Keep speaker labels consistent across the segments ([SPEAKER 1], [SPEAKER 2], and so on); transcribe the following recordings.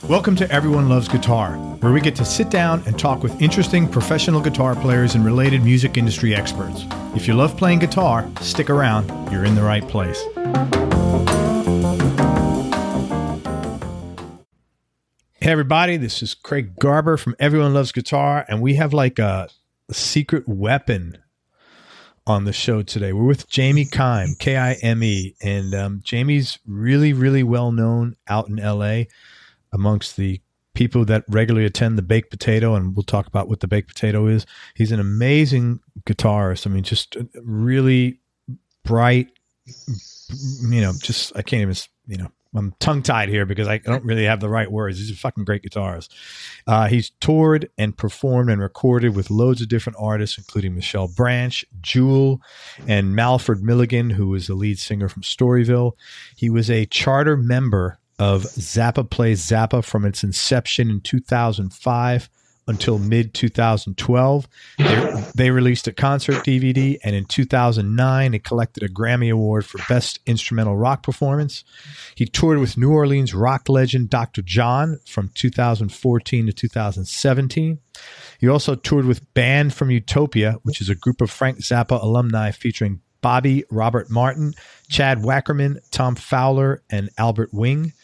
[SPEAKER 1] Welcome to Everyone Loves Guitar, where we get to sit down and talk with interesting professional guitar players and related music industry experts. If you love playing guitar, stick around. You're in the right place. Hey everybody, this is Craig Garber from Everyone Loves Guitar, and we have like a secret weapon on the show today. We're with Jamie Kime, K-I-M-E, and Jamie's really well known out in LA amongst the people that regularly attend the Baked Potato, and we'll talk about what the Baked Potato is. He's an amazing guitarist. I mean, just really bright, I can't even, I'm tongue-tied here because I don't really have the right words. He's a fucking great guitarist. He's toured and performed and recorded with loads of different artists, including Michelle Branch, Jewel, and Malford Milligan, who was the lead singer from Storyville. He was a charter member of Zappa Plays Zappa from its inception in 2005 until mid-2012. They released a concert DVD, and in 2009, it collected a Grammy Award for Best Instrumental Rock Performance. He toured with New Orleans rock legend Dr. John from 2014 to 2017. He also toured with Band from Utopia, which is a group of Frank Zappa alumni featuring Bobby Robert Martin, Chad Wackerman, Tom Fowler, and Albert Wing.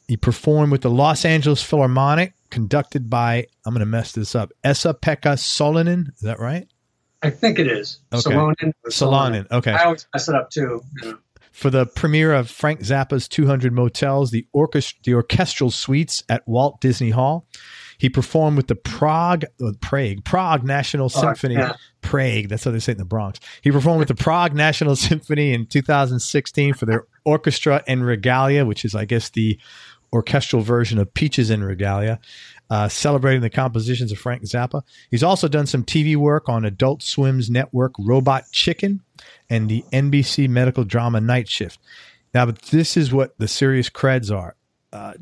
[SPEAKER 1] He performed with the Los Angeles Philharmonic, conducted by, I'm going to mess this up, Esa-Pekka Salonen. Is that right?
[SPEAKER 2] I think it is.
[SPEAKER 1] Okay. Salonen. Okay.
[SPEAKER 2] I always mess it up too.
[SPEAKER 1] For the premiere of Frank Zappa's 200 Motels, the orchestral suites at Walt Disney Hall. He performed with the Prague National Symphony.
[SPEAKER 2] Yeah.
[SPEAKER 1] Prague, that's how they say it in the Bronx. He performed with the Prague National Symphony in 2016 for their Orchestra en Regalia, which is, I guess, the orchestral version of Peaches en Regalia, celebrating the compositions of Frank Zappa. He's also done some TV work on Adult Swim's network Robot Chicken and the NBC medical drama Night Shift. Now, but this is what the serious creds are.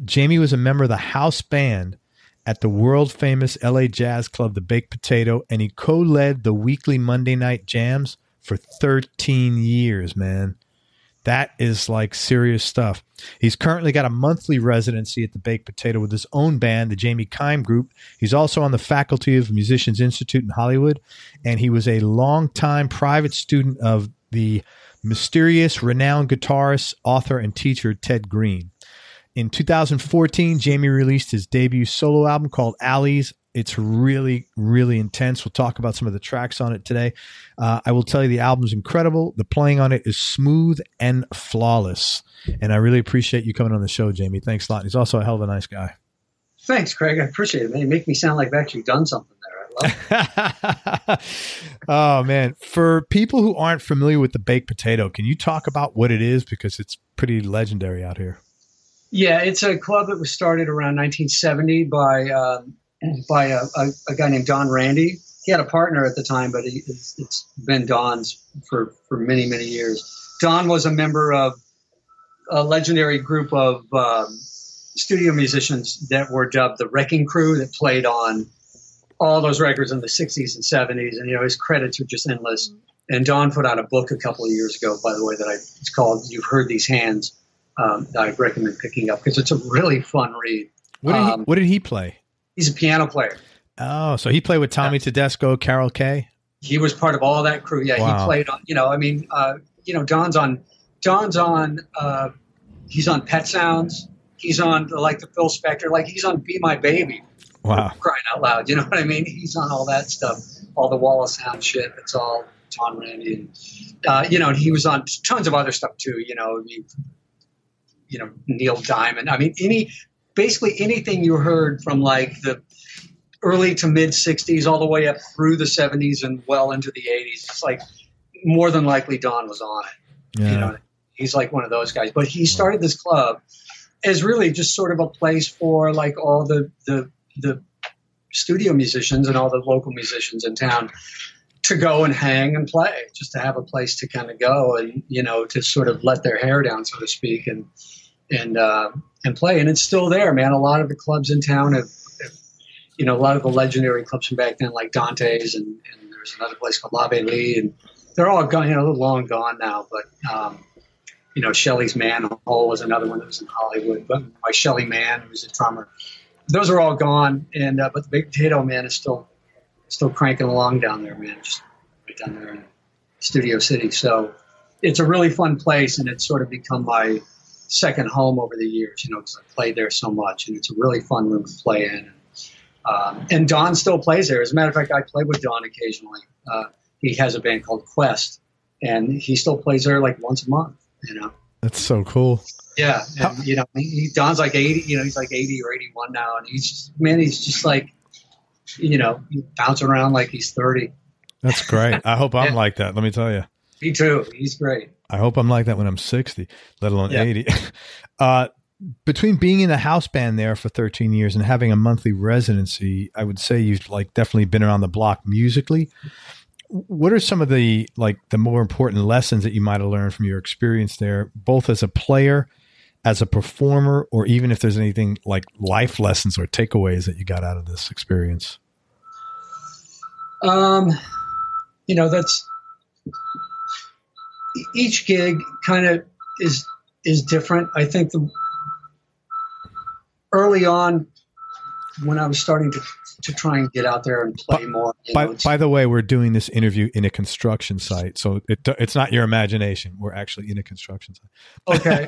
[SPEAKER 1] Jamie was a member of the house band at the world-famous LA jazz club, the Baked Potato, and he co-led the weekly Monday Night Jamz for 13 years, man. That is like serious stuff. He's currently got a monthly residency at the Baked Potato with his own band, the Jamie Kime Group. He's also on the faculty of Musicians Institute in Hollywood, and he was a longtime private student of the mysterious, renowned guitarist, author, and teacher Ted Green. In 2014, Jamie released his debut solo album called Alleys. It's really intense. We'll talk about some of the tracks on it today. I will tell you the album's incredible. The playing on it is smooth and flawless. And I really appreciate you coming on the show, Jamie. Thanks a lot. He's also a hell of a nice guy.
[SPEAKER 2] Thanks, Craig. I appreciate it, man. You make me sound like I've actually done something there. I love it.
[SPEAKER 1] Oh, man. For people who aren't familiar with the Baked Potato, can you talk about what it is? Because it's pretty legendary out here.
[SPEAKER 2] Yeah, it's a club that was started around 1970 by a guy named Don Randy. He had a partner at the time, but it's been Don's for many years. Don was a member of a legendary group of studio musicians that were dubbed the Wrecking Crew, that played on all those records in the 60s and 70s, and his credits are just endless. And Don put out a book a couple of years ago, by the way, it's called "You've Heard These Hands." That I recommend picking up because it's a really fun read.
[SPEAKER 1] What did he play?
[SPEAKER 2] He's a piano player.
[SPEAKER 1] Oh, so he played with Tommy Tedesco, Carol Kay?
[SPEAKER 2] He was part of all that crew. Yeah, wow. He played on, Don's on, he's on Pet Sounds. He's on like the Phil Spector, like he's on Be My Baby.
[SPEAKER 1] Wow.
[SPEAKER 2] Crying out loud. You know what I mean? He's on all that stuff, all the Wall of Sound shit. It's all Tom Randy. And he was on tons of other stuff too, Neil Diamond. I mean, basically anything you heard from like the early to mid 60s all the way up through the 70s and well into the 80s. It's like more than likely Don was on it.
[SPEAKER 1] Yeah.
[SPEAKER 2] He's like one of those guys. But he started this club as really just sort of a place for like all the studio musicians and all the local musicians in town to go and hang and play, just to have a place to kind of go and, to sort of let their hair down, so to speak, and play. And it's still there, man. A lot of the clubs in town have a lot of the legendary clubs from back then, like Dante's, and there's another place called La Belle, and they're all gone, they're long gone now. But, Shelley's Manhole was another one that was in Hollywood. But my Shelley Mann, who was a drummer, those are all gone. And but the Big Potato Man is still cranking along down there, man. Just right down there in Studio City. So it's a really fun place, and it's sort of become my second home over the years. Because I played there so much, and it's a really fun room to play in. And Don still plays there. As a matter of fact, I play with Don occasionally. He has a band called Quest, and he still plays there like once a month.
[SPEAKER 1] That's so cool.
[SPEAKER 2] Yeah, and, Don's like 80. He's like 80 or 81 now, and he's just like, bouncing around like he's 30.
[SPEAKER 1] That's great. I hope I'm like that. Let me tell you.
[SPEAKER 2] Me too. He's great.
[SPEAKER 1] I hope I'm like that when I'm 60, let alone 80. Between being in a house band there for 13 years and having a monthly residency, I would say you've definitely been around the block musically. What are some of the more important lessons that you might have learned from your experience there, both as a player, as a performer, or even if there's anything like life lessons or takeaways that you got out of this experience?
[SPEAKER 2] That's each gig kind of is different. I think early on, when I was starting to try and get out there and play more.
[SPEAKER 1] By the way, we're doing this interview in a construction site, so it's not your imagination. We're actually in a construction site.
[SPEAKER 2] Okay,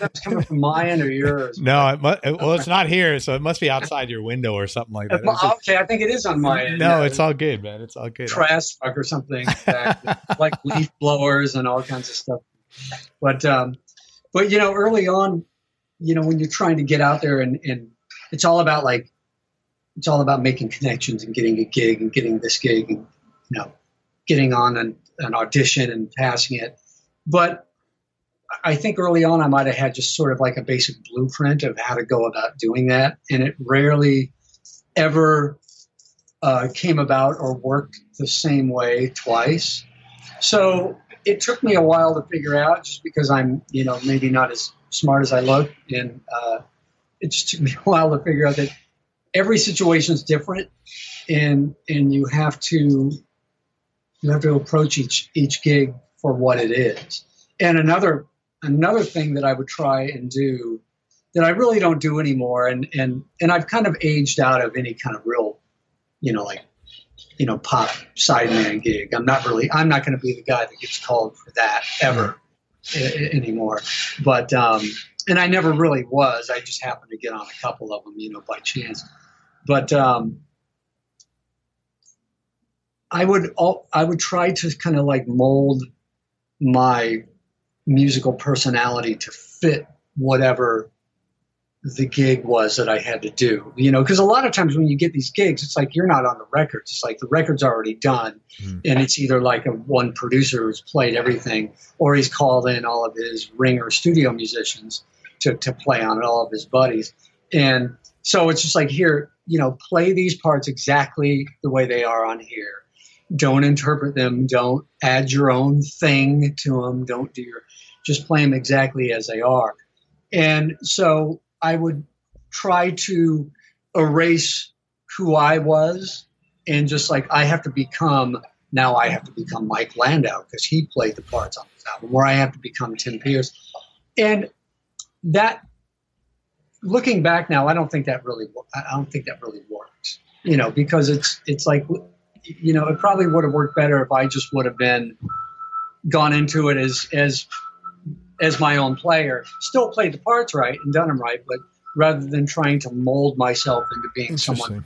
[SPEAKER 2] that's coming from my end or yours?
[SPEAKER 1] No, it's not here, so it must be outside your window or something like that.
[SPEAKER 2] Okay, I think it is on my end.
[SPEAKER 1] No, it's all good, man. It's all good.
[SPEAKER 2] Trash truck or something, like leaf blowers and all kinds of stuff. But early on, when you're trying to get out there and it's all about making connections and getting a gig and getting this gig and, getting on an audition and passing it. But I think early on I might have had just sort of like a basic blueprint of how to go about doing that. And it rarely ever came about or worked the same way twice. So it took me a while to figure out, just because I'm, maybe not as smart as I look. And it just took me a while to figure out that every situation is different, and you have to approach each gig for what it is. And another thing that I would try and do that I really don't do anymore, and I've kind of aged out of any kind of real, pop sideman gig. I'm not going to be the guy that gets called for that ever anymore. But and I never really was. I just happened to get on a couple of them, by chance. But I would try to kind of mold my musical personality to fit whatever the gig was that I had to do. Because a lot of times when you get these gigs, it's like you're not on the records. It's like the record's already done, and it's either like one producer who's played everything, or he's called in all of his ringer studio musicians to play on it, all of his buddies. And so it's just like, here, play these parts exactly the way they are on here. Don't interpret them. Don't add your own thing to them. Don't just play them exactly as they are. And so I would try to erase who I was, and just I have to become Mike Landau because he played the parts on this album, or I have to become Tim Pierce. And that, looking back now, I don't think that really works, because it's like, it probably would have worked better if I just would have gone into it as my own player, still played the parts right and done them right, but rather than trying to mold myself into being someone.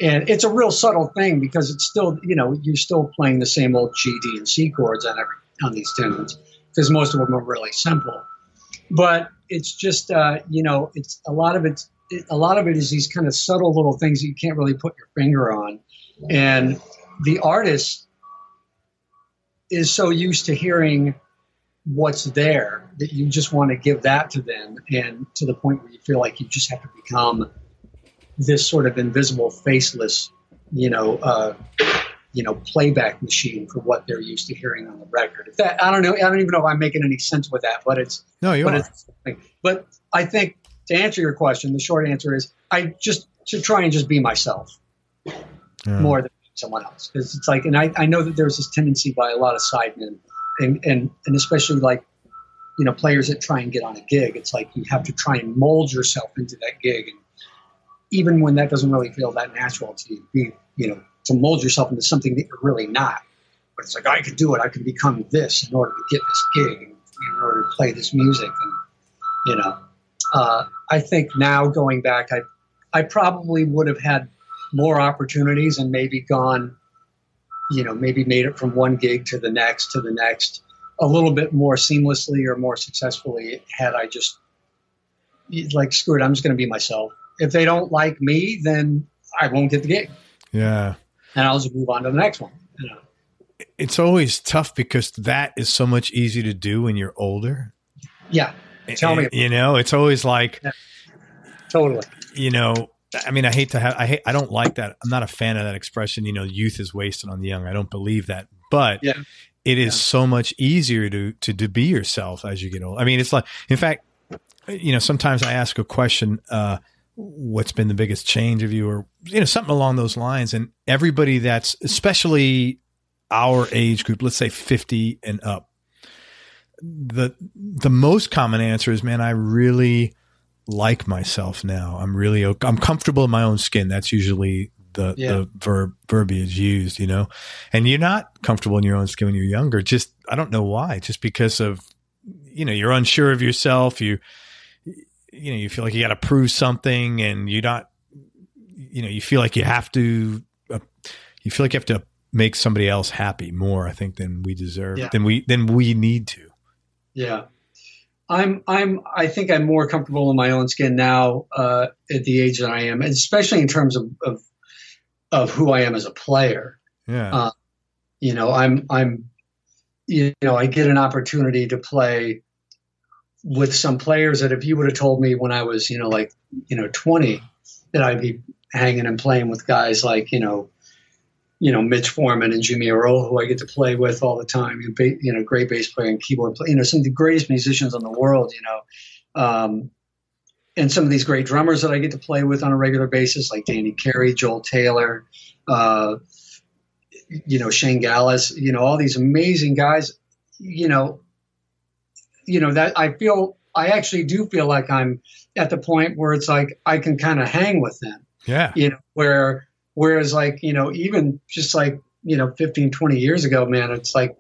[SPEAKER 2] And it's a real subtle thing, because it's still, you're still playing the same old G, D, and C chords on these tunes, because most of them are really simple. But it's just, it's a lot of it is these kind of subtle little things that you can't really put your finger on. And the artist is so used to hearing what's there that you just want to give that to them, and to the point where you feel like you just have to become this sort of invisible, faceless, playback machine for what they're used to hearing on the record. I don't even know if I'm making any sense with that, but it's no, you are. But I think, to answer your question, the short answer is I just should try and just be myself more than someone else. Because it's like, and I know that there's this tendency by a lot of sidemen, and especially players that try and get on a gig. It's like you have to try and mold yourself into that gig. And even when that doesn't really feel that natural to you, to mold yourself into something that you're really not. But it's like, I can do it. I can become this in order to get this gig, in order to play this music. And, I think now going back, I probably would have had more opportunities and maybe gone, maybe made it from one gig to the next a little bit more seamlessly or more successfully had I just like, screw it, I'm just going to be myself. If they don't like me, then I won't get the gig.
[SPEAKER 1] Yeah.
[SPEAKER 2] And I'll just move on to the next one.
[SPEAKER 1] It's always tough because that is so much easier to do when you're older.
[SPEAKER 2] Yeah. Tell me.
[SPEAKER 1] It's always like,
[SPEAKER 2] yeah, totally.
[SPEAKER 1] I mean, I don't like that. I'm not a fan of that expression, youth is wasted on the young. I don't believe that, but
[SPEAKER 2] yeah.
[SPEAKER 1] It is so much easier to be yourself as you get older. I mean, it's like, in fact, sometimes I ask a question, what's been the biggest change of you, or, something along those lines. And everybody that's, especially our age group, let's say 50 and up, the most common answer is, man, I really like myself now. I'm comfortable in my own skin. That's usually the verbiage used, and you're not comfortable in your own skin when you're younger. Just, I don't know why, just because of, you're unsure of yourself. You feel like you got to prove something, and you're not, you feel like you have to make somebody else happy more, I think, than we deserve, than we need to. Yeah.
[SPEAKER 2] I think I'm more comfortable in my own skin now, at the age that I am, especially in terms of who I am as a player.
[SPEAKER 1] Yeah.
[SPEAKER 2] I get an opportunity to play with some players that if you would have told me when I was, 20, that I'd be hanging and playing with guys like, Mitch Foreman and Jimmy Earl, who I get to play with all the time, great bass player and keyboard player, some of the greatest musicians in the world, and some of these great drummers that I get to play with on a regular basis, like Danny Carey, Joel Taylor, Shane Gallus, all these amazing guys, that I actually do feel like I'm at the point where it's like, I can kind of hang with them.
[SPEAKER 1] Yeah.
[SPEAKER 2] Whereas like, even just like, 15, 20 years ago, man, it's like,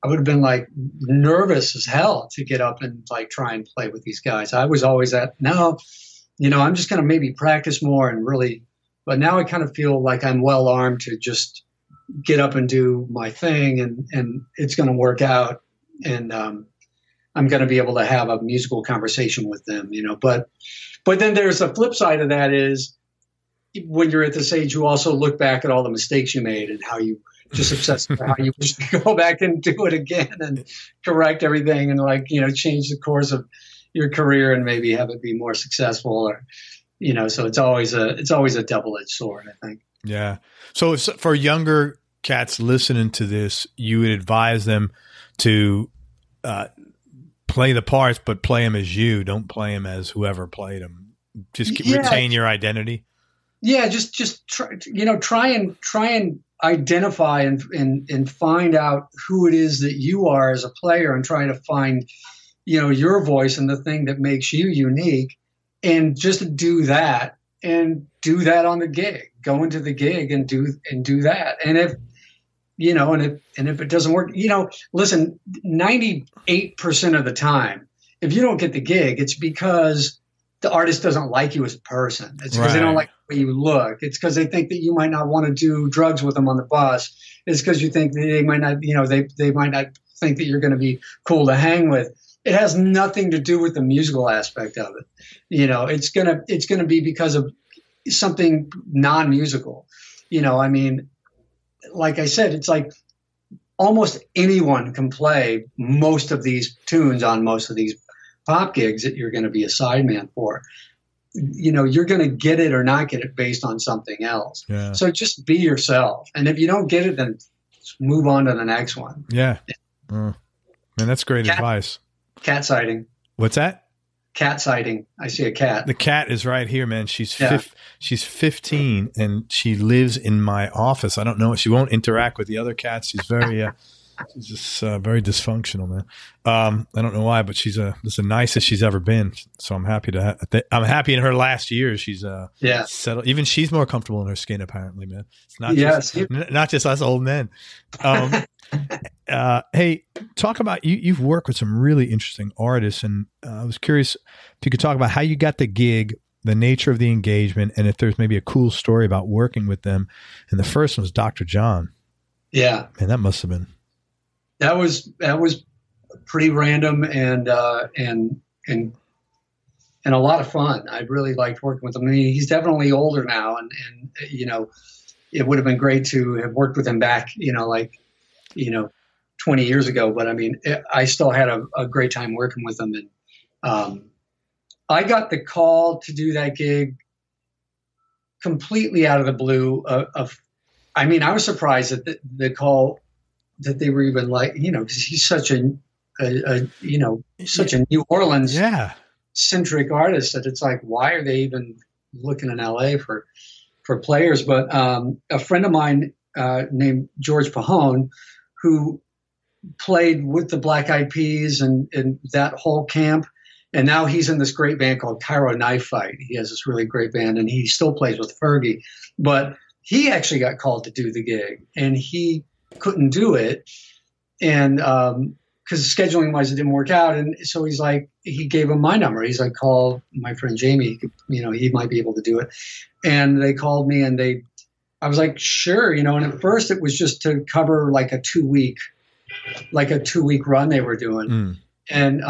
[SPEAKER 2] I would have been like nervous as hell to get up and like try and play with these guys. I was always no, I'm just going to maybe practice more and really, but now I kind of feel like I'm well armed to just get up and do my thing, and it's going to work out. And, I'm going to be able to have a musical conversation with them, but then there's the flip side of that is when you're at this age, you also look back at all the mistakes you made and how you just obsessed with how you wish to go back and do it again and correct everything and change the course of your career and maybe have it be more successful or, so it's always a double-edged sword, I think.
[SPEAKER 1] Yeah. So for younger cats listening to this, you would advise them to, play the parts, but play them as you. Don't play them as whoever played them. Just retain your identity.
[SPEAKER 2] Yeah, just try and identify and find out who it is that you are as a player, and try to find your voice and the thing that makes you unique, and just do that on the gig. Go into the gig and do that. And if if it doesn't work, listen, 98% of the time, if you don't get the gig, it's because the artist doesn't like you as a person. It's because they don't like the way you look. It's because they think that you might not want to do drugs with them on the bus. It's because you think that they might not, they might not think that you're going to be cool to hang with. It has nothing to do with the musical aspect of it. It's gonna be because of something non-musical. Like I said, it's like almost anyone can play most of these tunes on most of these pop gigs that you're going to be a sideman for. You're going to get it or not get it based on something else.
[SPEAKER 1] Yeah.
[SPEAKER 2] So just be yourself. And if you don't get it, then move on to the next one.
[SPEAKER 1] Yeah. Man, that's great advice.
[SPEAKER 2] Cat sighting.
[SPEAKER 1] What's that?
[SPEAKER 2] Cat sighting. I see a cat.
[SPEAKER 1] The cat is right here, man. She's 15 and she lives in my office. I don't know. She won't interact with the other cats. She's very, She's just very dysfunctional, man. I don't know why, but she's the nicest she's ever been. So I'm happy I'm happy in her last year. She's settled. Even she's more comfortable in her skin, apparently, man. It's not just us old men. Hey, talk about you've worked with some really interesting artists, and I was curious if you could talk about how you got the gig, the nature of the engagement, and if there's maybe a cool story about working with them. And the first one was Dr. John.
[SPEAKER 2] Yeah,
[SPEAKER 1] and that must have been.
[SPEAKER 2] That was pretty random and a lot of fun. I really liked working with him. I mean, he's definitely older now, and you know, it would have been great to have worked with him back, 20 years ago. But I mean, I still had a great time working with him, and I got the call to do that gig completely out of the blue. I mean, I was surprised at the call. That they were even like, because he's such such a New Orleans centric artist that it's like, why are they even looking in LA for players? But a friend of mine named George Pahone, who played with the Black Eyed Peas and that whole camp, and now he's in this great band called Cairo Knife Fight. He has this really great band, and he still plays with Fergie. But he actually got called to do the gig, and he couldn't do it, and because scheduling wise it didn't work out, and so he's like, he gave him my number. He's like, call my friend Jamie, he might be able to do it. And they called me, and I was like, sure, and at first it was just to cover like a 2-week run they were doing. And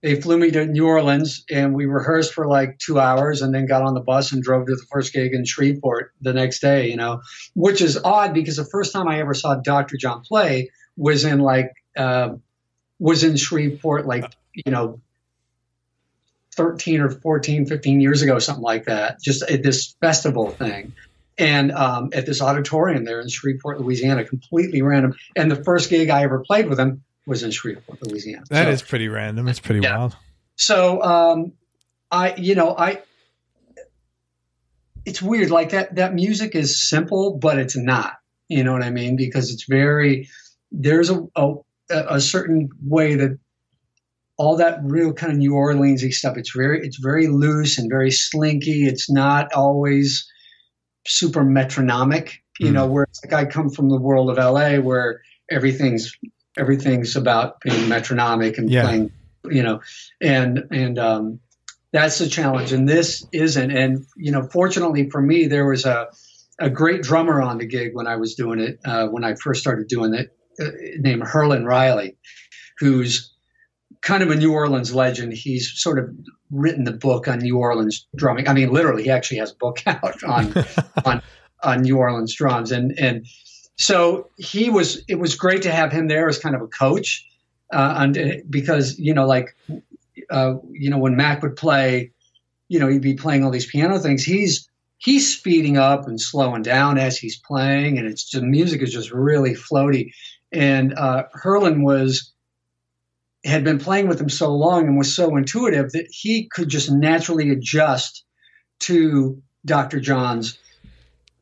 [SPEAKER 2] they flew me to New Orleans, and we rehearsed for like 2 hours, and then got on the bus and drove to the first gig in Shreveport the next day, which is odd because the first time I ever saw Dr. John play was in Shreveport, 13 or 14, 15 years ago, something like that, just at this festival thing. And at this auditorium there in Shreveport, Louisiana, completely random. And the first gig I ever played with him was in Shreveport, Louisiana.
[SPEAKER 1] That is pretty random. It's pretty wild.
[SPEAKER 2] So, it's weird. Like that music is simple, but it's not, you know what I mean? Because there's a certain way that all that real kind of New Orleans-y stuff, it's very loose and very slinky. It's not always super metronomic, where it's like I come from the world of LA where everything's about being metronomic and playing, and that's the challenge. And this isn't. And, fortunately for me, there was a great drummer on the gig when I was doing it, when I first started doing it, named Herlin Riley, who's kind of a New Orleans legend. He's sort of written the book on New Orleans drumming. I mean, literally, he actually has a book out on New Orleans drums. And so it was great to have him there as kind of a coach, because, when Mac would play, he'd be playing all these piano things. He's speeding up and slowing down as he's playing, and the music is just really floaty. And Herlin had been playing with him so long and was so intuitive that he could just naturally adjust to Dr. John's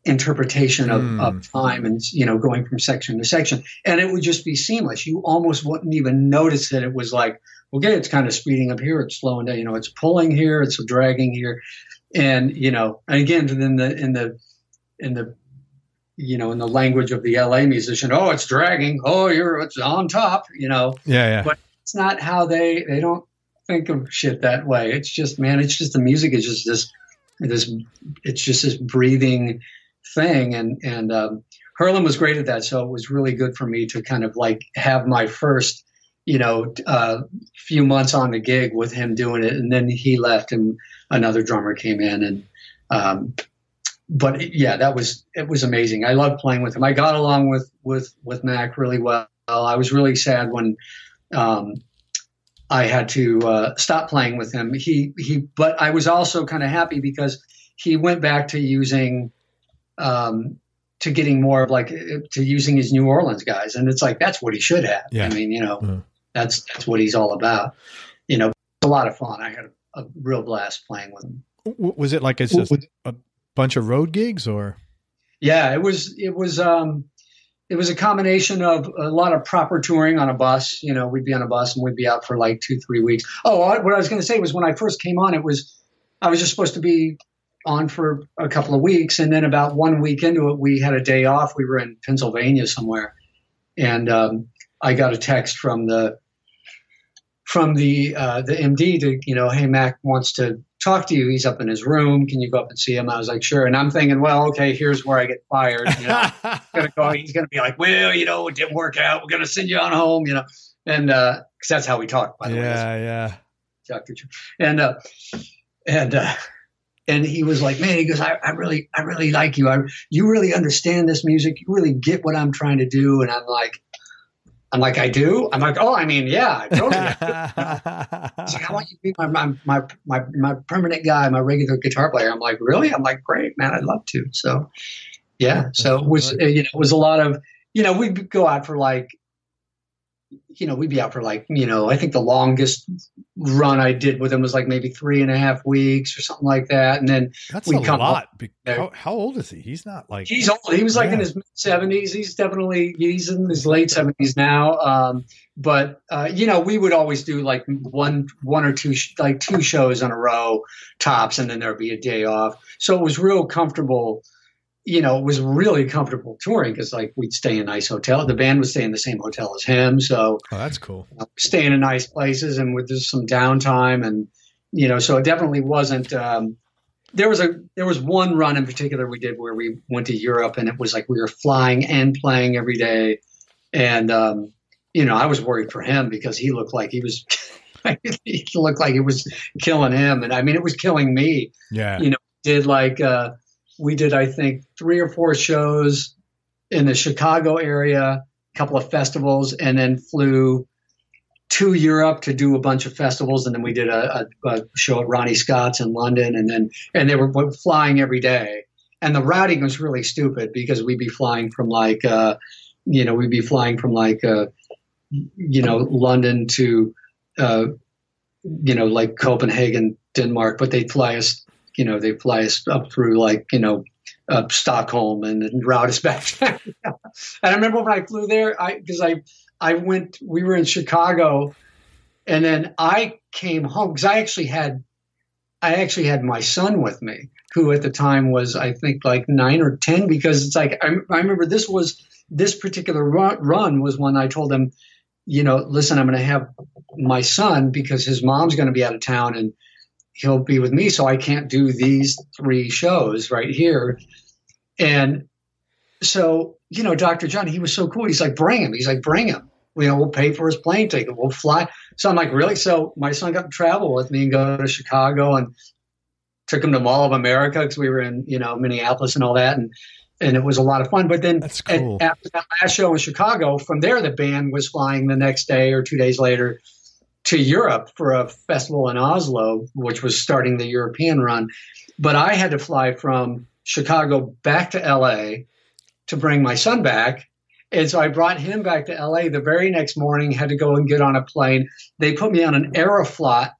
[SPEAKER 2] interpretation of time and, going from section to section. And it would just be seamless. You almost wouldn't even notice that it was like, okay, it's kind of speeding up here, it's slowing down, it's pulling here, it's dragging here. And, and again, in the language of the LA musician, oh, it's dragging, it's on top,
[SPEAKER 1] Yeah.
[SPEAKER 2] But it's not how they don't think of shit that way. It's just, man, the music is just this breathing thing. And Herlin was great at that. So it was really good for me to kind of like have my first, few months on the gig with him doing it. And then he left and another drummer came in. And, but yeah, it was amazing. I loved playing with him. I got along with Mac really well. I was really sad when, I had to stop playing with him. But I was also kind of happy because he went back to using, to getting more of to using his New Orleans guys, and it's like that's what he should have. Yeah. I mean, that's what he's all about. It's a lot of fun. I had a real blast playing with him.
[SPEAKER 1] Was it like a bunch of road gigs or?
[SPEAKER 2] Yeah, it was. it was a combination of a lot of proper touring on a bus. You know, we'd be on a bus and we'd be out for like 2-3 weeks. Oh, what I was going to say was when I first came on, I was just supposed to be on for a couple of weeks. And then about 1 week into it, we had a day off. We were in Pennsylvania somewhere. And I got a text from the MD to, you know, hey, Mac wants to talk to you. He's up in his room. Can you go up and see him? I was like, sure. And I'm thinking, well, okay, here's where I get fired. You know, he's going to be like, well, you know, it didn't work out. We're going to send you on home, you know, and because that's how we talk, by the way.
[SPEAKER 1] Yeah.
[SPEAKER 2] Dr. And he was like, man, he goes, I really like you. You really understand this music. You really get what I'm trying to do. And I'm like, I do? I'm like, oh, I mean, yeah, totally. He's like, I want you to be my permanent guy, my regular guitar player. I'm like, really? I'm like, great, man, I'd love to. So, yeah. So it was, you know, it was a lot of, you know, we'd go out for like, you know, we'd be out for like, you know, I think the longest run I did with him was like maybe 3.5 weeks or something like that. And then
[SPEAKER 1] that's a lot. How old is he? He's not like,
[SPEAKER 2] he's old. He was like in his mid-70s. He's in his late 70s now. But you know, we would always do like one or two, like 2 shows in a row tops. And then there'd be a day off. So it was real comfortable. You know, it was really comfortable touring because like we'd stay in nice hotel. The band would stay in the same hotel as him. So
[SPEAKER 1] that's cool.
[SPEAKER 2] Staying in nice places and with just some downtime and, you know, so it definitely wasn't, there was one run in particular we did where we went to Europe and it was like we were flying and playing every day. And, you know, I was worried for him because he looked like he was, he looked like it was killing him. And I mean, it was killing me.
[SPEAKER 1] Yeah.
[SPEAKER 2] You know, we did, I think, 3 or 4 shows in the Chicago area, a couple of festivals, and then flew to Europe to do a bunch of festivals. And then we did a show at Ronnie Scott's in London. And they were flying every day. And the routing was really stupid because we'd be flying from like, you know, London to, you know, like Copenhagen, Denmark, but they'd fly us up through like, you know, Stockholm and then route us back. And I remember when I flew there, we were in Chicago and then I came home because I actually had my son with me, who at the time was, I think like 9 or 10, because it's like, I remember this particular run was when I told him, you know, listen, I'm going to have my son because his mom's going to be out of town and he'll be with me. So I can't do these 3 shows right here. And so, you know, Dr. John, he was so cool. He's like, bring him. You know, we'll pay for his plane ticket. We'll fly. So I'm like, really? So my son got to travel with me and go to Chicago and took him to Mall of America because we were in, you know, Minneapolis and all that. And it was a lot of fun. But then
[SPEAKER 1] cool.
[SPEAKER 2] After that last show in Chicago, from there, the band was flying the next day or 2 days later to Europe for a festival in Oslo, which was starting the European run. But I had to fly from Chicago back to LA to bring my son back. And so I brought him back to LA the very next morning, had to go and get on a plane. They put me on an Aeroflot,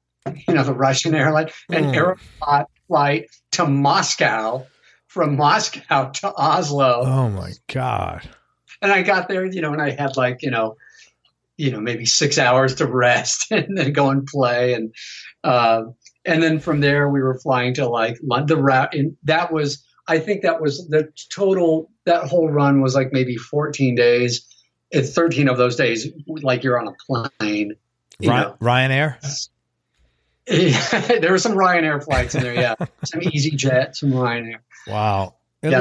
[SPEAKER 2] you know, the Russian airline, an Aeroflot flight to Moscow, from Moscow to Oslo.
[SPEAKER 1] Oh my God.
[SPEAKER 2] And I got there, you know, and I had like, you know, maybe 6 hours to rest and then go and play. And then from there we were flying to like the route. And that was, I think that was the total, that whole run was like maybe 14 days. It's 13 of those days, like you're on a plane.
[SPEAKER 1] Ryanair?
[SPEAKER 2] There were some Ryanair flights in there. Yeah. Some EasyJet, some Ryanair.
[SPEAKER 1] Wow.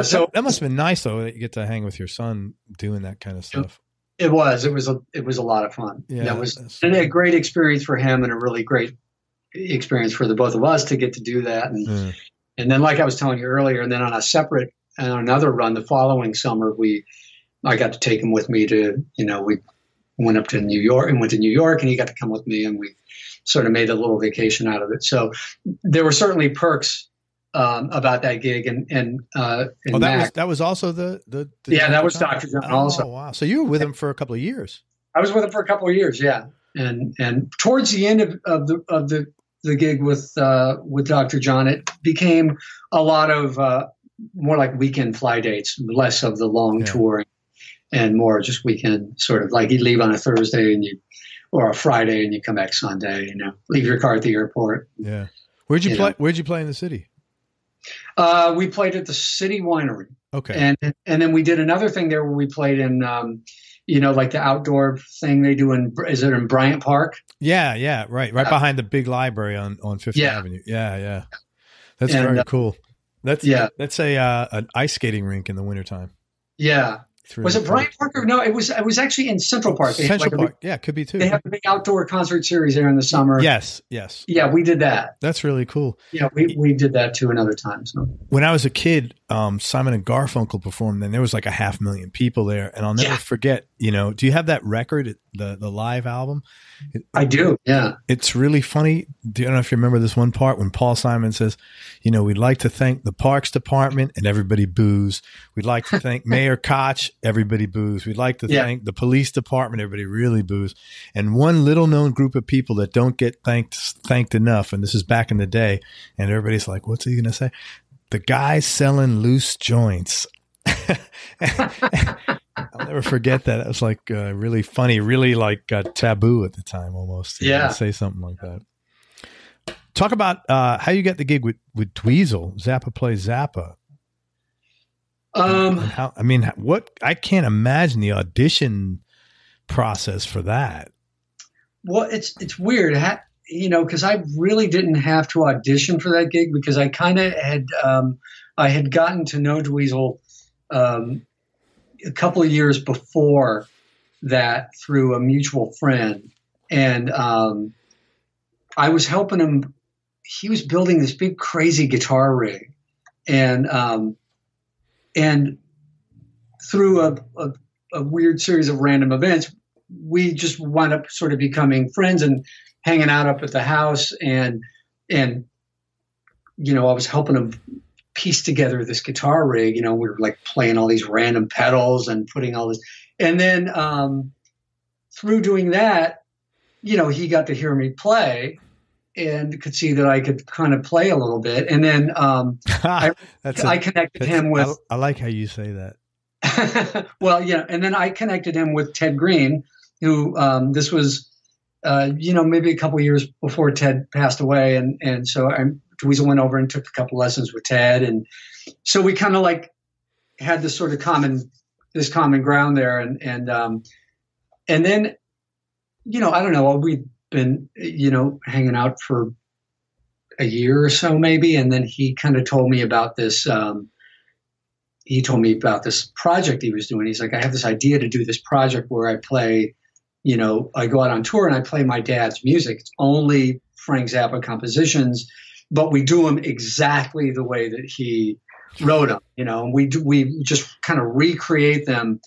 [SPEAKER 1] So that must have been nice though, that you get to hang with your son doing that kind of stuff.
[SPEAKER 2] It was a lot of fun.
[SPEAKER 1] Yeah,
[SPEAKER 2] that was a great experience for him and a really great experience for the both of us to get to do that. And then, like I was telling you earlier, and then on another run the following summer, I got to take him with me to, you know, we went to New York and he got to come with me and we sort of made a little vacation out of it. So there were certainly perks about that gig and
[SPEAKER 1] that was also the
[SPEAKER 2] that was Dr. John also.
[SPEAKER 1] Oh wow. So you were with him for a couple of years.
[SPEAKER 2] I was with him for a couple of years, yeah. And towards the end of the gig with Dr. John, it became a lot of more like weekend fly dates, less of the long touring. and more just weekend sort of like you'd leave on a Thursday or a Friday and you come back Sunday, leave your car at the airport.
[SPEAKER 1] Yeah. Where'd you play? Where'd you play in the city?
[SPEAKER 2] We played at the City Winery.
[SPEAKER 1] Okay.
[SPEAKER 2] And then we did another thing there where we played in, like the outdoor thing they do is it in Bryant Park?
[SPEAKER 1] Yeah. Right behind the big library on Fifth Avenue. Yeah. That's very cool. That's an ice skating rink in the wintertime.
[SPEAKER 2] Yeah. Was it Bryant Park or no? It was actually in Central Park.
[SPEAKER 1] Central Park, yeah, could be too.
[SPEAKER 2] They have a big outdoor concert series there in the summer.
[SPEAKER 1] Yes.
[SPEAKER 2] Yeah, we did that.
[SPEAKER 1] That's really cool.
[SPEAKER 2] Yeah, we did that too another time. So
[SPEAKER 1] when I was a kid, Simon and Garfunkel performed, and there was like 500,000 people there, and I'll never forget. Do you have that record, the live album?
[SPEAKER 2] I do. Yeah, it's
[SPEAKER 1] really funny. I don't know if you remember this one part when Paul Simon says, "We'd like to thank the Parks Department," and everybody boos. "We'd like to thank Mayor Koch," everybody boos. "We'd like to thank the police department," everybody really boos. And one little known group of people that don't get thanked enough, and this is back in the day, and everybody's like, "What's he going to say?" The guy selling loose joints. I'll never forget that. It was like really funny, really like taboo at the time almost. To say something like that. Talk about how you got the gig with Dweezil, Zappa Plays Zappa. I can't imagine the audition process for that.
[SPEAKER 2] Well, it's weird, because I really didn't have to audition for that gig because I kind of had gotten to know Dweezil a couple of years before that through a mutual friend. And I was helping him. He was building this big, crazy guitar rig. And through a weird series of random events, we just wound up sort of becoming friends and hanging out up at the house. And I was helping him piece together this guitar rig. We were like playing all these random pedals and putting all this. And then through doing that, he got to hear me play and could see that I could kind of play a little bit. And then I connected him with...
[SPEAKER 1] I like how you say that.
[SPEAKER 2] Well, yeah. And then I connected him with Ted Green, who this was, maybe a couple of years before Ted passed away. And so Dweezil went over and took a couple lessons with Ted. And so we kind of like had this sort of common ground there. And then, I don't know, we'd been, hanging out for a year or so maybe. And then he kind of told me about this, project he was doing. He's like, I have this idea to do this project where I play, I go out on tour and I play my dad's music. It's only Frank Zappa compositions, but we do them exactly the way that he wrote them, and we just kind of recreate them,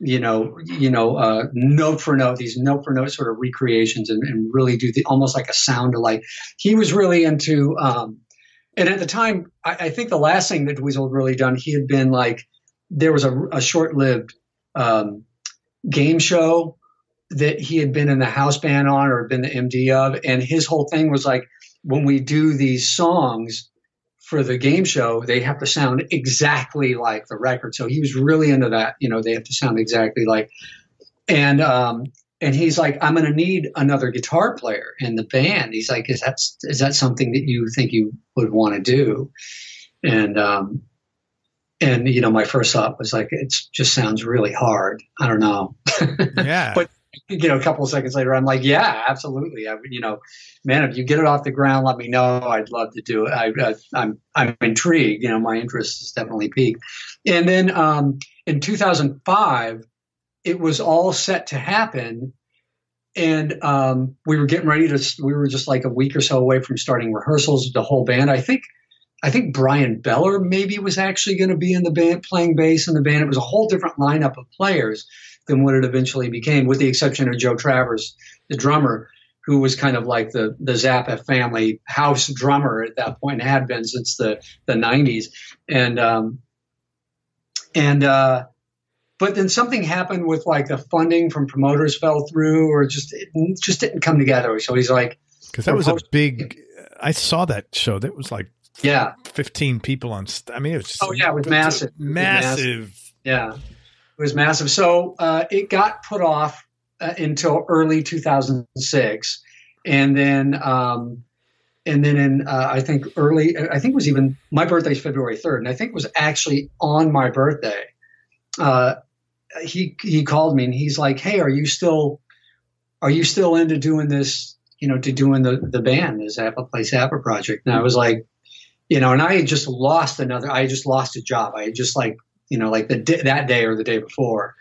[SPEAKER 2] note for note, these note for note sort of recreations and really do almost like a sound alike. He was really into, and at the time, I think the last thing that Dweezil had really done, he had been like, there was a short-lived game show that he had been in the house band on or been the MD of. And his whole thing was like, when we do these songs for the game show, they have to sound exactly like the record. So he was really into that. They have to sound exactly like, and he's like, I'm going to need another guitar player in the band. He's like, is that something that you think you would want to do? And my first thought was like, it just sounds really hard. I don't know.
[SPEAKER 1] Yeah.
[SPEAKER 2] But a couple of seconds later, I'm like, yeah, absolutely. Man, if you get it off the ground, let me know. I'd love to do it. I'm intrigued. My interest is definitely peaked. And then in 2005, it was all set to happen. And we were getting ready we were just like a week or so away from starting rehearsals with the whole band. I think Brian Beller maybe was actually going to be in the band, playing bass in the band. It was a whole different lineup of players than what it eventually became, with the exception of Joe Travers, the drummer, who was kind of like the Zappa family house drummer at that point, and had been since the 90s. But then something happened with like the funding from promoters fell through, or it just didn't come together. So he's like,
[SPEAKER 1] because that was a big, I saw that show. That was like 15 people on. It was just,
[SPEAKER 2] it was massive.
[SPEAKER 1] Massive.
[SPEAKER 2] Yeah. was massive. So it got put off until early 2006, and then in I think it was even my birthday's February 3rd, and I think it was actually on my birthday. He called me and he's like, "Hey, are you still into doing this? To doing the band, the Zappa Plays Zappa project?" And I was like, and I had just lost a job. I had just that day or the day before.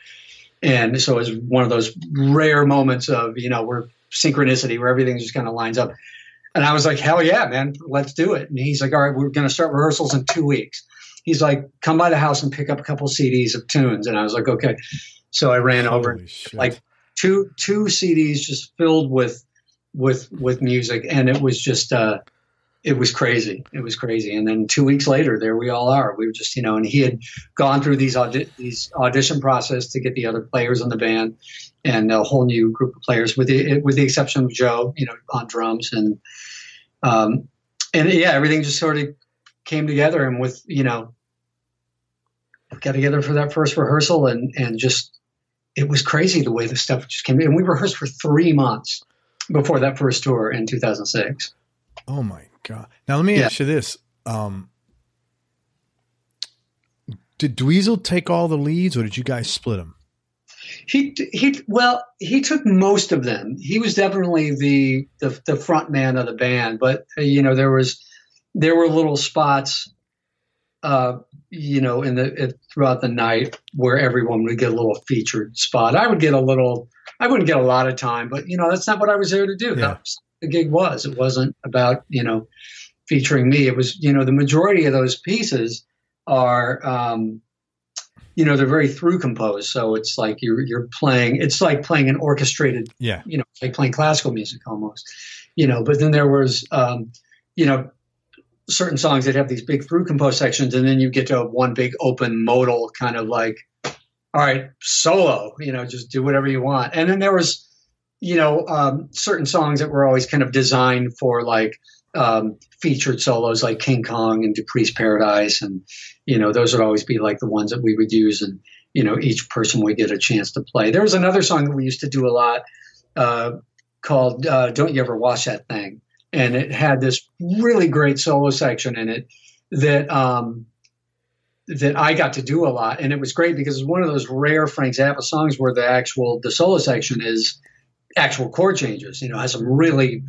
[SPEAKER 2] And so it was one of those rare moments of, where synchronicity, where everything just kind of lines up. And I was like, hell yeah, man, let's do it. And he's like, all right, we're going to start rehearsals in 2 weeks. He's like, come by the house and pick up a couple CDs of tunes. And I was like, okay. So I ran over like two CDs just filled with music. And it was just, it was crazy. It was crazy. And then 2 weeks later, there we all are. We were just, and he had gone through these audition process to get the other players in the band and a whole new group of players with the exception of Joe, on drums. And yeah, everything just sort of came together. And with, got together for that first rehearsal and just, it was crazy the way the stuff just came in. And we rehearsed for 3 months before that first tour in 2006.
[SPEAKER 1] Oh my God. Now let me ask you this. Did Dweezil take all the leads or did you guys split them?
[SPEAKER 2] He took most of them. He was definitely the front man of the band, but there were little spots, throughout the night where everyone would get a little featured spot. I wouldn't get a lot of time, but that's not what I was there to do.
[SPEAKER 1] Yeah.
[SPEAKER 2] The gig was. It wasn't about, featuring me. It was, the majority of those pieces are, they're very through composed. So it's like you're playing, it's like playing an orchestrated, like playing classical music almost, but then there was, certain songs that have these big through composed sections. And then you get to one big open modal kind of like, all right, solo, just do whatever you want. And then there was, certain songs that were always kind of designed for like featured solos like King Kong and Dupree's Paradise. And, those would always be like the ones that we would use. And, each person would get a chance to play. There was another song that we used to do a lot called Don't You Ever Wash That Thing. And it had this really great solo section in it that I got to do a lot. And it was great because it's one of those rare Frank Zappa songs where the solo section is actual chord changes, has some really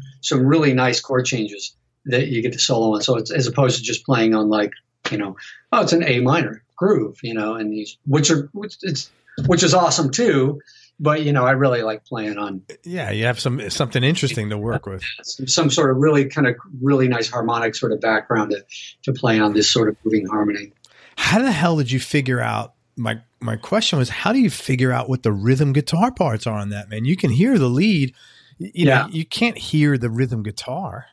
[SPEAKER 2] nice chord changes that you get to solo on. So it's as opposed to just playing on like, it's an A minor groove, and these, which is awesome too. But, I really like playing on. Yeah.
[SPEAKER 1] You have something interesting to work with.
[SPEAKER 2] Some sort of really nice harmonic sort of background to play on this sort of moving harmony.
[SPEAKER 1] How the hell did you figure out? My question was, how do you figure out what the rhythm guitar parts are on that, man? You can hear the lead, you can't hear the rhythm guitar.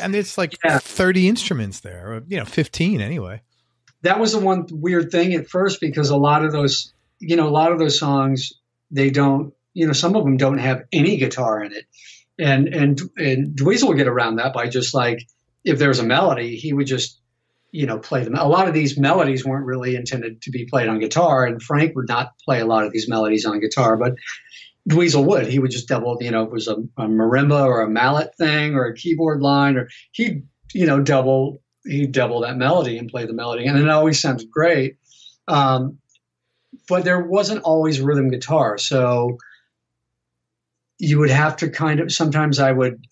[SPEAKER 1] And it's like 30 instruments there, or, 15 anyway. That was the one weird thing at first, because a lot of those songs, they don't, some of them don't have any guitar in it. And Dweezil would get around that by just like, if there's a melody, he would just, play them. A lot of these melodies weren't really intended to be played on guitar, and Frank would not play a lot of these melodies on guitar, but Dweezil would. He would just double, it was a marimba or a mallet thing or a keyboard line, or he'd double that melody and play the melody, and it always sounded great. But there wasn't always rhythm guitar, so you would have to sometimes I would,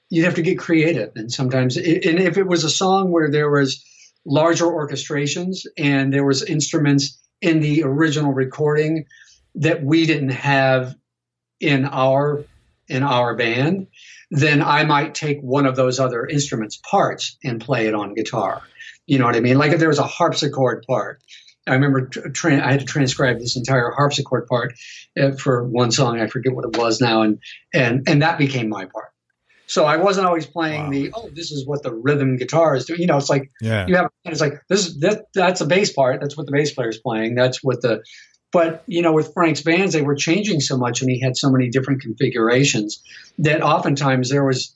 [SPEAKER 1] you'd have to get creative. And sometimes, and if it was a song where there was larger orchestrations and there was instruments in the original recording that we didn't have in our band, then I might take one of those other instruments parts and play it on guitar. You know what I mean? Like if there was a harpsichord part, I remember I had to transcribe this entire harpsichord part for one song. I forget what it was now. And that became my part. So I wasn't always playing this is what the rhythm guitar is doing. It's like, it's like, that's a bass part. That's what the bass player is playing. That's what but with Frank's bands, they were changing so much and he had so many different configurations that oftentimes there was,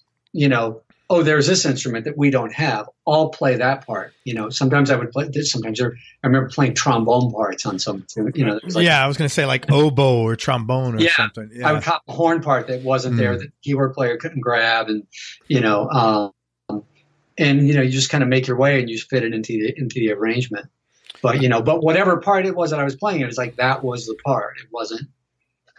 [SPEAKER 2] oh, there's this instrument that we don't have. I'll play that part. Sometimes I would play this. Sometimes I remember playing trombone parts on some,
[SPEAKER 1] I was going to say like oboe or trombone or something. Yeah.
[SPEAKER 2] I would cop a horn part that wasn't there, that the keyboard player couldn't grab. And, you just kind of make your way and you just fit it into the arrangement. But, but whatever part it was that I was playing, it was like, that was the part. It wasn't,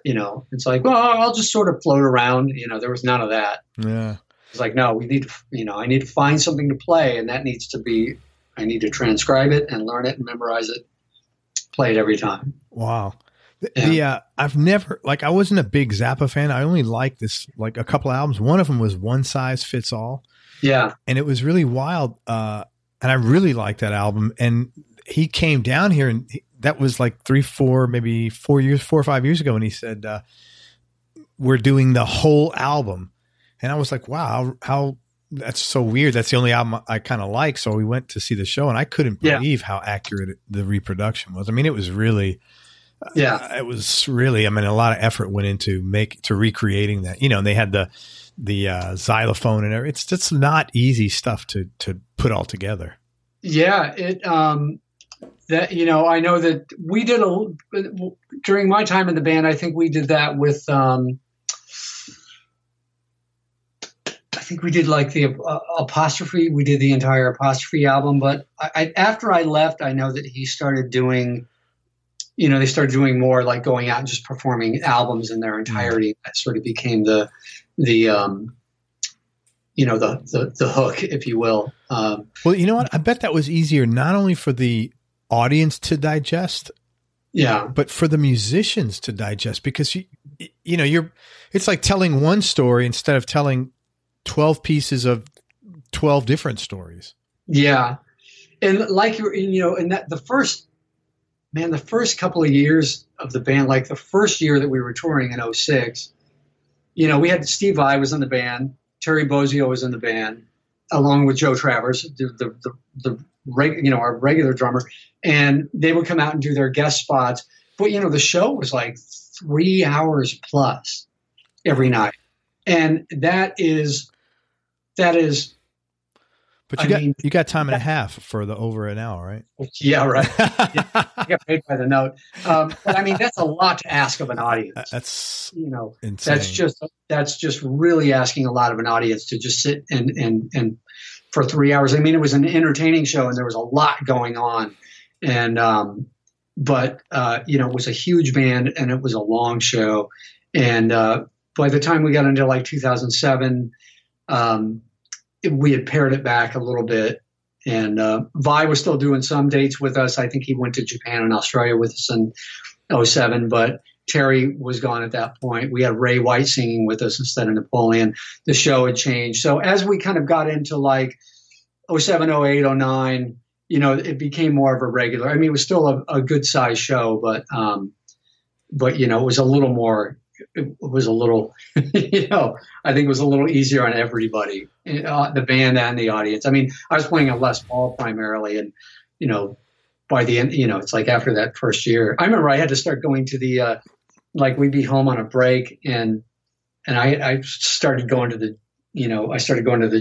[SPEAKER 2] it's like, well, I'll just sort of float around. There was none of that.
[SPEAKER 1] Yeah.
[SPEAKER 2] It's like, no, we need to, I need to find something to play, and that needs to be, I need to transcribe it and learn it and memorize it, play it every time.
[SPEAKER 1] Wow. I've never, I wasn't a big Zappa fan. I only liked this, a couple albums. One of them was One Size Fits All.
[SPEAKER 2] Yeah.
[SPEAKER 1] And it was really wild. And I really liked that album. And he came down here, and that was 4 or 5 years ago. And he said, we're doing the whole album. And I was like, wow, how that's so weird. That's the only album I kind of like. So we went to see the show, and I couldn't believe how accurate the reproduction was. I mean, it was really, a lot of effort went into recreating that, and they had the xylophone and everything. It's just not easy stuff to put all together.
[SPEAKER 2] Yeah. I know that we did during my time in the band, I think we did that with, I think we did the Apostrophe. We did the entire Apostrophe album, but after I left, I know that he started doing, they started doing more going out and just performing albums in their entirety. That sort of became the hook, if you will.
[SPEAKER 1] Well, you know what? I bet that was easier not only for the audience to digest, but for the musicians to digest, because it's like telling one story instead of telling 12 pieces of 12 different stories. Yeah.
[SPEAKER 2] And the first couple of years of the band, the first year that we were touring in 2006, we had Steve Vai was in the band, Terry Bozzio was in the band, along with Joe Travers, our regular drummer, and they would come out and do their guest spots. But, the show was 3 hours plus every night. And that is,
[SPEAKER 1] but you got time and a half for the over an hour, right?
[SPEAKER 2] Yeah, right. You get paid by the note. But I mean, that's a lot to ask of an audience.
[SPEAKER 1] That's
[SPEAKER 2] insane. That's just really asking a lot of an audience to just sit and for 3 hours. I mean, it was an entertaining show and there was a lot going on, and but it was a huge band and it was a long show, and by the time we got into 2007, we had pared it back a little bit, and Vi was still doing some dates with us. I think he went to Japan and Australia with us in 2007, but Terry was gone at that point. We had Ray White singing with us instead of Napoleon. The show had changed. So as we kind of got into 2007, 2008, 2009, it became more of a regular. I mean, it was still a good sized show, but it was a little more. It was a little, I think it was a little easier on everybody, the band and the audience. I mean, I was playing a Les Paul primarily, and, by the end, it's after that first year, I remember I had to start going to the, we'd be home on a break, and I started going to the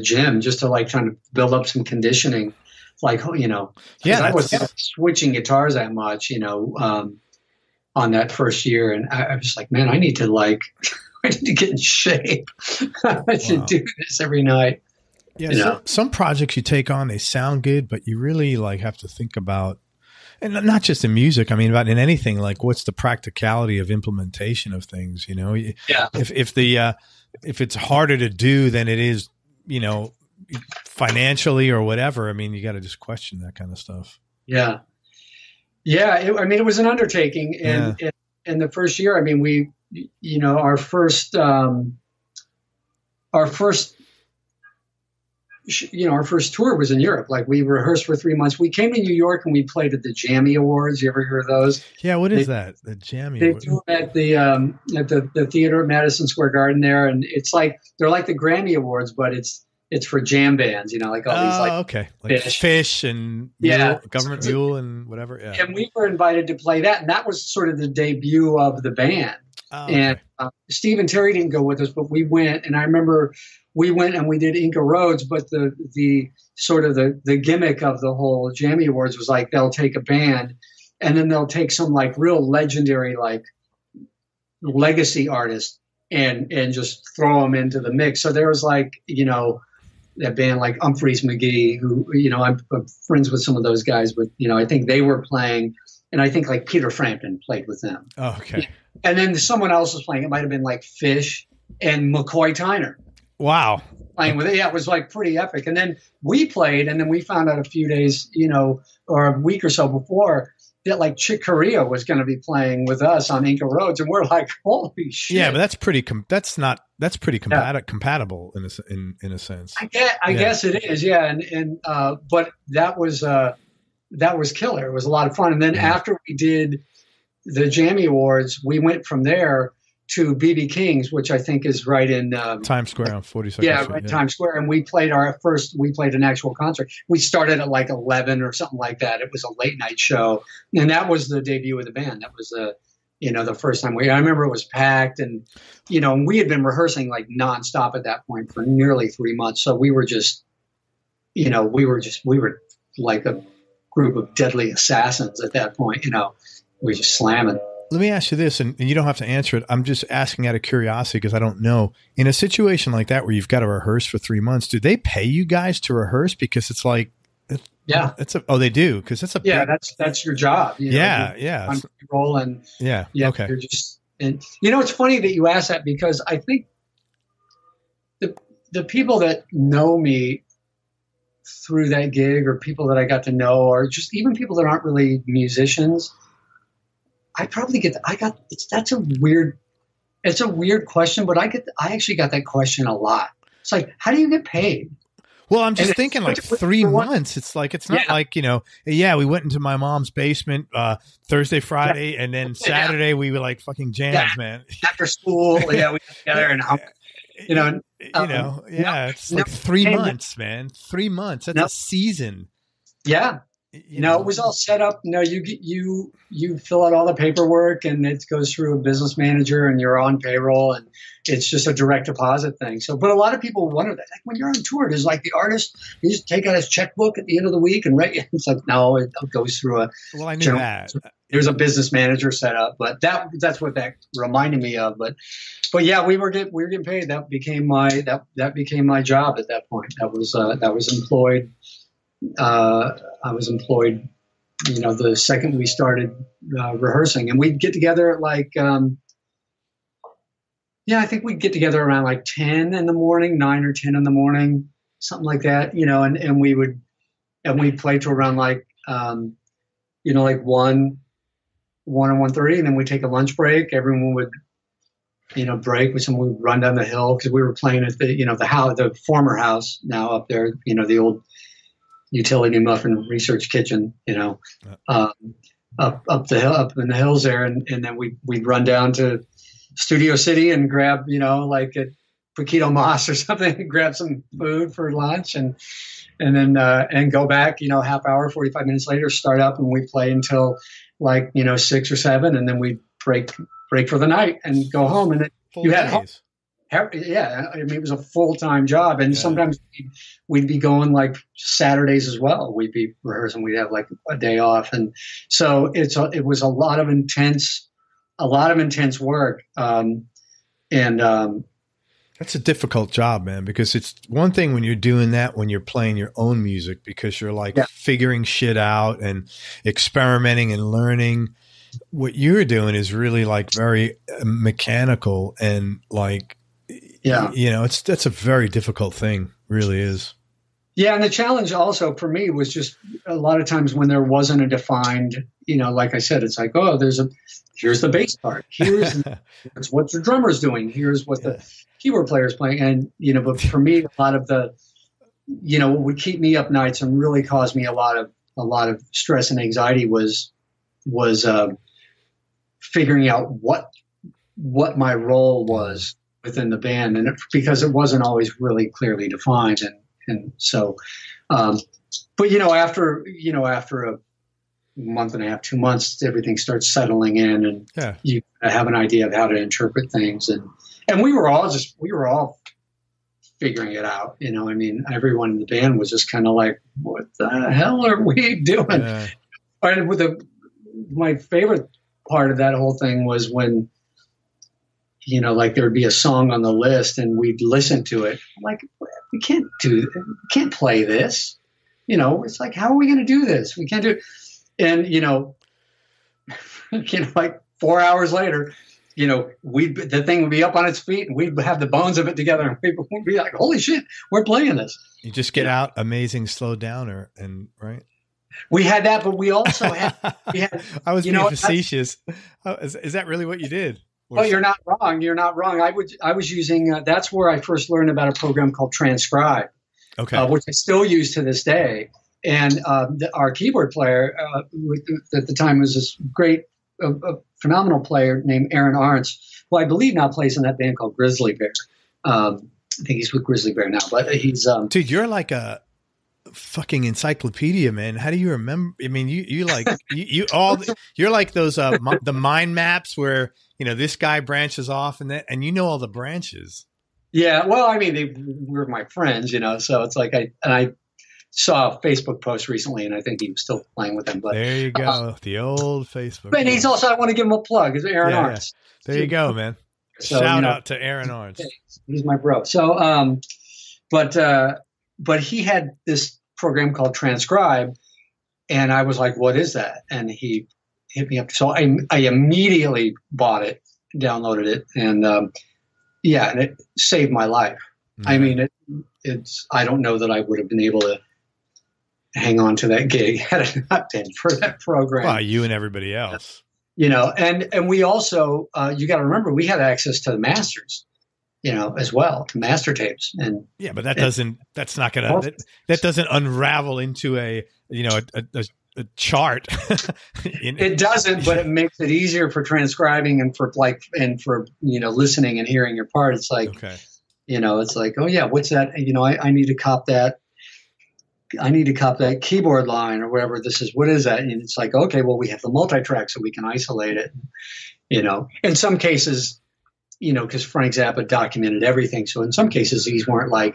[SPEAKER 2] gym just to trying to build up some conditioning, I wasn't switching guitars that much, on that first year. And I was like, man, I need to get in shape. I should do this every night.
[SPEAKER 1] Yeah. Some projects you take on, they sound good, but you really have to think about, and not just in music, I mean, about in anything, what's the practicality of implementation of things, if it's harder to do than it is, financially or whatever, I mean, you got to just question that kind of stuff.
[SPEAKER 2] Yeah. Yeah, it was an undertaking, and in the first year, I mean, we, our first tour was in Europe. We rehearsed for 3 months. We came to New York and we played at the Grammy Awards. You ever hear of those?
[SPEAKER 1] Yeah, what is that? The Grammy
[SPEAKER 2] Awards? They do at the theater at Madison Square Garden there, and it's they're like the Grammy Awards, but it's for jam bands, all these
[SPEAKER 1] Fish and Mule, Government Mule and whatever. Yeah.
[SPEAKER 2] And we were invited to play that, and that was sort of the debut of the band.
[SPEAKER 1] Oh,
[SPEAKER 2] And
[SPEAKER 1] okay.
[SPEAKER 2] Steve and Terry didn't go with us, but we went. And I remember we went and we did Inca Roads, but the sort of the gimmick of the whole Grammy Awards was like they'll take a band and then they'll take some like real legendary like legacy artist and just throw them into the mix. So there was like, that band like Humphreys McGee, who, I'm friends with some of those guys, but, I think they were playing, and I think like Peter Frampton played with them.
[SPEAKER 1] Oh, okay.
[SPEAKER 2] And then someone else was playing. It might have been like Fish and McCoy Tyner.
[SPEAKER 1] Wow.
[SPEAKER 2] Playing with it. Yeah, it was like pretty epic. And then we played, and then we found out a few days, or a week or so before that like Chick Corea was going to be playing with us on Inca Roads. And we're like, holy shit.
[SPEAKER 1] Yeah, but that's pretty compatible in a sense.
[SPEAKER 2] I guess it is. Yeah. But that was killer. It was a lot of fun. And then after we did the Grammy Awards, we went from there to BB King's, which I think is right in
[SPEAKER 1] Times Square on 42nd
[SPEAKER 2] Yeah,
[SPEAKER 1] Street,
[SPEAKER 2] right, Times Square. And we played an actual concert. We started at like 11 or something like that. It was a late night show. And that was the debut of the band. That was the first time I remember it was packed, and, we had been rehearsing like nonstop at that point for nearly 3 months. So we were just, we were like a group of deadly assassins at that point, we were just slamming.
[SPEAKER 1] Let me ask you this, and you don't have to answer it. I'm just asking out of curiosity because I don't know. In a situation like that where you've got to rehearse for 3 months, do they pay you guys to rehearse? Because it's like, they do, because it's
[SPEAKER 2] that's your job.
[SPEAKER 1] Yeah.
[SPEAKER 2] On roll and
[SPEAKER 1] okay.
[SPEAKER 2] You're just, and it's funny that you ask that, because I think the people that know me through that gig, or people that I got to know, or just even people that aren't really musicians, it's a weird question, but I actually got that question a lot. It's like, how do you get paid?
[SPEAKER 1] Well, I'm just thinking like 3 months. It's like, it's not like, we went into my mom's basement Thursday, Friday, and then Saturday we were like fucking jams, man.
[SPEAKER 2] After school, we got together and
[SPEAKER 1] it's like 3 months, man. 3 months. That's a season.
[SPEAKER 2] Yeah. It was all set up. You fill out all the paperwork, and it goes through a business manager, and you're on payroll, and it's just a direct deposit thing. So, but a lot of people wonder that, like, when you're on tour, does like the artist, you just take out his checkbook at the end of the week and write? It's like, no, it goes through a.
[SPEAKER 1] Well, I knew that.
[SPEAKER 2] There's a business manager set up, but that's what that reminded me of. But yeah, we were getting paid. That became my job at that point. That was employed. I was employed, the second we started rehearsing, and we'd get together at like, I think we'd get together around like 10 in the morning, 9 or 10 in the morning, something like that, and we'd play to around like, like 1 or 1:30, and then we'd take a lunch break. Everyone would, break with someone. We'd run down the hill, because we were playing at the former house now up there, the old utility muffin research kitchen, up the hill, up in the hills there. And then we'd run down to Studio City and grab, like at Paquito Mas or something, grab some food for lunch, and then, and go back, half hour, 45 minutes later, start up, and we play until like, 6 or 7. And then we break for the night and go home. And then you had home. Yeah, I mean, it was a full-time job, and sometimes we'd be going like Saturdays as well. We'd be rehearsing. We'd have like a day off, and so it was a lot of intense work.
[SPEAKER 1] That's a difficult job, man, because it's one thing when you're doing that when you're playing your own music, because you're like figuring shit out and experimenting and learning. What you're doing is really like very mechanical and like. Yeah. That's a very difficult thing, really is.
[SPEAKER 2] Yeah. And the challenge also for me was just a lot of times when there wasn't a defined, like I said, it's like, oh, here's the bass part. Here's what the drummer's doing. Here's what the keyboard player's playing. And, but for me, a lot of the, what would keep me up nights and really cause me a lot of stress and anxiety was figuring out what my role was within the band, and because it wasn't always really clearly defined, and so, but after month and a half, 2 months, everything starts settling in, and you have an idea of how to interpret things. And we were all figuring it out. You know, I mean, everyone in the band was just kind of like, what the hell are we doing? Yeah. And my favorite part of that whole thing was when, you know, like there would be a song on the list and we'd listen to it. I'm like, we can't play this. You know, it's like, how are we going to do this? We can't do it. And, you know, like 4 hours later, you know, the thing would be up on its feet and we'd have the bones of it together and people would be like, holy shit, we're playing this.
[SPEAKER 1] You just get out Amazing Slow Downer and right.
[SPEAKER 2] We had that, but we also had,
[SPEAKER 1] I was being facetious. Is that really what you did?
[SPEAKER 2] Well, you're not wrong. You're not wrong. I was using, that's where I first learned about a program called Transcribe, which I still use to this day. And our keyboard player at the time was this great, phenomenal player named Aaron Arntz, who I believe now plays in that band called Grizzly Bear. I think he's with Grizzly Bear now, but he's
[SPEAKER 1] dude, you're like a fucking encyclopedia, man. How do you remember? I mean, you're like those the mind maps where, you know, this guy branches off and you know all the branches.
[SPEAKER 2] Yeah, well, I mean, they were my friends, you know, so it's like I saw a Facebook post recently, and I think he was still playing with them. But
[SPEAKER 1] there you go, the old Facebook.
[SPEAKER 2] But he's also, I want to give him a plug. It's Aaron Arntz.
[SPEAKER 1] Yeah. There you go, man. So, shout out to Aaron Arntz.
[SPEAKER 2] He's my bro. So, but he had this program called Transcribe, and I was like, "What is that?" And he hit me up. So I immediately bought it, downloaded it, and and it saved my life. Mm-hmm. I mean, I don't know that I would have been able to hang on to that gig had it not been for that program.
[SPEAKER 1] Well, you and everybody else.
[SPEAKER 2] You know, and we also, you got to remember, we had access to the masters, you know, as well, to master tapes. And
[SPEAKER 1] yeah, but that doesn't unravel into a chart.
[SPEAKER 2] It doesn't, but it makes it easier for transcribing and for you know, listening and hearing your part. It's like, you know, it's like, oh yeah, what's that? You know, I need to cop that. I need to cop that keyboard line or whatever this is. What is that? And it's like, okay, well, we have the multi-track so we can isolate it. You know, in some cases, you know, because Frank Zappa documented everything. So in some cases, these weren't like,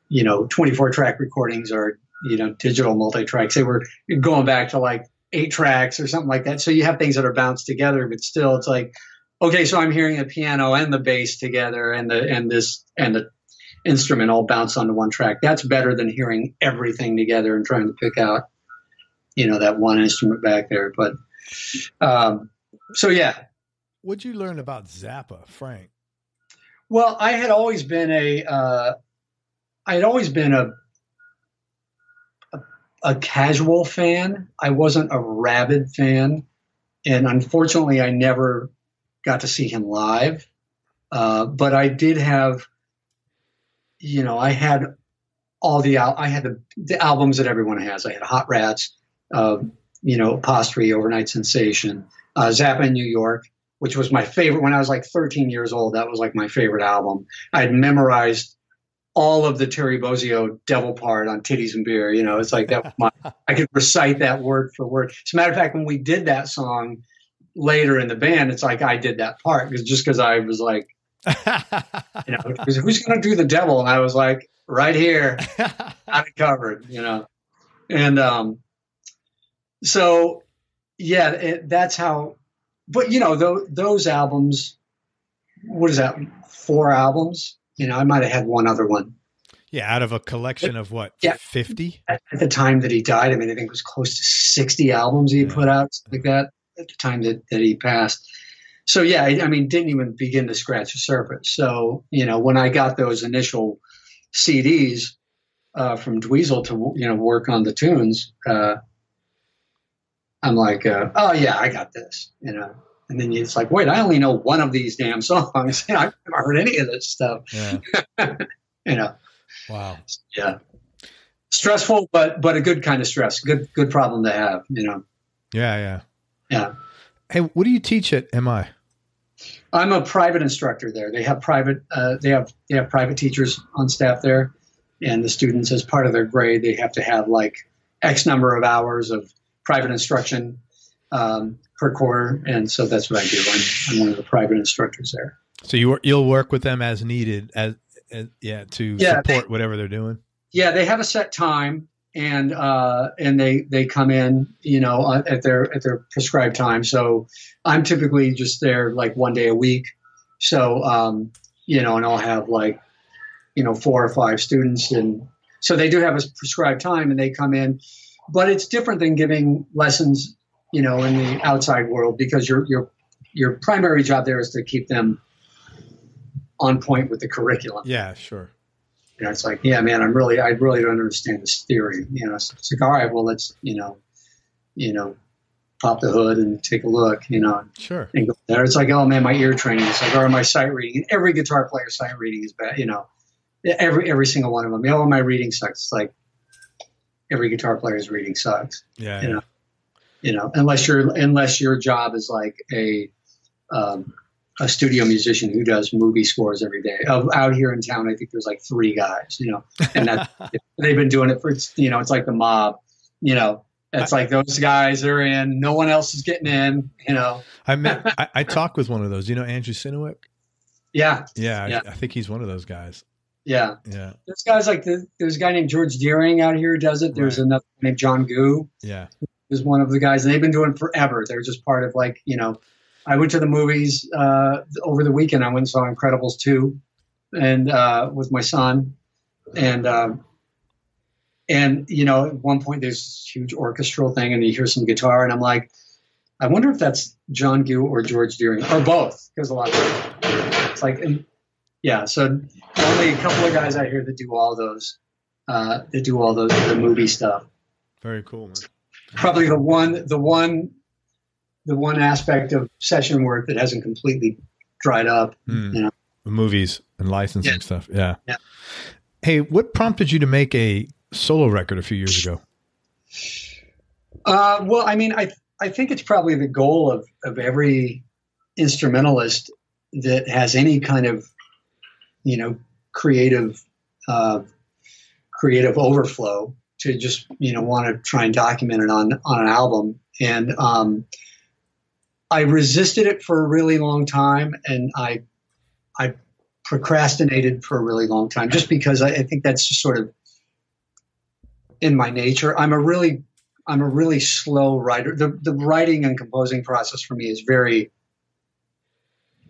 [SPEAKER 2] you know, 24-track recordings or, you know, digital multi-tracks. They were going back to like 8 tracks or something like that. So you have things that are bounced together, but still it's like, okay, so I'm hearing the piano and the bass together and the instrument all bounce onto one track. That's better than hearing everything together and trying to pick out, you know, that one instrument back there. But so yeah.
[SPEAKER 1] What'd you learn about Zappa, Frank?
[SPEAKER 2] Well, I had always been a casual fan. I wasn't a rabid fan, and unfortunately, I never got to see him live. But I did have, you know, I had the albums that everyone has. I had Hot Rats, you know, Apostrophe, Overnight Sensation, Zappa in New York, which was my favorite when I was like 13 years old. That was like my favorite album. I had memorized all of the Terry Bozzio devil part on Titties and Beer. You know, it's like that. I could recite that word for word. As a matter of fact, when we did that song later in the band, it's like I did that part because I was like, you know, who's going to do the devil? And I was like, right here, got it covered, you know. And so, yeah, that's how. But, you know, those albums, what is that, 4 albums? You know, I might have had one other one.
[SPEAKER 1] Yeah, out of a collection of what, 50?
[SPEAKER 2] At the time that he died, I mean, I think it was close to 60 albums he put out, something like that, at the time that he passed. So, yeah, I mean, didn't even begin to scratch the surface. So, you know, when I got those initial CDs from Dweezil to, you know, work on the tunes, I'm like, oh, yeah, I got this, you know. And then it's like, wait, I only know one of these damn songs. You know, I've never heard any of this stuff. Yeah. You know.
[SPEAKER 1] Wow.
[SPEAKER 2] Yeah. Stressful, but a good kind of stress. Good problem to have, you know.
[SPEAKER 1] Yeah.
[SPEAKER 2] Hey,
[SPEAKER 1] what do you teach at MI?
[SPEAKER 2] I'm a private instructor there. They have private private teachers on staff there, and the students, as part of their grade, they have to have like X number of hours of private instruction per quarter, and so that's what I do. I'm one of the private instructors there.
[SPEAKER 1] So you'll work with them as needed, to support whatever they're doing.
[SPEAKER 2] Yeah, they have a set time, and they come in, at their prescribed time. So I'm typically just there like one day a week. So and I'll have 4 or 5 students, and so they do have a prescribed time, and they come in. But it's different than giving lessons, in the outside world, because your primary job there is to keep them on point with the curriculum.
[SPEAKER 1] Yeah, sure.
[SPEAKER 2] It's like, yeah, man, I really don't understand this theory. It's like, all right, well, let's, pop the hood and take a look,
[SPEAKER 1] Sure.
[SPEAKER 2] And go there. It's like, oh man, my ear training. It's like, or my sight reading. And every guitar player's sight reading is bad, every single one of them. All my reading sucks. It's like every guitar player's reading sucks.
[SPEAKER 1] Yeah.
[SPEAKER 2] Unless your job is like a studio musician who does movie scores every day. Out here in town, I think there's like 3 guys, and that they've been doing it for, it's like the mob, it's like those guys are in, no one else is getting in,
[SPEAKER 1] I talked with one of those, Andrew Sinewick?
[SPEAKER 2] Yeah.
[SPEAKER 1] I think he's one of those guys.
[SPEAKER 2] Yeah. There's guys like there's a guy named George Deering out here who does it. There's another named John Goo.
[SPEAKER 1] Yeah.
[SPEAKER 2] Who's one of the guys, and they've been doing it forever. They're just part of I went to the movies over the weekend. I went and saw Incredibles 2 and with my son. And at one point there's this huge orchestral thing, and you hear some guitar, and I'm like, I wonder if that's John Goo or George Deering, or both, because a lot of it's like, so only a couple of guys out here that do all those, the movie stuff.
[SPEAKER 1] Very cool, man.
[SPEAKER 2] Probably the one aspect of session work that hasn't completely dried up.
[SPEAKER 1] Movies and licensing stuff. Yeah. Hey, what prompted you to make a solo record a few years ago?
[SPEAKER 2] Well, I mean, I think it's probably the goal of every instrumentalist that has any kind of, creative overflow, to just, want to try and document it on an album. And I resisted it for a really long time, and I procrastinated for a really long time, just because I think that's just sort of in my nature. I'm a really slow writer. The writing and composing process for me is very,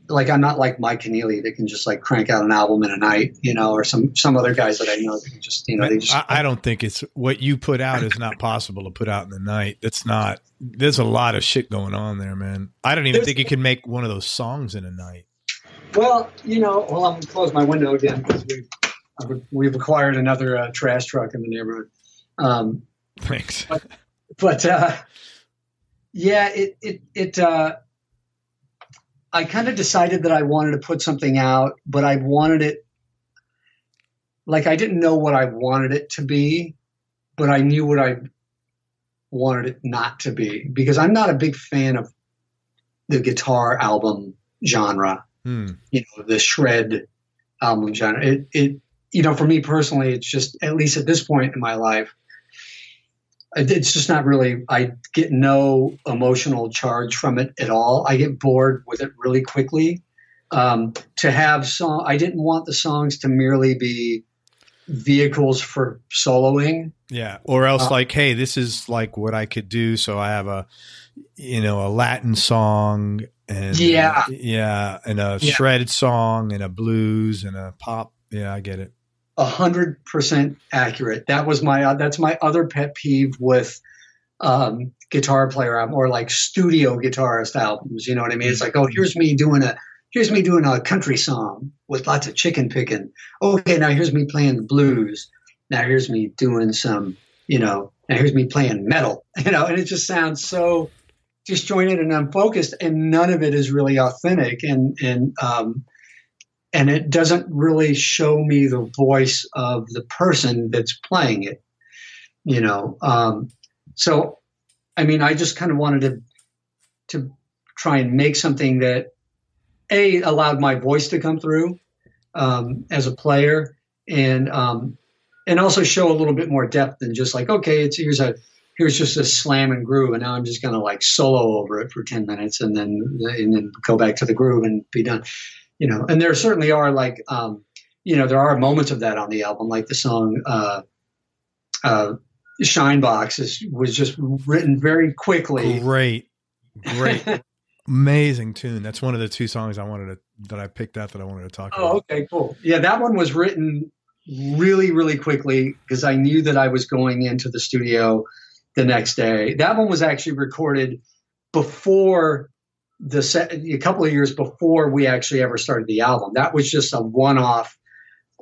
[SPEAKER 2] I'm not like Mike Keneally that can just crank out an album in a night, or some other guys that I know that can just, they just.
[SPEAKER 1] I don't think it's what you put out is not possible to put out in the night. There's a lot of shit going on there, man. I don't even think you can make one of those songs in a night.
[SPEAKER 2] Well, I'm going to close my window again because we've acquired another trash truck in the neighborhood.
[SPEAKER 1] Thanks.
[SPEAKER 2] But I kind of decided that I wanted to put something out, but I wanted it, I didn't know what I wanted it to be, but I knew what I wanted it not to be, because I'm not a big fan of the guitar album genre, the shred album genre. It for me personally, it's just, at least at this point in my life, it's just not really, I get no emotional charge from it at all. I get bored with it really quickly. I didn't want the songs to merely be vehicles for soloing.
[SPEAKER 1] Yeah. Or else hey, this is what I could do. So I have a Latin song and and a shredded song and a blues and a pop. Yeah, I get it.
[SPEAKER 2] 100% accurate. That's my other pet peeve with guitar player album, or studio guitarist albums. You know what I mean? It's like, oh, here's me doing a country song with lots of chicken picking. Okay, now here's me playing the blues. Now here's me doing some, now here's me playing metal. And it just sounds so disjointed and unfocused, and none of it is really authentic. And it doesn't really show me the voice of the person that's playing it, So, I mean, I just kind of wanted to try and make something that allowed my voice to come through as a player, and also show a little bit more depth than just okay, here's a here's just a slam and groove, and now I'm just going to like solo over it for 10 minutes and then go back to the groove and be done. And there certainly are like, there are moments of that on the album, like the song Shine Box was just written very quickly.
[SPEAKER 1] Great. Amazing tune. That's one of the two songs that I picked out that I wanted to talk about.
[SPEAKER 2] Oh, okay, cool. Yeah, that one was written really, really quickly because I knew that I was going into the studio the next day. That one was actually recorded before a couple of years before we actually ever started the album. That was just a one-off.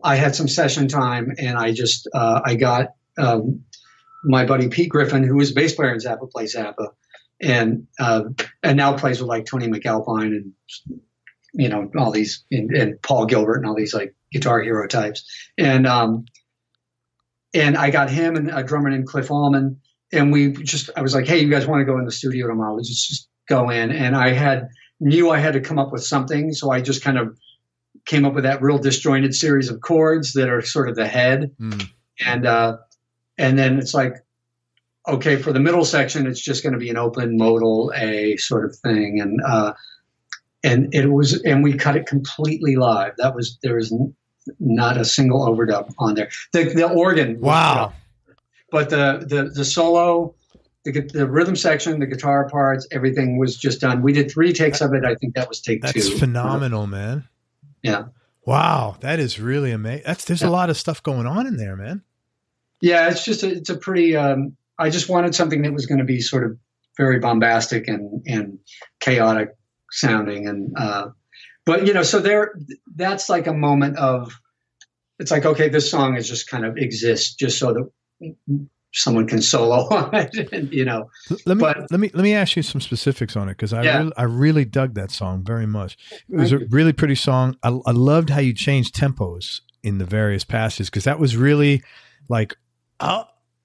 [SPEAKER 2] I had some session time, and I just I got my buddy Pete Griffin, who was a bass player in Zappa Plays Zappa, and now plays with like Tony McAlpine and all these and Paul Gilbert and all these like Guitar Hero types, and I got him and a drummer named Cliff Allman, and I was like, hey, you guys want to go in the studio tomorrow? Let's just go in. And I knew I had to come up with something, so I just kind of came up with that real disjointed series of chords that are sort of the head, and then it's like, okay, for the middle section, it's just going to be an open modal A sort of thing, and we cut it completely live. There was not a single overdub on there. The organ,
[SPEAKER 1] wow,
[SPEAKER 2] but the solo, the rhythm section, the guitar parts, everything was just done. We did 3 takes of it. I think that was take 2.
[SPEAKER 1] That's phenomenal, man.
[SPEAKER 2] Yeah.
[SPEAKER 1] Wow, that is really amazing. There's a lot of stuff going on in there, man.
[SPEAKER 2] Yeah, it's a pretty. I just wanted something that was going to be sort of very bombastic and chaotic sounding, and but so that's like a moment of, it's like, okay, this song is just kind of exists just so that someone can solo on it, and,
[SPEAKER 1] Let me ask you some specifics on it, because I really dug that song very much. It was a really pretty song. I loved how you changed tempos in the various passages, because that was really like,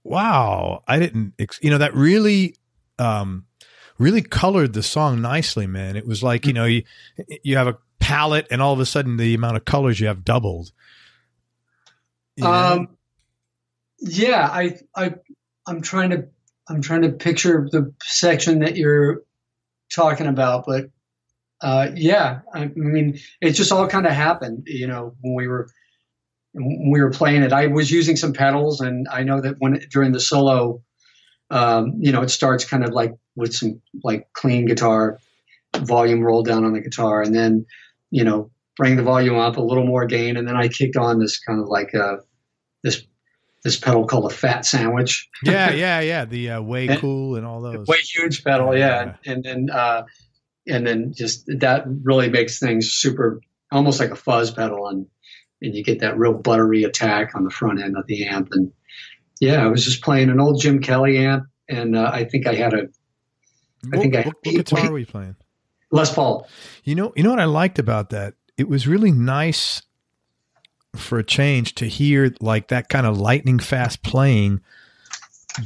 [SPEAKER 1] wow, I didn't, that really, really colored the song nicely, man. It was like, you have a palette, and all of a sudden the amount of colors you have doubled.
[SPEAKER 2] Yeah, I'm trying to picture the section that you're talking about, but yeah, I mean, it just all kind of happened, when we were playing it. I was using some pedals, and I know that during the solo, it starts kind of like with some like clean guitar volume roll down on the guitar, and then, bring the volume up a little more gain. And then I kicked on this kind of like, this pedal called a fat sandwich.
[SPEAKER 1] Yeah. The way cool and all those.
[SPEAKER 2] Way huge pedal. Yeah. And then just that really makes things super, almost like a fuzz pedal. And you get that real buttery attack on the front end of the amp. And yeah, I was just playing an old Jim Kelly amp. And I think I had what
[SPEAKER 1] guitar were you playing?
[SPEAKER 2] Les Paul.
[SPEAKER 1] You know what I liked about that? It was really nice for a change to hear like that kind of lightning fast playing,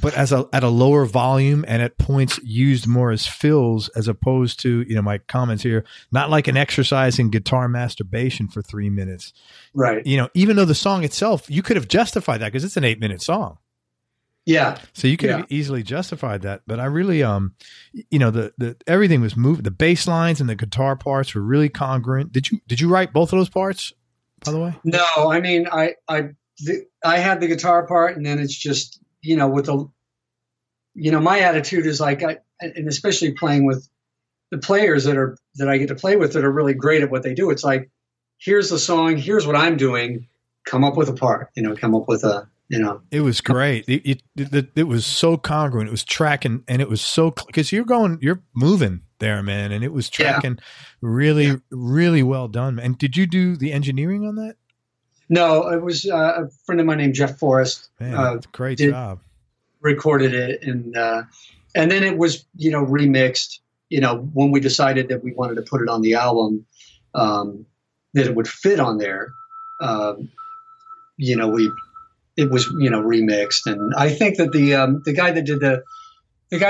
[SPEAKER 1] but at a lower volume, and at points used more as fills, as opposed to, my comments here, not like an exercise in guitar masturbation for 3 minutes.
[SPEAKER 2] Right.
[SPEAKER 1] Even though the song itself, you could have justified that because it's an 8-minute song.
[SPEAKER 2] Yeah.
[SPEAKER 1] So you could have easily justified that, but I really, the everything was moved. The bass lines and the guitar parts were really congruent. Did you write both of those parts, by the way?
[SPEAKER 2] No, I mean, I had the guitar part, and then it's just, with the, my attitude is like, and especially playing with the players that I get to play with that are really great at what they do. It's like, here's the song, here's what I'm doing, come up with a part, come up with a,
[SPEAKER 1] It was great. It was so congruent. It was tracking, and it was so, because you're moving there, man. And it was tracking really, really well done. And did you do the engineering on that?
[SPEAKER 2] No, it was a friend of mine named Jeff Forrest.
[SPEAKER 1] Man, great job.
[SPEAKER 2] Recorded it. And then it was, remixed, when we decided that we wanted to put it on the album, that it would fit on there. It was, remixed. And I think that the guy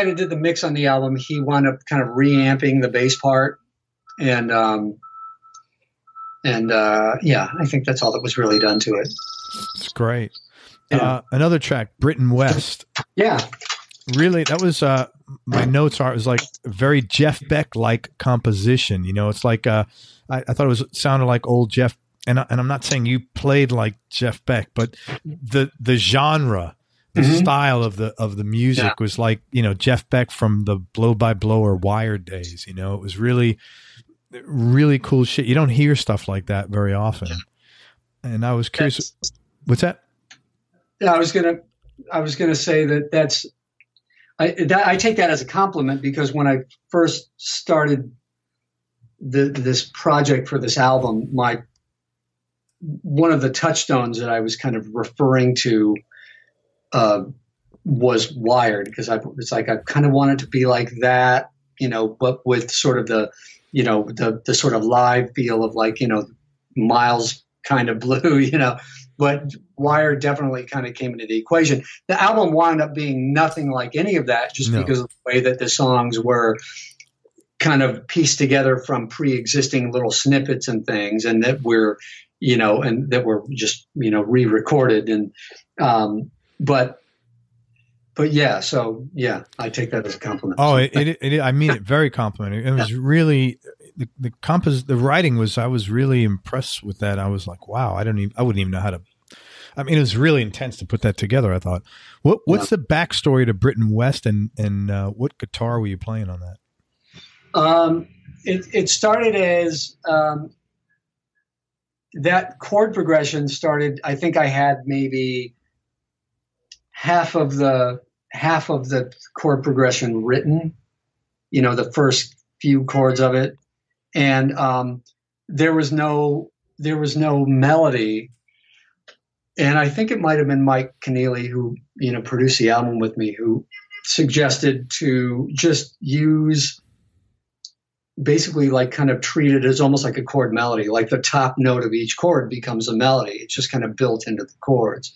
[SPEAKER 2] that did the mix on the album, he wound up kind of reamping the bass part. And I think that's all that was really done to it.
[SPEAKER 1] It's great. Another track, Britain West.
[SPEAKER 2] Yeah.
[SPEAKER 1] really, that was my notes are, it was like very Jeff Beck like composition. You know, it's like I thought it sounded like old Jeff, and I'm not saying you played like Jeff Beck, but the genre, the style of the music was like, you know, Jeff Beck from the Blow by Blow or Wired days. You know, it was really, really cool shit. You don't hear stuff like that very often. And I was curious, what's that?
[SPEAKER 2] Yeah, I was gonna say that's. I take that as a compliment, because when I first started this project for this album, one of the touchstones that I was kind of referring to was Wired, because it's like I kind of wanted to be like that, you know, but with sort of the, you know, the sort of live feel of, like, you know, Miles kind of Blue, you know. But Wired definitely kind of came into the equation. The album wound up being nothing like any of that, just because of the way that the songs were kind of pieced together from pre-existing little snippets and things, and that were just, you know, re-recorded. And but yeah, so yeah, I take that as a compliment.
[SPEAKER 1] Oh, I mean it very complimentary. It was really the writing was, I was really impressed with that. I was like, wow, I wouldn't even know how to. I mean, it was really intense to put that together. I thought, what's the backstory to Britain West, and what guitar were you playing on that?
[SPEAKER 2] It started as that chord progression started. I think I had maybe half of the chord progression written, you know, the first few chords of it, and there was no melody. And I think it might have been Mike Keneally, who, you know, produced the album with me, who suggested to just use, basically, like, kind of treat it as almost like a chord melody. Like the top note of each chord becomes a melody. It's just kind of built into the chords.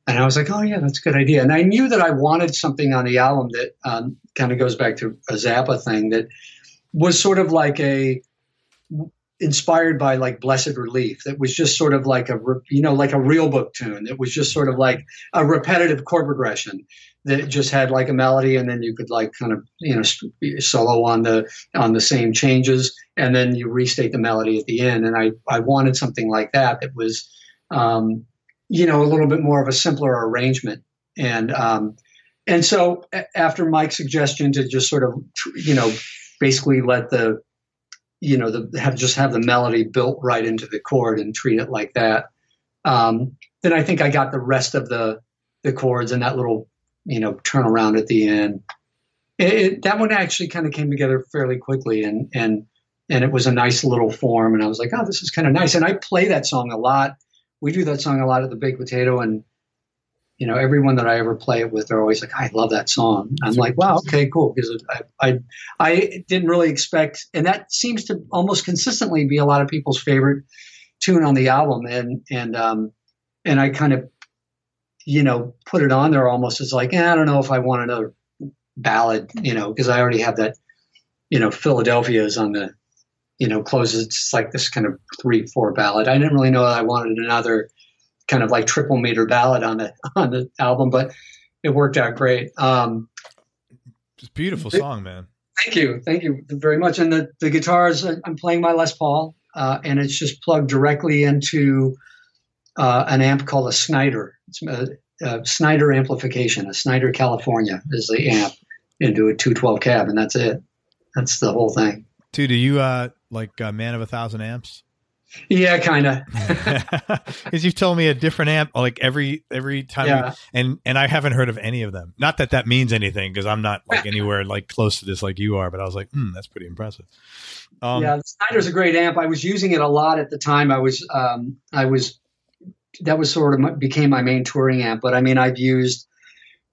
[SPEAKER 2] And I was like, oh yeah, that's a good idea. And I knew that I wanted something on the album that kind of goes back to a Zappa thing, that was sort of like inspired by, like, Blessed Relief. That was just sort of like like a real book tune. That was just sort of like a repetitive chord progression that just had like a melody, and then you could, like, kind of, you know, solo on the same changes, and then you restate the melody at the end. And I wanted something like that was, you know, a little bit more of a simpler arrangement. And so after Mike's suggestion to just sort of, you know, basically let the, you know, have the melody built right into the chord and treat it like that. Then I think I got the rest of the chords and that little, you know, turn around at the end. That one actually kind of came together fairly quickly, and it was a nice little form. And I was like, oh, this is kind of nice. And I play that song a lot. We do that song a lot at the Baked Potato, and, you know, everyone that I ever play it with, they're always like, I love that song. I'm like, wow, okay, cool. Because I didn't really expect, and that seems to almost consistently be a lot of people's favorite tune on the album. And I kind of, you know, put it on there almost as like, I don't know if I want another ballad, you know, because I already have that, you know, Philadelphia's on the, you know, closes. It's like this kind of 3/4 ballad. I didn't really know that I wanted another kind of like triple meter ballad on the album, but it worked out great.
[SPEAKER 1] It's a beautiful song, man.
[SPEAKER 2] Thank you very much. And the guitars, I'm playing my Les Paul, and it's just plugged directly into an amp called a Snyder. It's a Snyder amplification. A Snyder California is the amp into a 212 cab, and that's it. That's the whole thing.
[SPEAKER 1] Dude, are you like a man of 1,000 amps?
[SPEAKER 2] Yeah, kind of.
[SPEAKER 1] Because you've told me a different amp like every time,
[SPEAKER 2] yeah.
[SPEAKER 1] and I haven't heard of any of them. Not that means anything, because I'm not like anywhere like close to this like you are. But I was like, that's pretty impressive.
[SPEAKER 2] Yeah, the Snyder's a great amp. I was using it a lot at the time. That was sort of became my main touring amp. But I mean, I've used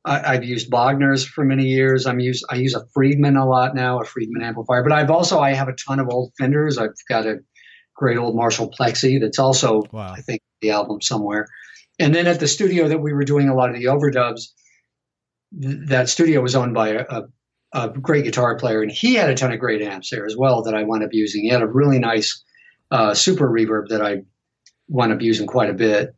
[SPEAKER 2] Wagner's for many years. I use a Friedman a lot now, a Friedman amplifier. But I have a ton of old Fenders. I've got a great old Marshall Plexi that's also, wow, I think, the album somewhere. And then at the studio that we were doing a lot of the overdubs, that studio was owned by a great guitar player, and he had a ton of great amps there as well that I wound up using. He had a really nice super reverb that I wound up using quite a bit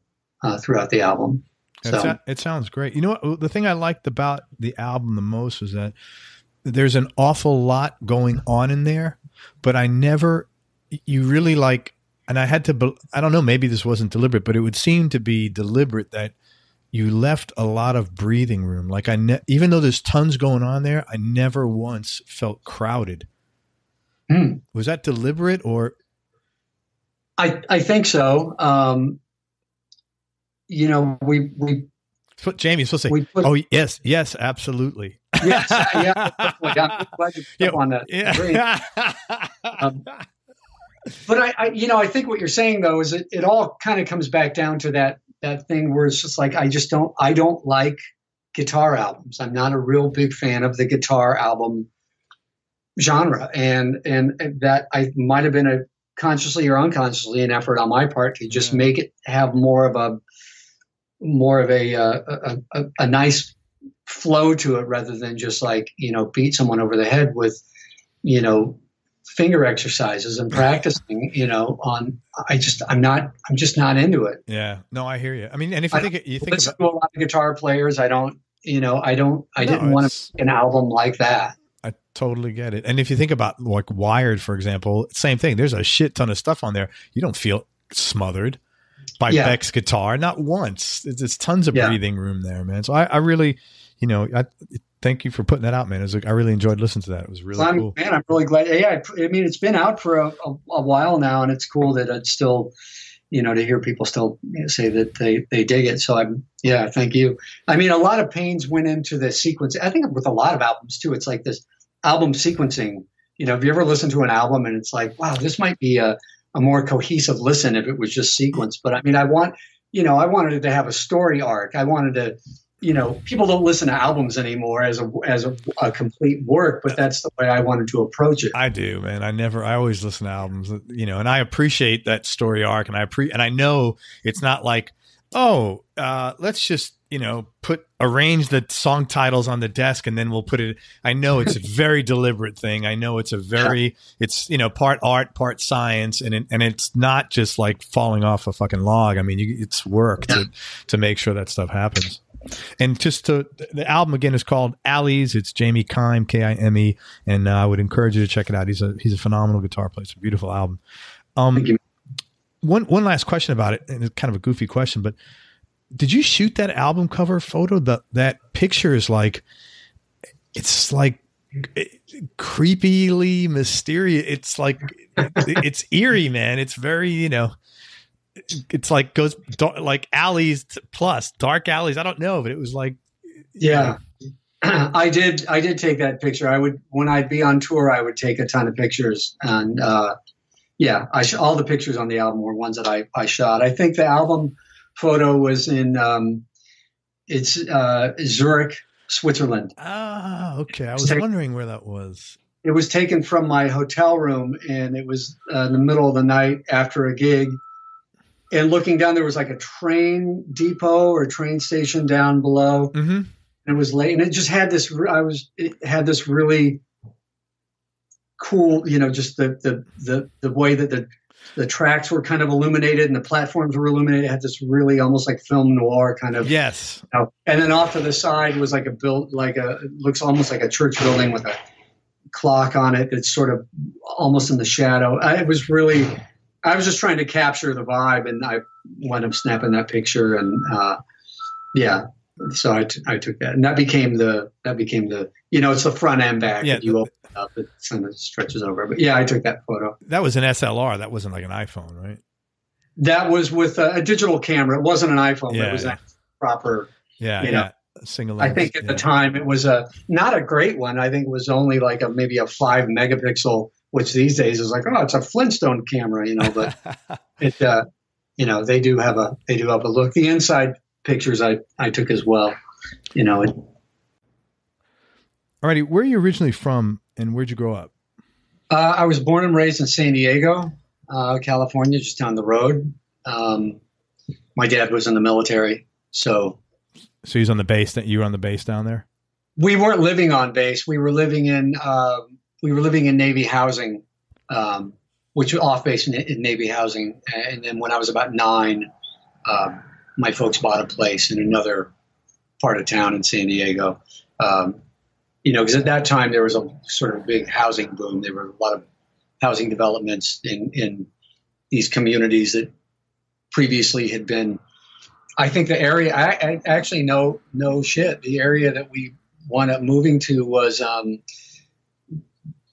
[SPEAKER 2] throughout the album. So
[SPEAKER 1] It sounds great. You know what? The thing I liked about the album the most was that there's an awful lot going on in there, but you really like, and I don't know, maybe this wasn't deliberate, but it would seem to be deliberate that you left a lot of breathing room. Like even though there's tons going on there, I never once felt crowded. Was that deliberate or?
[SPEAKER 2] I think so. You know, we
[SPEAKER 1] Jamie's supposed to say, yes, absolutely.
[SPEAKER 2] Yes, yeah. I'm glad you picked up on that.
[SPEAKER 1] Yeah.
[SPEAKER 2] But I think what you're saying though is it all kind of comes back down to that thing where it's just like I don't like guitar albums. I'm not a real big fan of the guitar album genre, and that I might have been a consciously or unconsciously an effort on my part to just make it have more of a nice flow to it rather than just like, beat someone over the head with, finger exercises and practicing, I'm just not into it.
[SPEAKER 1] Yeah, no, I hear you. I mean, and if you think
[SPEAKER 2] listen to a lot of guitar players, I didn't want to make an album like that.
[SPEAKER 1] I totally get it. And if you think about like Wired, for example, same thing. There's a shit ton of stuff on there. You don't feel smothered by Beck's guitar, not once. There's tons of breathing room there, man. So I really, I thank you for putting that out, man. I really enjoyed listening to that. It was really cool. Man,
[SPEAKER 2] I'm really glad. Yeah, I mean, it's been out for a while now, and it's cool that it's still, to hear people still say that they dig it. So thank you. I mean, a lot of pains went into the sequence. I think with a lot of albums too, it's like this album sequencing. If you ever listen to an album and it's like, wow, this might be a more cohesive listen if it was just sequence. But I mean, I wanted it to have a story arc. I wanted to, people don't listen to albums anymore as a complete work, but that's the way I wanted to approach it.
[SPEAKER 1] I do, man. I always listen to albums, and I appreciate that story arc, and I know it's not like, let's just, arrange the song titles on the desk and then we'll put it. I know it's a very deliberate thing. I know it's it's, part art, part science. And it's not just like falling off a fucking log. I mean, it's work to make sure that stuff happens. And the album again is called Alleys. It's Jamie Kime, Kime. And I would encourage you to check it out. He's a phenomenal guitar player. It's a beautiful album.
[SPEAKER 2] Thank you.
[SPEAKER 1] One last question about it, and it's kind of a goofy question, but did you shoot that album cover photo? That picture is like, it's like creepily mysterious. It's like, it's eerie, man. It's very, it's like goes like alleys plus dark alleys. I don't know, but it was like,
[SPEAKER 2] yeah. I did take that picture. When I'd be on tour, I would take a ton of pictures, and all the pictures on the album were ones that I shot. I think the album photo was in Zurich, Switzerland.
[SPEAKER 1] Ah, okay. I was wondering where that was.
[SPEAKER 2] It was taken from my hotel room, and it was in the middle of the night after a gig. And looking down, there was like a train depot or train station down below. Mm-hmm. And it was late, and it just had this. It had this really cool, just the way that the tracks were kind of illuminated and the platforms were illuminated. It had this really almost like film noir kind of.
[SPEAKER 1] Yes.
[SPEAKER 2] And then off to the side was like it looks almost like a church building with a clock on it. It's sort of almost in the shadow. I was just trying to capture the vibe, and I wound up snapping that picture, and so I took that, and that became the it's the front and back.
[SPEAKER 1] Yeah,
[SPEAKER 2] you open it up, it kind of stretches over. But yeah, I took that photo.
[SPEAKER 1] That was an SLR. That wasn't like an iPhone, right?
[SPEAKER 2] That was with a digital camera. It wasn't an iPhone. Yeah, it was a proper.
[SPEAKER 1] Yeah. Single
[SPEAKER 2] lens. I think at the time it was not a great one. I think it was only like maybe a 5 megapixel, which these days is like, it's a Flintstone camera, but it, they do have a look. The inside pictures I took as well, Alrighty,
[SPEAKER 1] where are you originally from, and where'd you grow up?
[SPEAKER 2] I was born and raised in San Diego, California, just down the road. My dad was in the military, so
[SPEAKER 1] he's on the base. You were on the base down there.
[SPEAKER 2] We weren't living on base. We were living in Navy housing, which was off base in Navy housing. And then when I was about 9, my folks bought a place in another part of town in San Diego. Because at that time there was a sort of big housing boom. There were a lot of housing developments in these communities that previously had been. I think the area, I actually no shit. The area that we wound up moving to was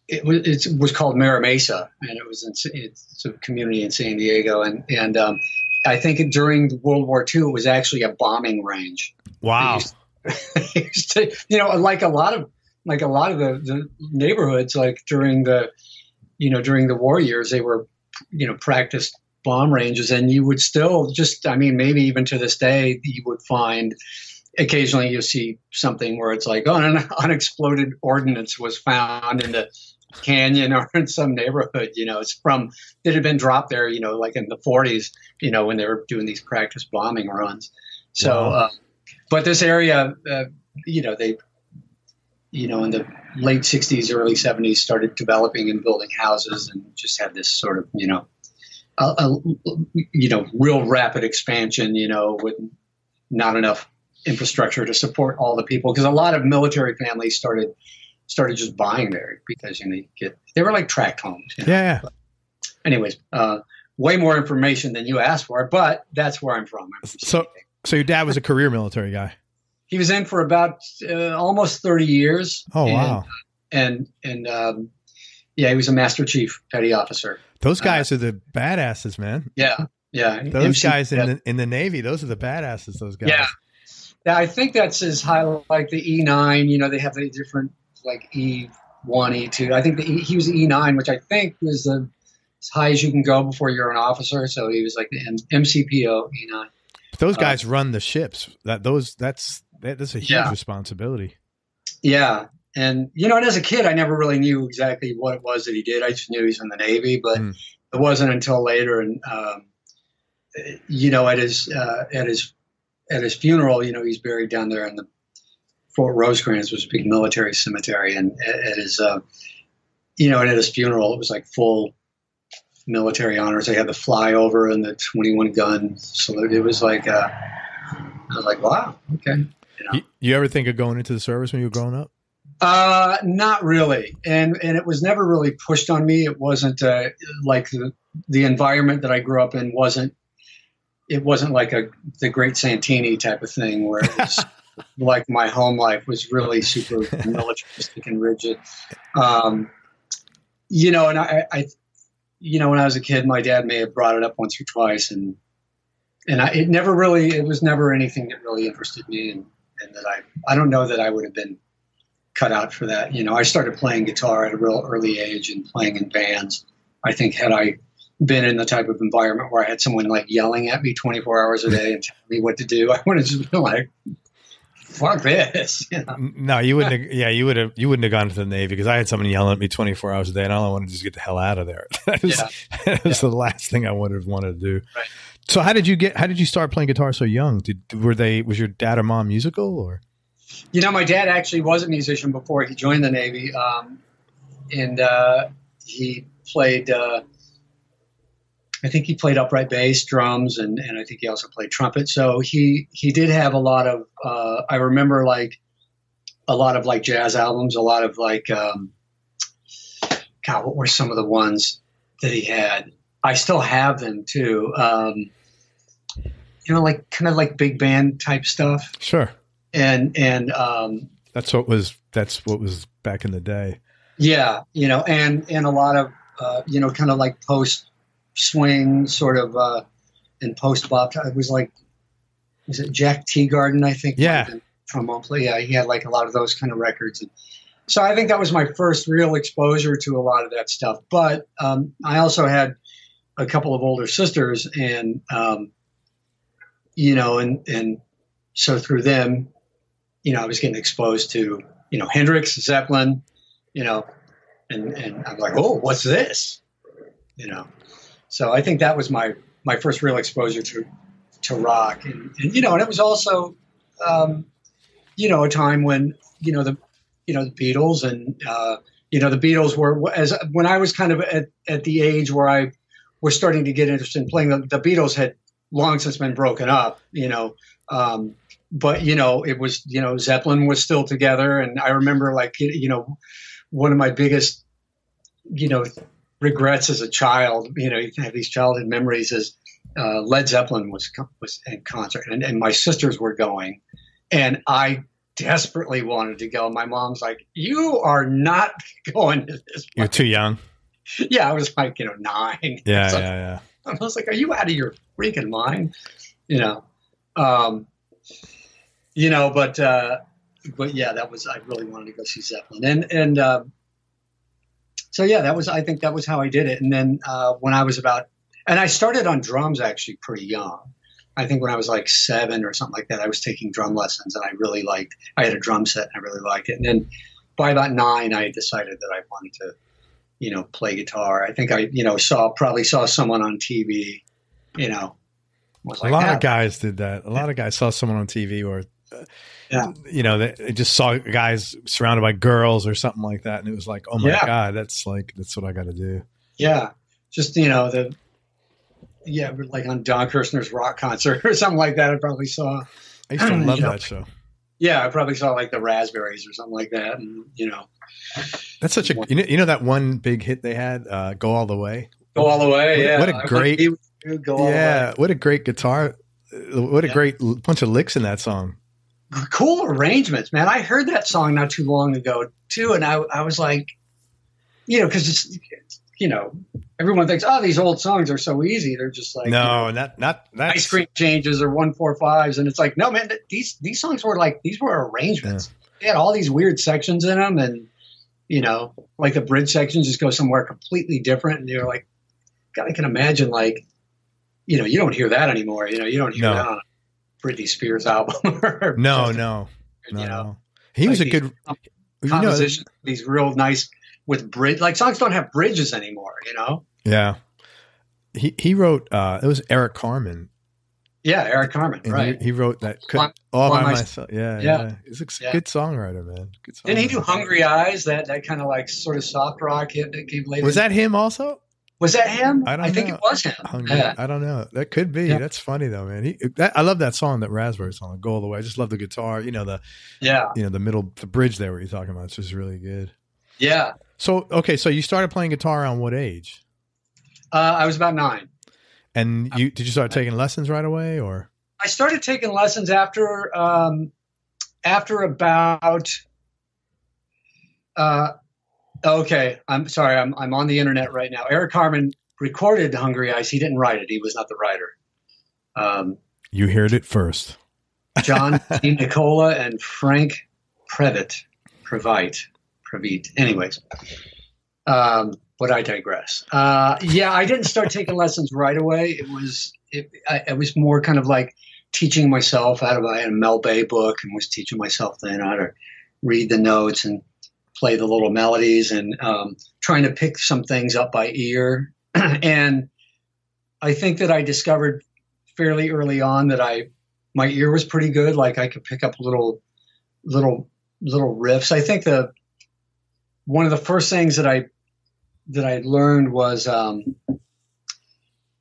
[SPEAKER 2] it was called Mira Mesa, and it's a community in San Diego, and I think during World War II it was actually a bombing range.
[SPEAKER 1] Wow.
[SPEAKER 2] Used to, like a lot of the neighborhoods, like during the war years, they were practiced bomb ranges, and you would still maybe even to this day you would find occasionally you see something where it's like, oh, an unexploded ordnance was found in the canyon or in some neighborhood. It had been dropped there, like in the 40s, when they were doing these practice bombing runs. So, wow. But this area, they in the late 60s, early 70s, started developing and building houses, and just had this sort of, real rapid expansion, with not enough infrastructure to support all the people. Because a lot of military families started just buying there because, they were like tract homes.
[SPEAKER 1] Yeah.
[SPEAKER 2] But anyways, way more information than you asked for, but that's where I'm from.
[SPEAKER 1] So your dad was a career military guy.
[SPEAKER 2] He was in for about almost 30 years.
[SPEAKER 1] Oh, wow.
[SPEAKER 2] And he was a Master Chief Petty Officer.
[SPEAKER 1] Those guys are the badasses, man.
[SPEAKER 2] Yeah.
[SPEAKER 1] Those guys in the Navy, those are the badasses, those guys.
[SPEAKER 2] Yeah, I think that's as high, like the E9, they have the different, like E1, E2. I think he was the E9, which I think was as high as you can go before you're an officer. So he was like the MCPO E9.
[SPEAKER 1] But those guys run the ships. That's a huge responsibility.
[SPEAKER 2] Yeah. And, and as a kid, I never really knew exactly what it was that he did. I just knew he was in the Navy, but it wasn't until later. And, at his funeral, he's buried down there in the Fort Rosecrans, was a big military cemetery. And at his funeral, it was like full military honors. They had the flyover and the 21 gun salute. It was like, I was like, wow, okay.
[SPEAKER 1] You ever think of going into the service when you were growing up?
[SPEAKER 2] Not really. And it was never really pushed on me. It wasn't, like the environment that I grew up in wasn't like the Great Santini type of thing where it was like my home life was really super militaristic and rigid. And I when I was a kid, my dad may have brought it up once or twice, and it was never anything that really interested me, and that I don't know that I would have been cut out for that. I started playing guitar at a real early age and playing in bands. I think had I been in the type of environment where I had someone like yelling at me 24 hours a day and telling me what to do, I would have just been like, fuck this.
[SPEAKER 1] No, you wouldn't have, you wouldn't have gone to the Navy, because I had someone yelling at me 24 hours a day and all I wanted to just get the hell out of there. That was the last thing I would have wanted to do.
[SPEAKER 2] Right.
[SPEAKER 1] So how did you start playing guitar so young? Was your dad or mom musical, or?
[SPEAKER 2] My dad actually was a musician before he joined the Navy. And he played, I think he played upright bass, drums, and I think he also played trumpet. So he did have a lot of, I remember like a lot of like jazz albums, a lot of like, God, what were some of the ones that he had? I still have them too. Like kind of like big band type stuff.
[SPEAKER 1] Sure.
[SPEAKER 2] And
[SPEAKER 1] that's what was back in the day. Yeah.
[SPEAKER 2] And a lot of, kind of like post swing sort of, and post bop. It was like, was it Jack Teagarden? I think.
[SPEAKER 1] Yeah.
[SPEAKER 2] Trombone player. Yeah. He had like a lot of those kind of records. And so I think that was my first real exposure to a lot of that stuff. But, I also had a couple of older sisters and, and so through them, I was getting exposed to, Hendrix, Zeppelin, and I'm like, oh, what's this? So I think that was my first real exposure to rock. And it was also, a time when, the Beatles and, the Beatles were, when I was kind of at the age where I was starting to get interested in playing, the Beatles had long since been broken up, but it was, Zeppelin was still together. And I remember, like, one of my biggest, regrets as a child, you have these childhood memories, is Led Zeppelin was in concert, and my sisters were going, and I desperately wanted to go. My mom's like, "You are not going to this."
[SPEAKER 1] You're too young.
[SPEAKER 2] Yeah, I was like, 9.
[SPEAKER 1] Yeah,
[SPEAKER 2] so,
[SPEAKER 1] yeah.
[SPEAKER 2] I was like, "Are you out of your freaking mind?" But yeah, I really wanted to go see Zeppelin, and so yeah, I think that was how I did it. And then when I was and I started on drums actually pretty young. I think when I was like 7 or something like that, I was taking drum lessons, and I had a drum set and I really liked it. And then by about 9, I decided that I wanted to, play guitar. I think I, probably saw someone on TV, was like,
[SPEAKER 1] a lot of guys did that. A lot of guys saw someone on TV, or, they just saw guys surrounded by girls or something like that. And it was like, oh my God, that's what I got to do.
[SPEAKER 2] Yeah. Just, like on Don Kirshner's rock concert or something like that. I probably saw.
[SPEAKER 1] I used to love that show.
[SPEAKER 2] Yeah, I probably saw like the Raspberries or something like that, and
[SPEAKER 1] that's such a that one big hit they had, "Go All the Way."
[SPEAKER 2] Go All the Way, yeah.
[SPEAKER 1] What a great,
[SPEAKER 2] Go All the Way.
[SPEAKER 1] What a great guitar, what a great bunch of licks in that song.
[SPEAKER 2] Cool arrangements, man. I heard that song not too long ago too, and I was like, because it's. Everyone thinks, oh, these old songs are so easy. They're just like
[SPEAKER 1] not
[SPEAKER 2] ice cream changes or 1-4-5s, and it's like, no, man, these songs were arrangements. Yeah. They had all these weird sections in them, and like the bridge sections just go somewhere completely different, and you're like, God, I can imagine, like, you don't hear that anymore. You don't hear that on a Britney Spears album.
[SPEAKER 1] No. He was a good
[SPEAKER 2] composition. These real nice. With bridge, like songs don't have bridges anymore,
[SPEAKER 1] Yeah, he wrote. It was Eric Carmen.
[SPEAKER 2] Yeah, Eric Carmen,
[SPEAKER 1] and
[SPEAKER 2] right?
[SPEAKER 1] He wrote that all by myself. Yeah. He's a good songwriter, man. Good songwriter.
[SPEAKER 2] Didn't he do "Hungry Eyes"? That kind of like sort of soft rock hit that came later.
[SPEAKER 1] Was that him also?
[SPEAKER 2] Was that him?
[SPEAKER 1] I
[SPEAKER 2] think it was him.
[SPEAKER 1] I don't know. That could be. Yeah. That's funny though, man. I love that song, that Raspberry song, "Go All the Way." I just love the guitar. The middle, the bridge there, what you're talking about. It's just really good.
[SPEAKER 2] Yeah.
[SPEAKER 1] So, okay, so you started playing guitar around what age?
[SPEAKER 2] I was about 9.
[SPEAKER 1] And did you start taking lessons right away, or?
[SPEAKER 2] I started taking lessons after about. Okay, I'm sorry. I'm on the internet right now. Eric Carmen recorded "Hungry Eyes." He didn't write it. He was not the writer.
[SPEAKER 1] You heard it first.
[SPEAKER 2] John T. Nicola and Frank Previtt. Anyways, but I digress. I didn't start taking lessons right away. It was more kind of like teaching myself I had a Mel Bay book, and was teaching myself then how to read the notes and play the little melodies, and trying to pick some things up by ear. And I think that I discovered fairly early on that my ear was pretty good. Like I could pick up little riffs. I think one of the first things that I learned was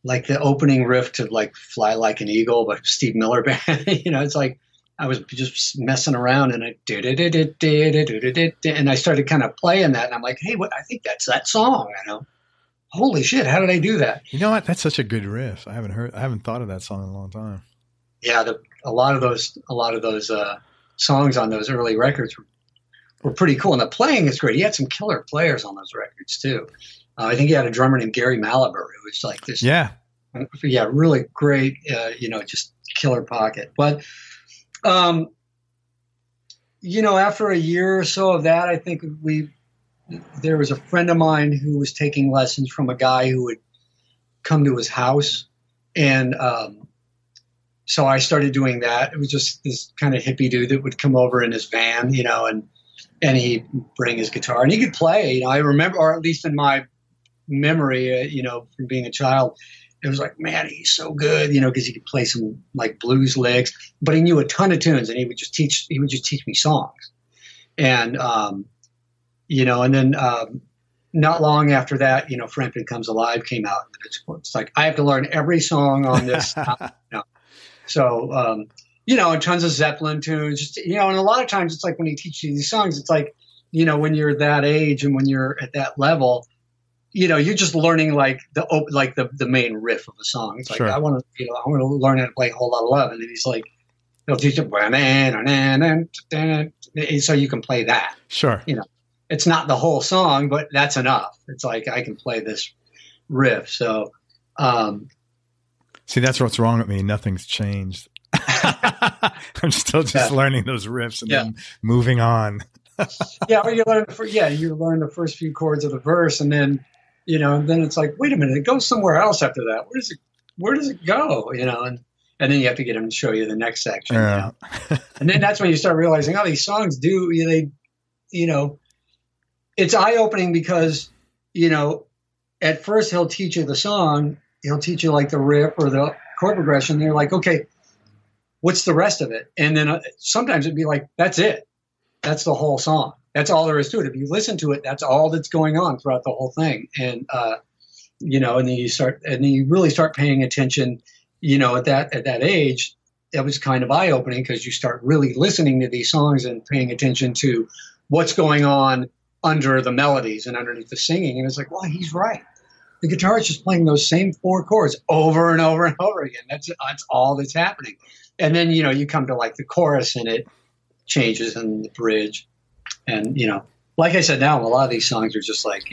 [SPEAKER 2] like the opening riff to like "Fly Like an Eagle" by Steve Miller Band. It's like I was just messing around, and and I started kind of playing that, and I'm like, hey, I think that's that song. Holy shit, how did I do that?
[SPEAKER 1] You know what? That's such a good riff. I haven't thought of that song in a long time.
[SPEAKER 2] Yeah, a lot of those songs on those early records were pretty cool, and the playing is great. He had some killer players on those records too. I think he had a drummer named Gary Malaber, who was like this. Yeah, really great. Just killer pocket. But after a year or so of that, I think there was a friend of mine who was taking lessons from a guy who would come to his house, and so I started doing that. It was just this kind of hippie dude that would come over in his van, and he'd bring his guitar, and he could play. I remember, or at least in my memory, from being a child, it was like, man, he's so good, because he could play some like blues licks, but he knew a ton of tunes, and he would just teach me songs, and and then not long after that, Frampton Comes Alive came out. And it's like, I have to learn every song on this. So, and tons of Zeppelin tunes, just, and a lot of times it's like when he teaches you these songs, it's like, when you're that age and when you're at that level, you're just learning like the main riff of the song. It's like,
[SPEAKER 1] sure.
[SPEAKER 2] I want to learn how to play a whole lot of love. And then he's like, he'll teach you, so you can play that.
[SPEAKER 1] Sure.
[SPEAKER 2] It's not the whole song, but that's enough. It's like, I can play this riff. So,
[SPEAKER 1] see, that's what's wrong with me. Nothing's changed. I'm still just learning those riffs and then moving on.
[SPEAKER 2] Well, you learn the first few chords of the verse, and then, and then it's like, wait a minute, it goes somewhere else after that. Where does it go? And then you have to get him to show you the next section.
[SPEAKER 1] Yeah.
[SPEAKER 2] And then that's when you start realizing, oh, these songs it's eye-opening because, at first he'll teach you the song, he'll teach you like the riff or the chord progression. And you're like, okay, what's the rest of it? And then sometimes it'd be like, that's it. That's the whole song. That's all there is to it. If you listen to it, that's all that's going on throughout the whole thing. And, and then you really start paying attention, at that age. It was kind of eye-opening because you start really listening to these songs and paying attention to what's going on under the melodies and underneath the singing. And it's like, well, he's right. The guitar is just playing those same 4 chords over and over and over again. That's all that's happening. And then, you come to like the chorus and it changes and the bridge. And, like I said, now a lot of these songs are just like,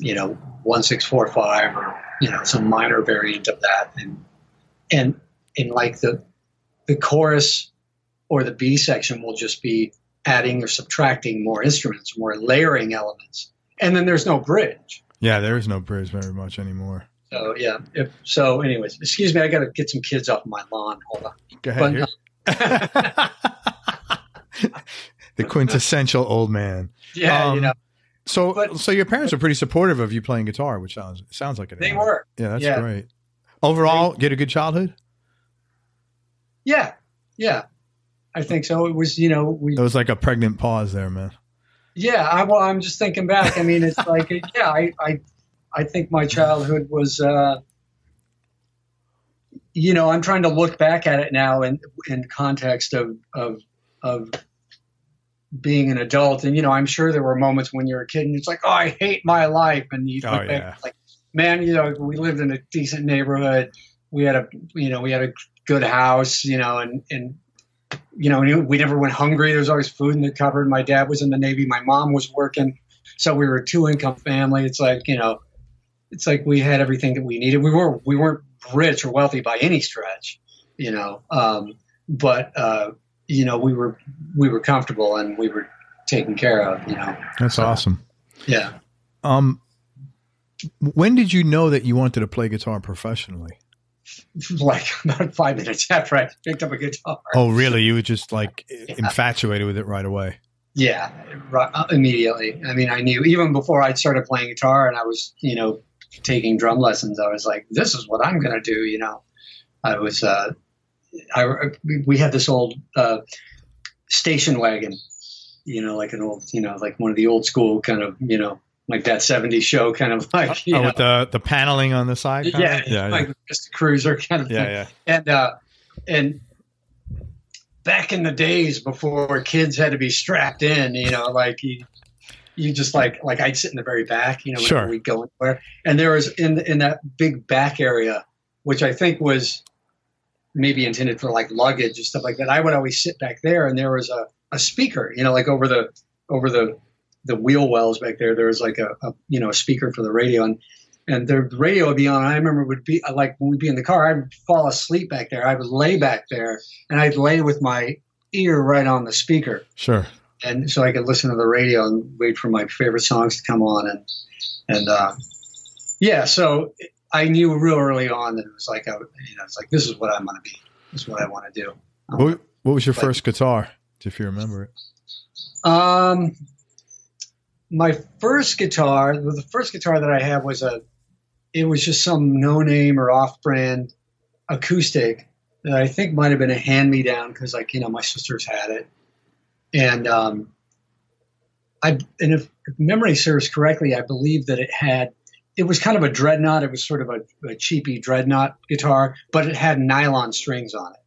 [SPEAKER 2] 1 6 4 5 or, some minor variant of that. And like the chorus or the B section will just be adding or subtracting more instruments, more layering elements. And then there's no bridge.
[SPEAKER 1] Yeah, there is no bridge very much anymore.
[SPEAKER 2] So, yeah. Anyways, excuse me, I got to get some kids off my lawn. Hold on.
[SPEAKER 1] Go ahead. The quintessential old man.
[SPEAKER 2] Yeah,
[SPEAKER 1] So your parents are pretty supportive of you playing guitar, which sounds like it.
[SPEAKER 2] They were.
[SPEAKER 1] Yeah, that's great. Overall, get a good childhood?
[SPEAKER 2] Yeah. I think so. It was, it
[SPEAKER 1] was like a pregnant pause there, man.
[SPEAKER 2] Yeah, I'm just thinking back. I mean, it's like, I think my childhood was, I'm trying to look back at it now in context of being an adult. And, I'm sure there were moments when you're a kid and it's like, oh, I hate my life. And you look back, like, man, we lived in a decent neighborhood. We had a good house, and we never went hungry. There was always food in the cupboard. My dad was in the Navy. My mom was working. So we were a 2-income family. It's like, it's like we had everything that we needed. We weren't rich or wealthy by any stretch, but we were comfortable and we were taken care of,
[SPEAKER 1] That's awesome.
[SPEAKER 2] Yeah.
[SPEAKER 1] When did you know that you wanted to play guitar professionally?
[SPEAKER 2] Like about 5 minutes after I picked up a guitar.
[SPEAKER 1] Oh, really? You were just like infatuated with it right away?
[SPEAKER 2] Yeah, immediately. I mean, I knew even before I started playing guitar and I was, taking drum lessons, I was like, this is what I'm going to do. I was, we had this old station wagon, like an old, like one of the old school kind of, like that 70s show kind of like,
[SPEAKER 1] with the paneling on the side?
[SPEAKER 2] Yeah. Like just a cruiser kind of thing.
[SPEAKER 1] Yeah.
[SPEAKER 2] And back in the days before kids had to be strapped in, like you just like I'd sit in the very back,
[SPEAKER 1] sure.
[SPEAKER 2] We'd go anywhere. And there was in that big back area, which I think was maybe intended for like luggage and stuff like that. I would always sit back there and there was a speaker, like over the wheel wells back there. There was like a speaker for the radio and the radio would be on. I remember it would be like when we'd be in the car, I'd fall asleep back there. I would lay back there and I'd lay with my ear right on the speaker.
[SPEAKER 1] Sure.
[SPEAKER 2] And so I could listen to the radio and wait for my favorite songs to come on. So I knew real early on that it was like, it's like, this is what I'm going to be. This is what I want to do.
[SPEAKER 1] What was your first guitar, if you remember it?
[SPEAKER 2] My first guitar, the first guitar that I had it was just some no-name or off-brand acoustic that I think might have been a hand-me-down because, my sisters had it. And and if memory serves correctly, I believe that it was kind of a dreadnought. It was sort of a cheapy dreadnought guitar, but it had nylon strings on it.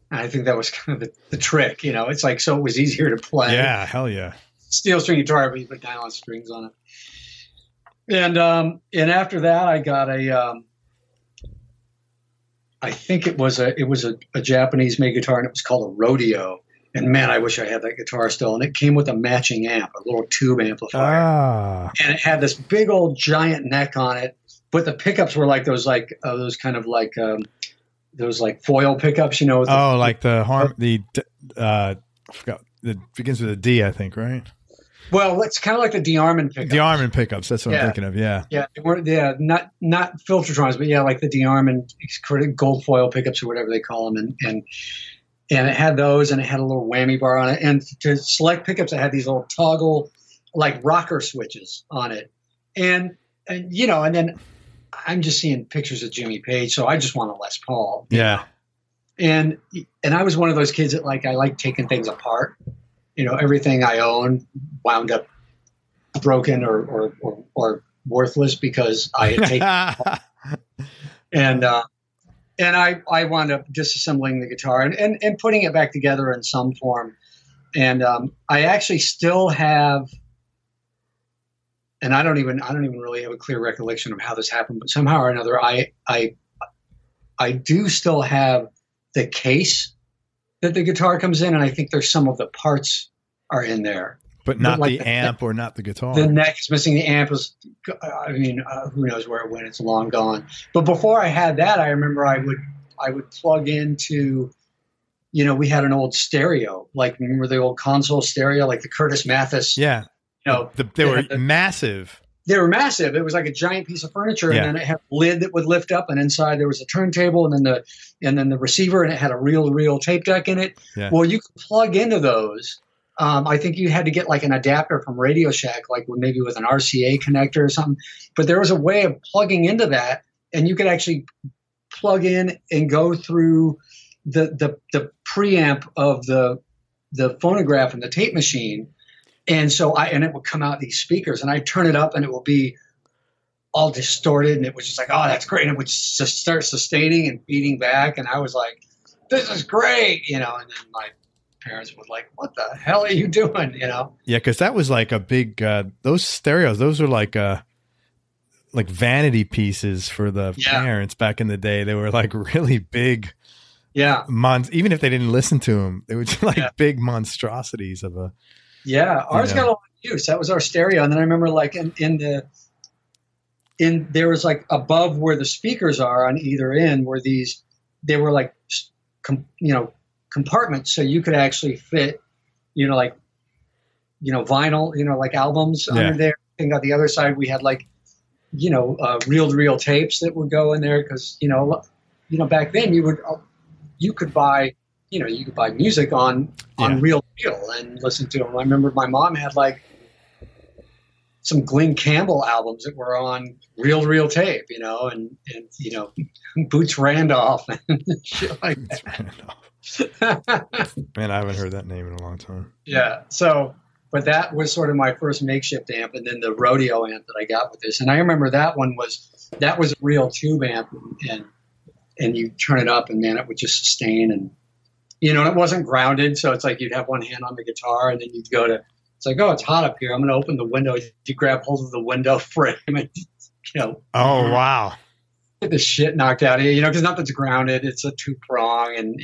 [SPEAKER 2] And I think that was kind of the trick, it's like, so it was easier to play.
[SPEAKER 1] Yeah. Hell yeah.
[SPEAKER 2] Steel string guitar, but you put nylon strings on it. And after that I got I think it was a Japanese made guitar, and it was called a Rodeo. And man, I wish I had that guitar still. And it came with a matching amp, a little tube amplifier. And it had this big old giant neck on it, but the pickups were like those kind of like those like foil pickups,
[SPEAKER 1] like I forgot, it begins with a D, I think, right?
[SPEAKER 2] Well, it's kind of like the DeArmond pickups.
[SPEAKER 1] DeArmond pickups, that's what I'm thinking of. Yeah.
[SPEAKER 2] Yeah, they were, not Filtertrons, but like the DeArmond gold foil pickups or whatever they call them, and it had those, and it had a little whammy bar on it. And to select pickups, it had these little toggle, like rocker switches on it. And then I'm just seeing pictures of Jimmy Page, so I just want a Les Paul.
[SPEAKER 1] Yeah.
[SPEAKER 2] And I was one of those kids that I like taking things apart. Everything I own wound up broken or worthless because I had taken it apart. And I wound up disassembling the guitar and putting it back together in some form. And I actually still have, and I don't even really have a clear recollection of how this happened, but somehow or another, I do still have the case that the guitar comes in, and I think there's some of the parts are in there.
[SPEAKER 1] But not the amp or not the guitar.
[SPEAKER 2] The neck is missing. The amp is, who knows where it went? It's long gone. But before I had that, I remember I would plug into, we had an old stereo. Like, remember the old console stereo, like the Curtis Mathis?
[SPEAKER 1] Yeah. They were massive.
[SPEAKER 2] They were massive. It was like a giant piece of furniture, and then it had a lid that would lift up, and inside there was a turntable, and then the receiver, and it had a reel tape deck in it. Yeah. Well, you could plug into those. I think you had to get like an adapter from Radio Shack, like maybe with an RCA connector or something. But there was a way of plugging into that, and you could actually plug in and go through the preamp of the phonograph and the tape machine. And and it would come out these speakers, and I'd turn it up, and it would be all distorted, and it was just like, oh, that's great. And it would just start sustaining and feeding back. And I was like, this is great, and then my parents would like, what the hell are you doing?
[SPEAKER 1] Yeah. Cause that was like a big, those stereos, those were like vanity pieces for the parents back in the day. They were like really big.
[SPEAKER 2] Yeah.
[SPEAKER 1] Even if they didn't listen to them, they were just like big monstrosities of a.
[SPEAKER 2] Yeah. Ours got a lot of use. That was our stereo. And then I remember like there was like above where the speakers are on either end they were like, compartments, so you could actually fit, vinyl, like albums under there. And on the other side, we had like, reel-to-reel tapes that would go in there because, back then you could buy music on reel-to-reel and listen to them. I remember my mom had like some Glenn Campbell albums that were on reel-to-reel tape, and Boots Randolph and shit like that.
[SPEAKER 1] Man, I haven't heard that name in a long time.
[SPEAKER 2] Yeah. But that was sort of my first makeshift amp, and then the Rodeo amp that I got with this. And I remember that was a real tube amp, and you turn it up, and man, it would just sustain, and it wasn't grounded, so it's like you'd have one hand on the guitar, and then you'd go to. It's like, oh, it's hot up here. I'm going to open the window. You grab hold of the window frame, and
[SPEAKER 1] Oh wow.
[SPEAKER 2] Get the shit knocked out of you, because nothing's grounded. It's a 2-prong, and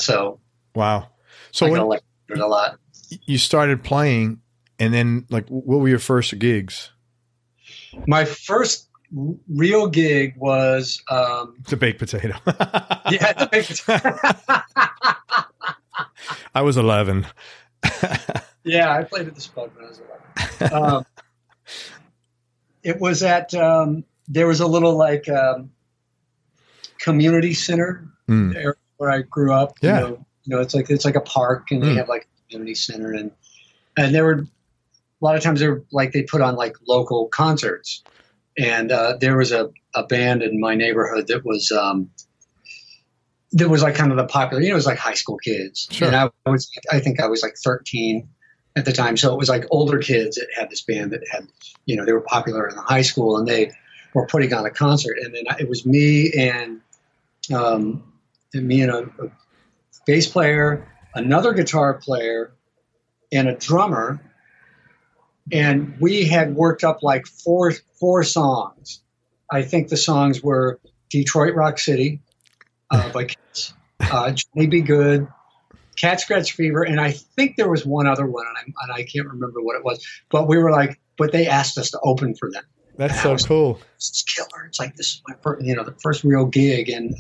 [SPEAKER 2] So
[SPEAKER 1] wow. So
[SPEAKER 2] I like it a lot.
[SPEAKER 1] You started playing, and then like, what were your first gigs?
[SPEAKER 2] My first real gig was
[SPEAKER 1] the baked potato.
[SPEAKER 2] Yeah, the baked potato.
[SPEAKER 1] I was 11.
[SPEAKER 2] Yeah, I played at the Spud when I was 11. It was at there was a little like community center where I grew up.
[SPEAKER 1] Yeah.
[SPEAKER 2] It's like a park, and they have like a community center, and there were a lot of times they put on like local concerts, and there was a band in my neighborhood that was like kind of the popular. It was like high school kids,
[SPEAKER 1] sure.
[SPEAKER 2] And I think I was like 13. at the time. So it was like older kids that had this band that had, they were popular in the high school, and they were putting on a concert. And then it was me and a bass player, another guitar player, and a drummer. And we had worked up like four songs. I think the songs were Detroit Rock City by Kiss, Johnny Be Good, Cat Scratch Fever, and I think there was one other one, and I can't remember what it was. But we were like, but they asked us to open for them.
[SPEAKER 1] That's so cool.
[SPEAKER 2] This is killer. It's like, this is my first, the first real gig, and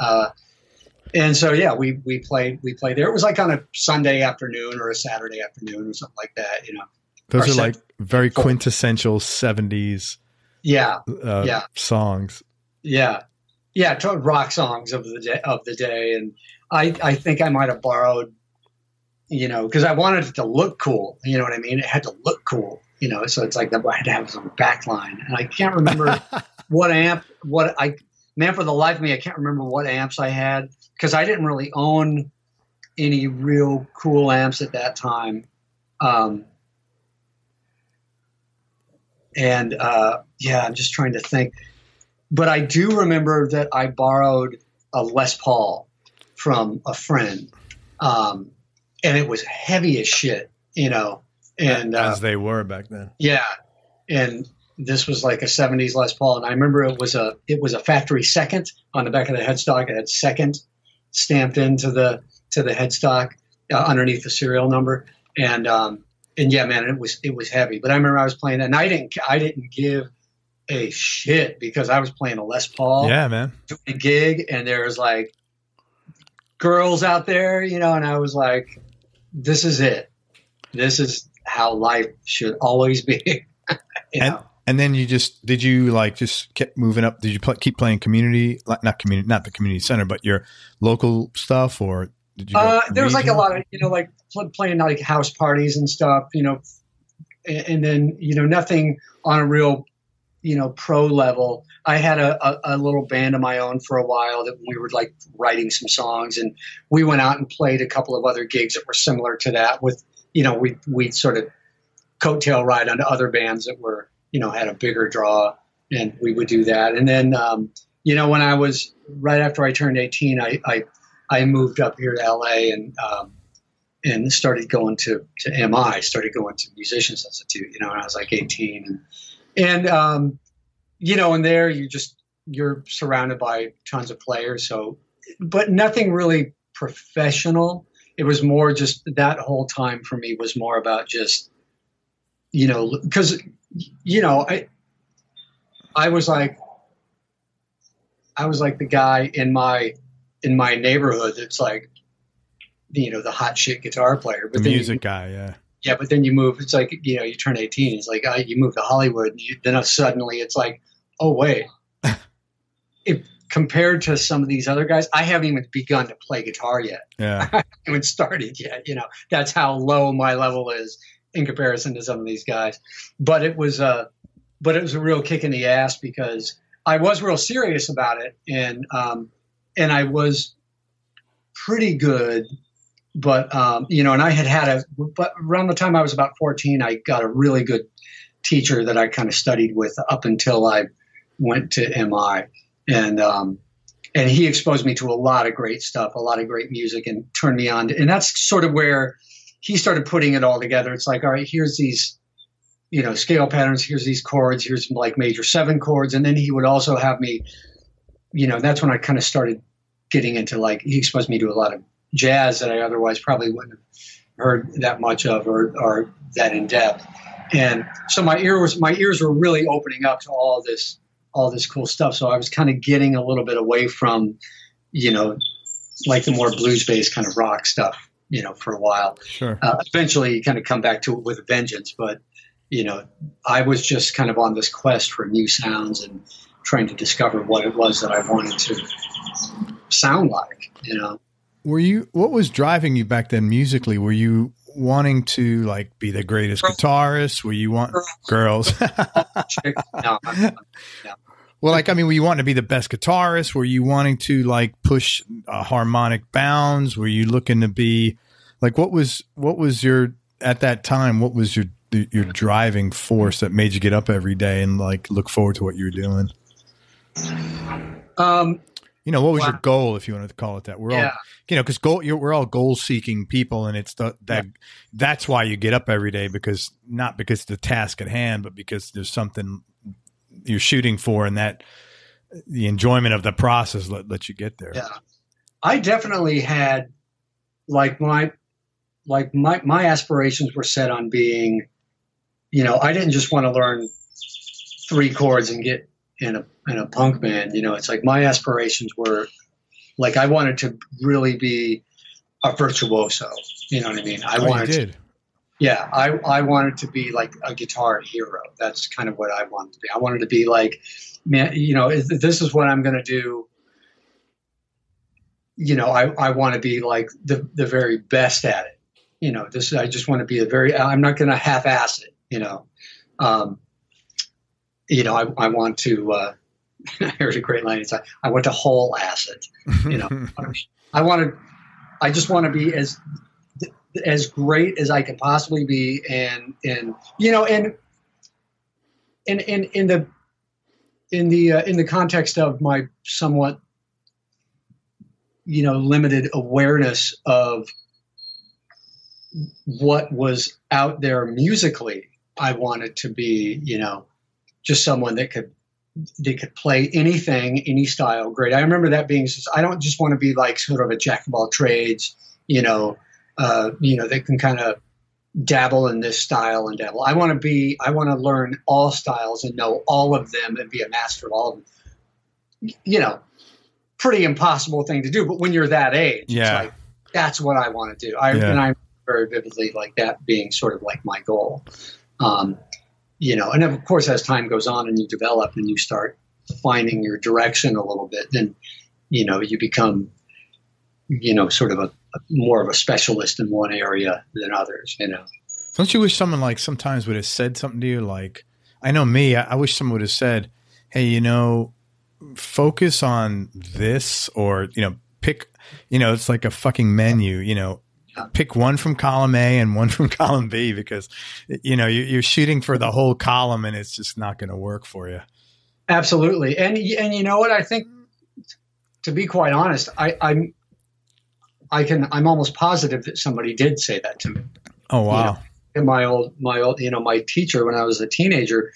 [SPEAKER 2] so yeah, we played there. It was like on a Sunday afternoon or a Saturday afternoon or something like that.
[SPEAKER 1] Those are like very quintessential 70s.
[SPEAKER 2] Yeah.
[SPEAKER 1] Songs.
[SPEAKER 2] Yeah. Rock songs of the day. And I think I might have borrowed, because I wanted it to look cool. You know what I mean? It had to look cool, so it's like I had to have some backline. And I can't remember for the life of me, I can't remember what amps I had, because I didn't really own any real cool amps at that time. I'm just trying to think. But I do remember that I borrowed a Les Paul from a friend. And it was heavy as shit, and
[SPEAKER 1] as they were back then.
[SPEAKER 2] Yeah. And this was like a 70s Les Paul. And I remember it was a factory second on the back of the headstock. It had second stamped into the headstock underneath the serial number. And yeah, man, it was heavy. But I remember I was playing that, and I didn't give a shit, because I was playing a Les Paul.
[SPEAKER 1] Yeah, man.
[SPEAKER 2] Doing a gig, and there was like girls out there, and I was like, this is it. This is how life should always be.
[SPEAKER 1] And then did you kept moving up? Did you keep playing community, not the community center, but your local stuff, or did you?
[SPEAKER 2] There was like a lot of, like playing like house parties and stuff, and then, nothing on a real, pro level. I had a little band of my own for a while that we were like writing some songs, and we went out and played a couple of other gigs that were similar to that with, we sort of coattail ride onto other bands that were, had a bigger draw, and we would do that. And then, when I was right after I turned 18, I moved up here to LA and started going to MI, started going to Musicians Institute, when I was like 18, and and there you're surrounded by tons of players. So, but nothing really professional. It was more just that whole time for me was more about just, because, I was like the guy in my neighborhood that's like, the hot shit guitar player, but
[SPEAKER 1] the music guy. Yeah.
[SPEAKER 2] Yeah. But then you move, it's like, you turn 18, it's like, you move to Hollywood, and then suddenly it's like, oh wait, if compared to some of these other guys, I haven't even begun to play guitar yet.
[SPEAKER 1] Yeah.
[SPEAKER 2] I haven't even started yet. That's how low my level is in comparison to some of these guys. But it was a real kick in the ass, because I was real serious about it, and I was pretty good, but and I but around the time I was about 14, I got a really good teacher that I kind of studied with up until I went to MI, and he exposed me to a lot of great stuff, a lot of great music, and turned me on. And that's sort of where he started putting it all together. It's like, all right, here's these, scale patterns, here's these chords, here's like major 7 chords. And then he would also have me, that's when I kind of started getting into, like, he exposed me to a lot of jazz that I otherwise probably wouldn't have heard that much of or that in depth. And so my ears were really opening up to all this cool stuff. So I was kind of getting a little bit away from, like the more blues-based kind of rock stuff, for a while.
[SPEAKER 1] Sure.
[SPEAKER 2] Eventually you kind of come back to it with a vengeance, but, I was just kind of on this quest for new sounds and trying to discover what it was that I wanted to sound like,
[SPEAKER 1] What was driving you back then musically? Were you wanting to like be the greatest guitarist? Were you girls?
[SPEAKER 2] No.
[SPEAKER 1] Well, were you wanting to be the best guitarist? Were you wanting to like push harmonic bounds? Were you looking to be like, what was your at that time, what was your driving force that made you get up every day and like look forward to what you were doing? What was your goal, if you wanted to call it that? We're all, because we're all goal seeking people, and it's that's why you get up every day, because not because the task at hand, but because there's something you're shooting for, and that the enjoyment of the process lets you get there.
[SPEAKER 2] Yeah, I definitely had my aspirations were set on being, I didn't just want to learn 3 chords and get in a punk band. It's like my aspirations were like, I wanted to really be a virtuoso. You know what I mean? I wanted to be like a guitar hero. That's kind of what I wanted to be. I wanted to be like, man, if this is what I'm going to do. I want to be like the very best at it. I just want to be I'm not going to half-ass it, I want to, here's a great line. It's like, I want to whole ass it, I just want to be as great as I can possibly be. And in the context of my somewhat, limited awareness of what was out there musically, I wanted to be, just someone that could play anything, any style great. I remember that being, I don't just want to be like sort of a jack of all trades, that can kind of dabble in this style and dabble. I want to learn all styles and know all of them and be a master of all of them. Pretty impossible thing to do, but when you're that age, it's like, that's what I want to do. And I very vividly like that being sort of like my goal. And of course, as time goes on and you develop and you start finding your direction a little bit, then, you become, sort of more of a specialist in one area than others,
[SPEAKER 1] Don't you wish someone like sometimes would have said something to you? Like, I know me, I wish someone would have said, hey, focus on this, or, pick, it's like a fucking menu, pick one from column A and one from column B, because, you're shooting for the whole column and it's just not going to work for you.
[SPEAKER 2] Absolutely. And you know what? I think, to be quite honest, I'm almost positive that somebody did say that to me.
[SPEAKER 1] Oh, wow.
[SPEAKER 2] And my teacher, when I was a teenager,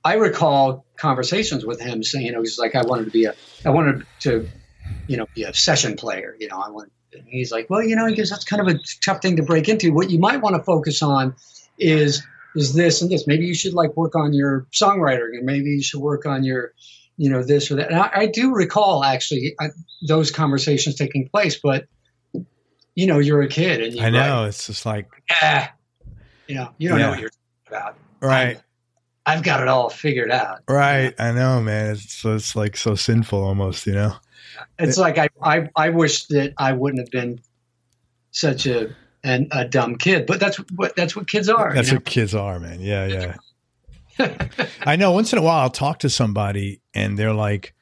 [SPEAKER 2] I recall conversations with him saying, he's like, I wanted to be a session player. And he's like, well, he goes, that's kind of a tough thing to break into. What you might want to focus on is this and this. Maybe you should like work on your songwriting, and maybe you should work on your, this or that. And I do recall actually those conversations taking place, but you're a kid, and
[SPEAKER 1] I know it's just like,
[SPEAKER 2] you don't know what you're talking about.
[SPEAKER 1] Right.
[SPEAKER 2] I've got it all figured out.
[SPEAKER 1] Right. I know, man. It's like so sinful almost,
[SPEAKER 2] It's like I wish that I wouldn't have been such a dumb kid, but that's what kids are.
[SPEAKER 1] That's what kids are, man. Yeah. I know. Once in a while, I'll talk to somebody, and they're like,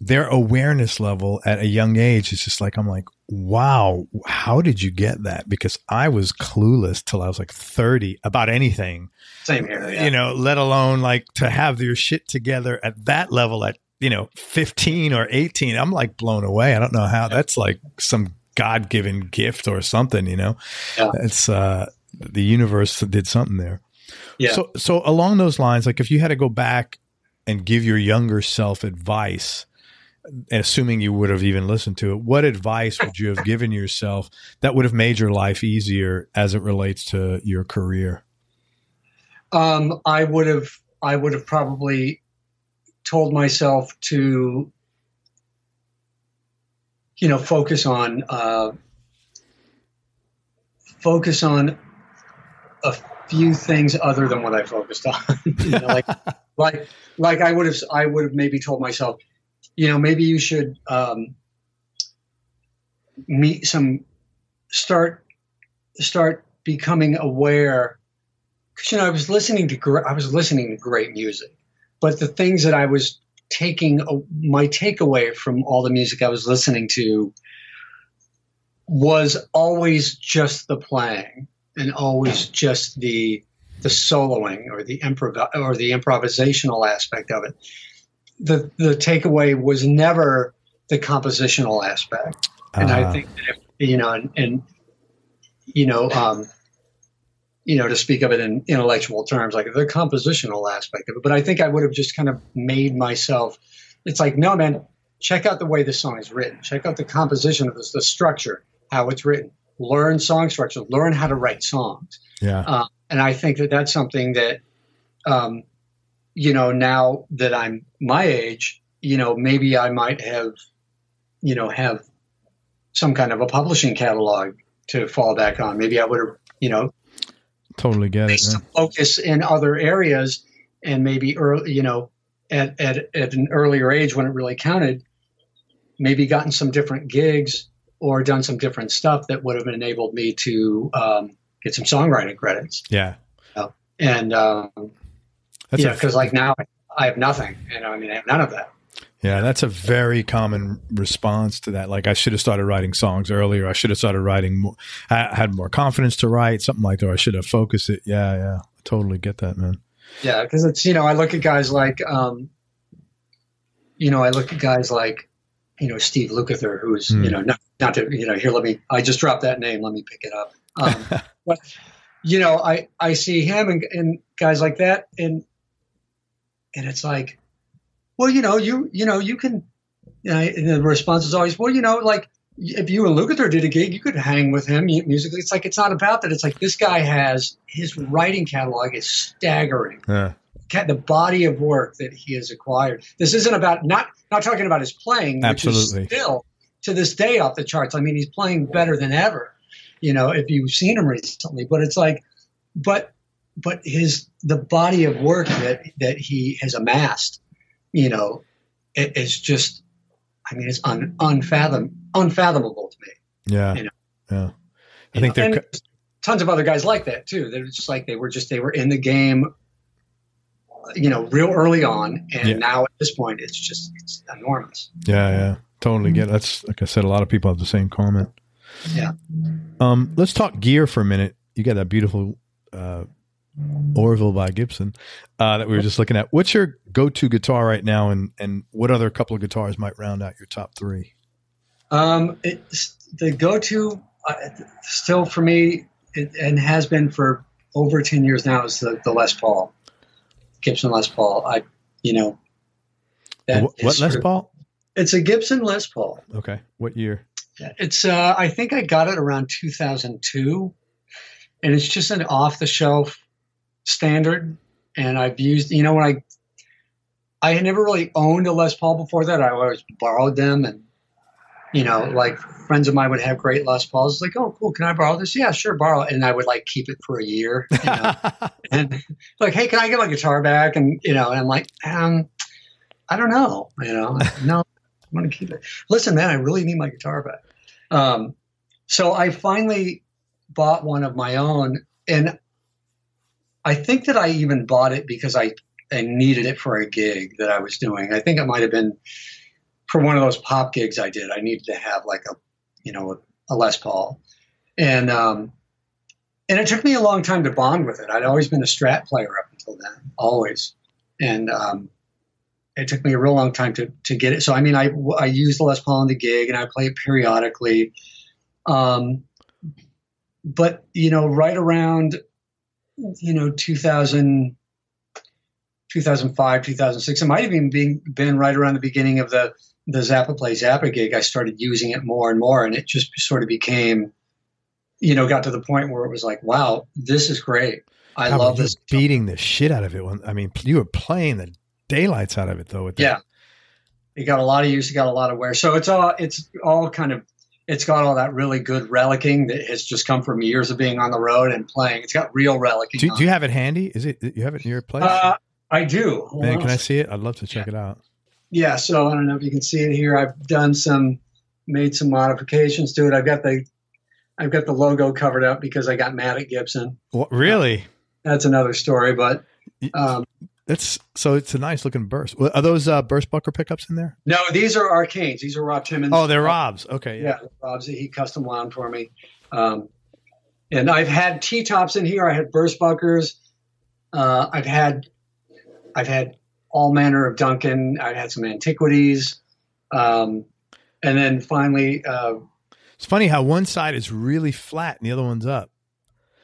[SPEAKER 1] their awareness level at a young age is just like, I'm like, wow, how did you get that? Because I was clueless till I was like 30 about anything.
[SPEAKER 2] Same here. Yeah.
[SPEAKER 1] Let alone like to have your shit together at that level at 15 or 18, I'm like blown away. I don't know how. That's like some God-given gift or something, Yeah. It's the universe did something there.
[SPEAKER 2] Yeah.
[SPEAKER 1] So along those lines, like if you had to go back and give your younger self advice, assuming you would have even listened to it, what advice would you have given yourself that would have made your life easier as it relates to your career?
[SPEAKER 2] I would have probably told myself to, focus on a few things other than what I focused on. Like I would have maybe told myself, maybe you should start becoming aware. Because I was listening to great music, but the things that I was my takeaway from all the music I was listening to was always just the playing. and always just the soloing or the improvisational aspect of it. The takeaway was never the compositional aspect. And I think that to speak of it in intellectual terms, like the compositional aspect of it. But I think I would have just kind of made myself, it's like, no, man, check out the way this song is written. Check out the composition of this, the structure, how it's written. Learn song structure. Learn how to write songs.
[SPEAKER 1] Yeah.
[SPEAKER 2] And I think that that's something that, now that I'm my age, maybe I might have some kind of a publishing catalog to fall back on. Maybe I would have,
[SPEAKER 1] totally get it.
[SPEAKER 2] Some focus in other areas, and maybe early, at an earlier age when it really counted, maybe gotten some different gigs or done some different stuff that would have enabled me to get some songwriting credits.
[SPEAKER 1] Yeah.
[SPEAKER 2] And because like now I have nothing, I have none of that.
[SPEAKER 1] Yeah, that's a very common response to that. Like, I should have started writing songs earlier. I should have started writing more. I had more confidence to write, something like that. Or I should have focused it. Yeah. I totally get that, man.
[SPEAKER 2] Yeah, because it's, I look at guys like, Steve Lukather, who's, not to, here, I just dropped that name. Let me pick it up. But, I see him and guys like that. And it's like, well, you can, and the response is always, well, like if you and Lukather did a gig, you could hang with him musically. It's like, it's not about that. It's like, this guy his writing catalog is staggering.
[SPEAKER 1] Yeah.
[SPEAKER 2] The body of work that he has acquired. This isn't about, not talking about his playing, which
[SPEAKER 1] Absolutely.
[SPEAKER 2] is still to this day off the charts. I mean, he's playing better than ever, if you've seen him recently, but it's like, but the body of work that he has amassed, it's just, it's unfathomable to me.
[SPEAKER 1] Yeah. Yeah. I think
[SPEAKER 2] and tons of other guys like that too. They're just like, they were in the game, real early on. And now at this point, it's enormous.
[SPEAKER 1] Yeah. Totally get it. That's, like I said, a lot of people have the same comment.
[SPEAKER 2] Yeah.
[SPEAKER 1] Let's talk gear for a minute. You got that beautiful, Orville by Gibson that we were just looking at. What's your go-to guitar right now, and what other couple of guitars might round out your top three?
[SPEAKER 2] It's the go-to still for me, and has been for over 10 years now, is the Les Paul, Gibson Les Paul.
[SPEAKER 1] What Les Paul?
[SPEAKER 2] It's a Gibson Les Paul.
[SPEAKER 1] Okay. What year?
[SPEAKER 2] It's I think I got it around 2002, and it's just an off-the-shelf standard. And I've used, when I had never really owned a Les Paul before that. I always borrowed them, and like friends of mine would have great Les Pauls. It's like, oh, cool, can I borrow this? Yeah, sure, borrow it. And I would keep it for a year, and like, hey, can I get my guitar back? And and I'm like, I don't know, no, I'm going to keep it. Listen, man, I really need my guitar back. So I finally bought one of my own, and I think that I even bought it because I needed it for a gig that I was doing. I think it might have been for one of those pop gigs I did. I needed to have a Les Paul, and it took me a long time to bond with it. I'd always been a Strat player up until then, always, and it took me a real long time to get it. So I used the Les Paul on the gig, and I play it periodically. But right around 2000, 2005, 2006, it might have even been right around the beginning of the Zappa Plays Zappa gig. I started using it more and more, and it just sort of became, got to the point where it was like, wow, this is great. I love this.
[SPEAKER 1] Beating the shit out of it. You were playing the daylights out of it though.
[SPEAKER 2] Yeah. It got a lot of use. It got a lot of wear. So it's all kind of, it's got all that really good relicking that has just come from years of being on the road and playing. It's got real relicking.
[SPEAKER 1] Do you have it handy? You have it in your place?
[SPEAKER 2] I do.
[SPEAKER 1] Man, can I see it? I'd love to check it out.
[SPEAKER 2] Yeah. So I don't know if you can see it here. I've made some modifications to it. I've got the logo covered up because I got mad at Gibson.
[SPEAKER 1] What, really?
[SPEAKER 2] That's another story, but
[SPEAKER 1] it's a nice looking burst. Are those burst bucker pickups in there?
[SPEAKER 2] No, these are Arcanes. These are Rob Timmons.
[SPEAKER 1] Oh, they're Rob's. Okay,
[SPEAKER 2] yeah, Rob's. He custom wound for me. And I've had T-tops in here. I had Burstbuckers. I've had all manner of Duncan. I've had some antiquities. And then finally,
[SPEAKER 1] it's funny how one side is really flat and the other one's up.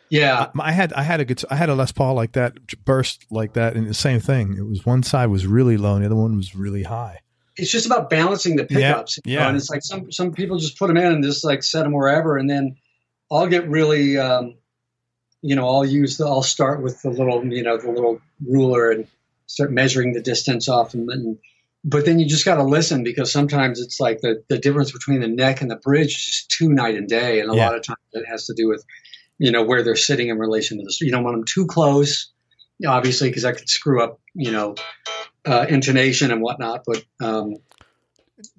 [SPEAKER 2] Yeah,
[SPEAKER 1] I had a Les Paul like that, burst like that, and the same thing. It was one side was really low and the other one was really high.
[SPEAKER 2] It's just about balancing the pickups.
[SPEAKER 1] Yeah, yeah.
[SPEAKER 2] And it's like some people just put them in and just like set them wherever, and then I'll get really, I'll start with the little ruler and start measuring the distance off but then you just got to listen, because sometimes it's like the difference between the neck and the bridge is just too night and day, and a lot of times it has to do with where they're sitting in relation to the. You don't want them too close, obviously, because that could screw up, intonation and whatnot. But and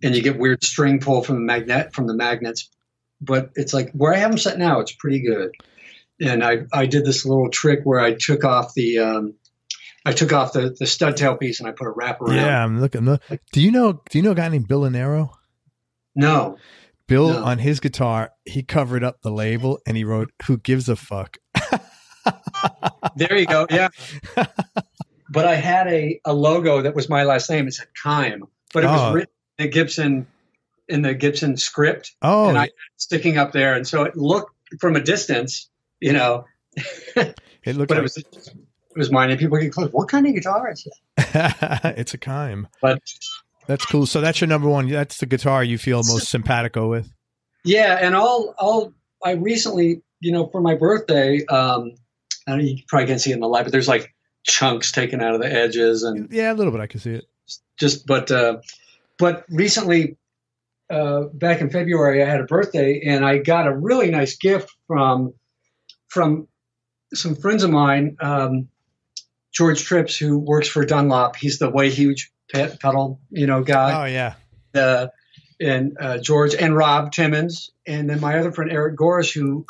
[SPEAKER 2] you get weird string pull from the magnets. But it's like where I have them set now, it's pretty good. And I did this little trick where I took off the stud tail piece and I put a wrap around.
[SPEAKER 1] Yeah, I'm looking. Do you know a guy named Bill Lanero?
[SPEAKER 2] No.
[SPEAKER 1] Bill, on his guitar, he covered up the label and he wrote, "Who gives a fuck?"
[SPEAKER 2] There you go. Yeah. But I had a logo that was my last name. It said Kime, but it was written in the Gibson script.
[SPEAKER 1] Oh,
[SPEAKER 2] and I sticking up there, and so it looked from a distance,
[SPEAKER 1] it looked.
[SPEAKER 2] But it was mine, and people get close. What kind of guitar is it?
[SPEAKER 1] It's a Kime.
[SPEAKER 2] But
[SPEAKER 1] that's cool. So that's your number one. That's the guitar you feel most simpatico with.
[SPEAKER 2] Yeah, and I recently, for my birthday, I know you probably can't see it in the light, but there's like chunks taken out of the edges, and
[SPEAKER 1] yeah, a little bit I can see it.
[SPEAKER 2] But recently, back in February, I had a birthday, and I got a really nice gift from some friends of mine. George Trips, who works for Dunlop, he's the Way Huge pedal, guy.
[SPEAKER 1] Oh yeah.
[SPEAKER 2] And George and Rob Timmons, and then my other friend Eric Gorish, who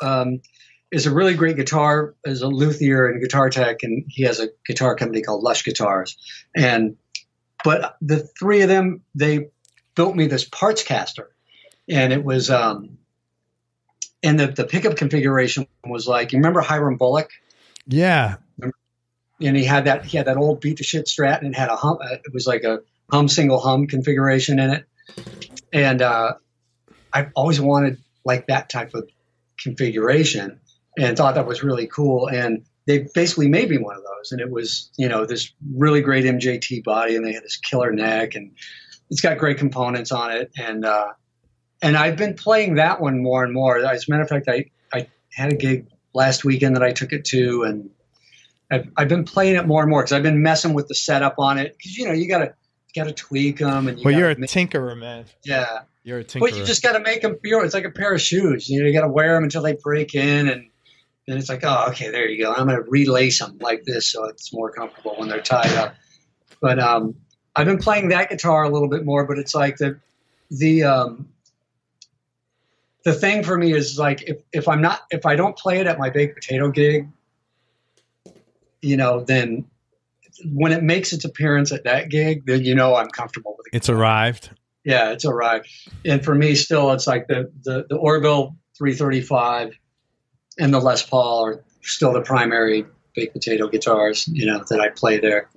[SPEAKER 2] is a really great guitar, is a luthier and guitar tech, and he has a guitar company called Lush Guitars. But the three of them, they built me this parts caster, and it was and the pickup configuration was like, you remember Hiram Bullock? Yeah. And he had that old beat the shit Strat, and it had a hum. It was like a single hum configuration in it. And I've always wanted like that type of configuration and thought that was really cool. And they basically made me one of those. And it was, this really great MJT body, and they had this killer neck, and it's got great components on it. And I've been playing that one more and more. As a matter of fact, I had a gig last weekend that I took it to, and I've been playing it more and more because I've been messing with the setup on it. Because, you gotta tweak them, and
[SPEAKER 1] you're a tinkerer, man.
[SPEAKER 2] Yeah,
[SPEAKER 1] you're a tinkerer.
[SPEAKER 2] But you just gotta make them feel. It's like a pair of shoes. You gotta wear them until they break in, and then it's like, oh, okay, there you go. I'm gonna relace them like this so it's more comfortable when they're tied up. But I've been playing that guitar a little bit more. But it's like the thing for me is like if I don't play it at my baked potato gig, then when it makes its appearance at that gig, then I'm comfortable with it.
[SPEAKER 1] It's arrived.
[SPEAKER 2] Yeah, it's arrived. And for me, still, it's like the Orville 335 and the Les Paul are still the primary baked potato guitars, that I play there.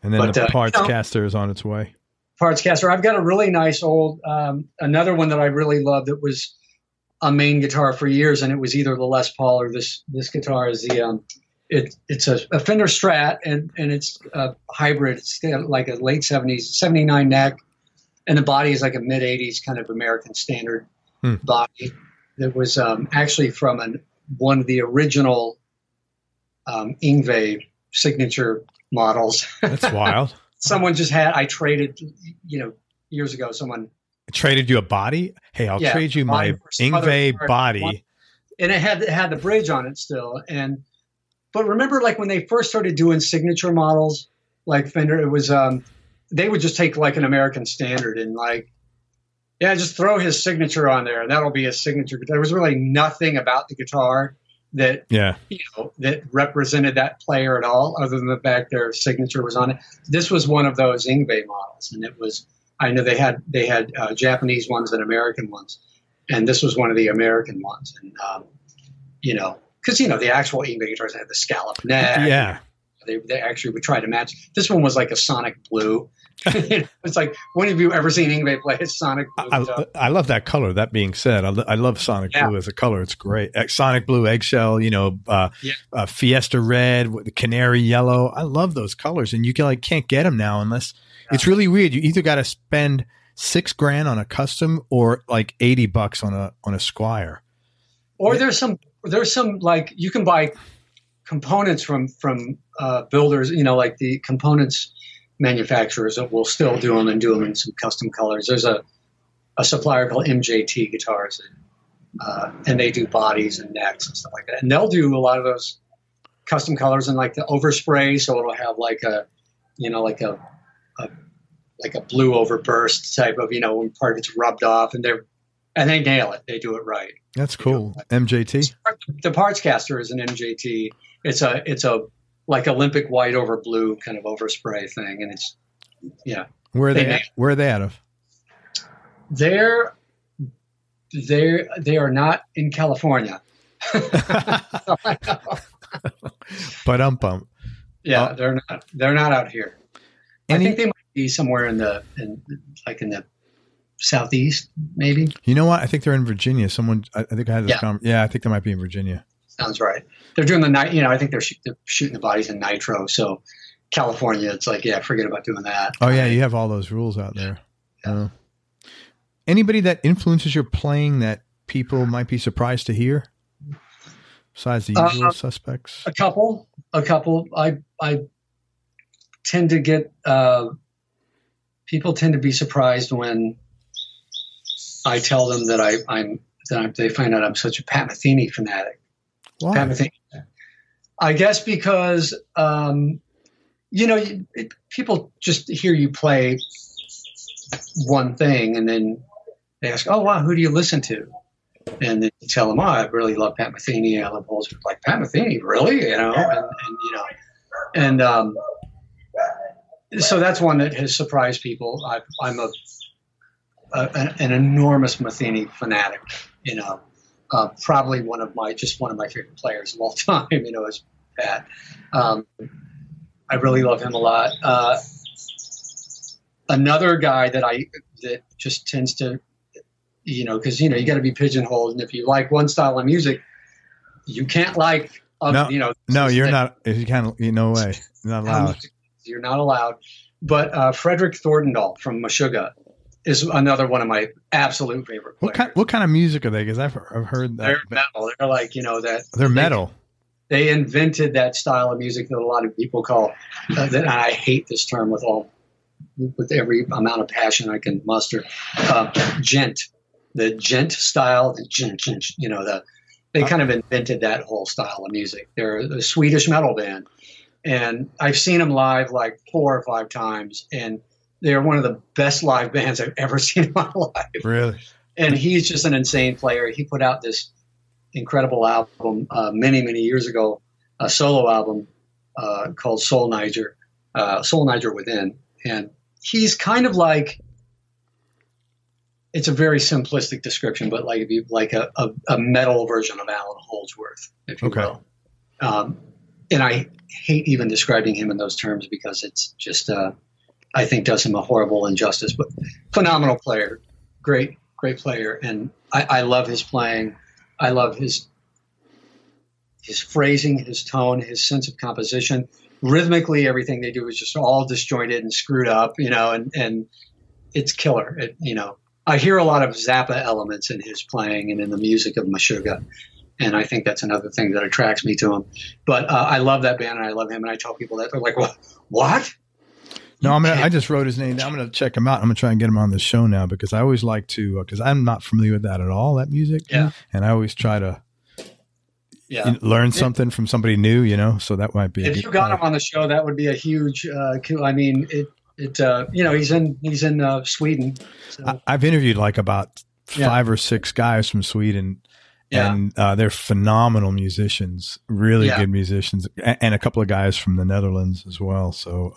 [SPEAKER 1] And then the parts caster is on its way.
[SPEAKER 2] Parts caster. I've got a really nice old, another one that I really loved. It was a main guitar for years, and it was either the Les Paul or this guitar is the. It's a Fender Strat, and it's a hybrid. It's like a late 70s, 79 neck, and the body is like a mid-80s kind of American standard body. It was actually from one of the original Yngwie signature models.
[SPEAKER 1] That's wild.
[SPEAKER 2] Someone just I traded, years ago, someone
[SPEAKER 1] traded you a body. Hey, I'll trade you my Yngwie body.
[SPEAKER 2] And it had the bridge on it still, but remember, like when they first started doing signature models, like Fender, it was they would just take like an American standard and like, just throw his signature on there, and that'll be his signature. There was really nothing about the guitar that that represented that player at all, other than the fact their signature was on it. This was one of those Yngwie models, and it was. I know they had Japanese ones and American ones, and this was one of the American ones, because the actual Yngwie guitars had the scallop neck.
[SPEAKER 1] Yeah.
[SPEAKER 2] They actually would try to match. This one was like a sonic blue. It's like, when have you ever seen Yngwie play a sonic blue?
[SPEAKER 1] I love that color. That being said, I love sonic blue as a color. It's great. Sonic blue, eggshell, Fiesta red, the canary yellow. I love those colors, and you can't get them now unless it's really weird. You either got to spend $6,000 on a custom or like $80 on a Squire.
[SPEAKER 2] Or there's some like, you can buy components from builders, like the components manufacturers that will still do them in some custom colors. There's a supplier called MJT Guitars, and they do bodies and necks and stuff like that. And they'll do a lot of those custom colors and like the overspray, so it'll have like a blue overburst type of, when part gets rubbed off, and they nail it. They do it right.
[SPEAKER 1] That's cool. MJT.
[SPEAKER 2] The parts caster is an MJT. It's a like Olympic white over blue kind of overspray thing, and it's
[SPEAKER 1] Where are they out of?
[SPEAKER 2] They are not in California.
[SPEAKER 1] But
[SPEAKER 2] yeah, they're not out here. I think they might be somewhere in the southeast, maybe.
[SPEAKER 1] You know what? I think they're in Virginia. I think I had this conversation. Yeah, I think they might be in Virginia.
[SPEAKER 2] Sounds right. They're doing the night. I think they're shooting the bodies in nitro. So California, it's like, forget about doing that.
[SPEAKER 1] Oh yeah, you have all those rules out there. Yeah. Anybody that influences your playing that people might be surprised to hear, besides the usual suspects?
[SPEAKER 2] A couple. I tend to get people tend to be surprised when I tell them that they find out I'm such a Pat Metheny fanatic.
[SPEAKER 1] Why?
[SPEAKER 2] Pat Metheny. I guess because people just hear you play one thing and then they ask, "Oh wow, who do you listen to?" And then you tell them, "Oh, I really love Pat Metheny. I love Holdsworth." Like, Pat Metheny, really? So that's one that has surprised people. I'm an enormous Metheny fanatic. Probably one of my favorite players of all time. Is Pat. I really love him a lot. Another guy that just tends to, because you got to be pigeonholed, and if you like one style of music, you can't like.
[SPEAKER 1] No, you're not. If you can't, no way, you're not allowed.
[SPEAKER 2] You're not allowed. But Frederick Thorndahl from Meshuggah is another one of my absolute favorite players.
[SPEAKER 1] What kind of music are they? Because I've heard that.
[SPEAKER 2] They're metal. They're like, that.
[SPEAKER 1] They're metal.
[SPEAKER 2] They invented that style of music that a lot of people call, that I hate this term with every amount of passion I can muster, gent. The gent style, the gent, they kind of invented that whole style of music. They're a Swedish metal band. And I've seen them live like 4 or 5 times, and they're one of the best live bands I've ever seen in my life.
[SPEAKER 1] Really?
[SPEAKER 2] And he's just an insane player. He put out this incredible album many, many years ago, a solo album called Soul Niger Within. And he's kind of like, it's a very simplistic description, but like a metal version of Alan Holdsworth, if you will. And I hate even describing him in those terms because it's just, I think, does him a horrible injustice. But phenomenal player, great player, and I love his playing. I love his phrasing, his tone, his sense of composition. Rhythmically, everything they do is just all disjointed and screwed up, and it's killer. I hear a lot of Zappa elements in his playing and in the music of Meshuggah. And I think that's another thing that attracts me to him. But I love that band, and I love him. And I tell people that, they're like, "What?"
[SPEAKER 1] No, I just wrote his name down. I'm going to check him out. I'm going to try and get him on the show now because I always like to, because I'm not familiar with that at all, that music.
[SPEAKER 2] Yeah.
[SPEAKER 1] And I always try to learn something from somebody new, so that might be.
[SPEAKER 2] If you got him on the show, that would be a huge, I mean, he's in Sweden. So.
[SPEAKER 1] I've interviewed like about 5 or 6 guys from Sweden.
[SPEAKER 2] Yeah.
[SPEAKER 1] And they're phenomenal musicians, really good musicians, and a couple of guys from the Netherlands as well. So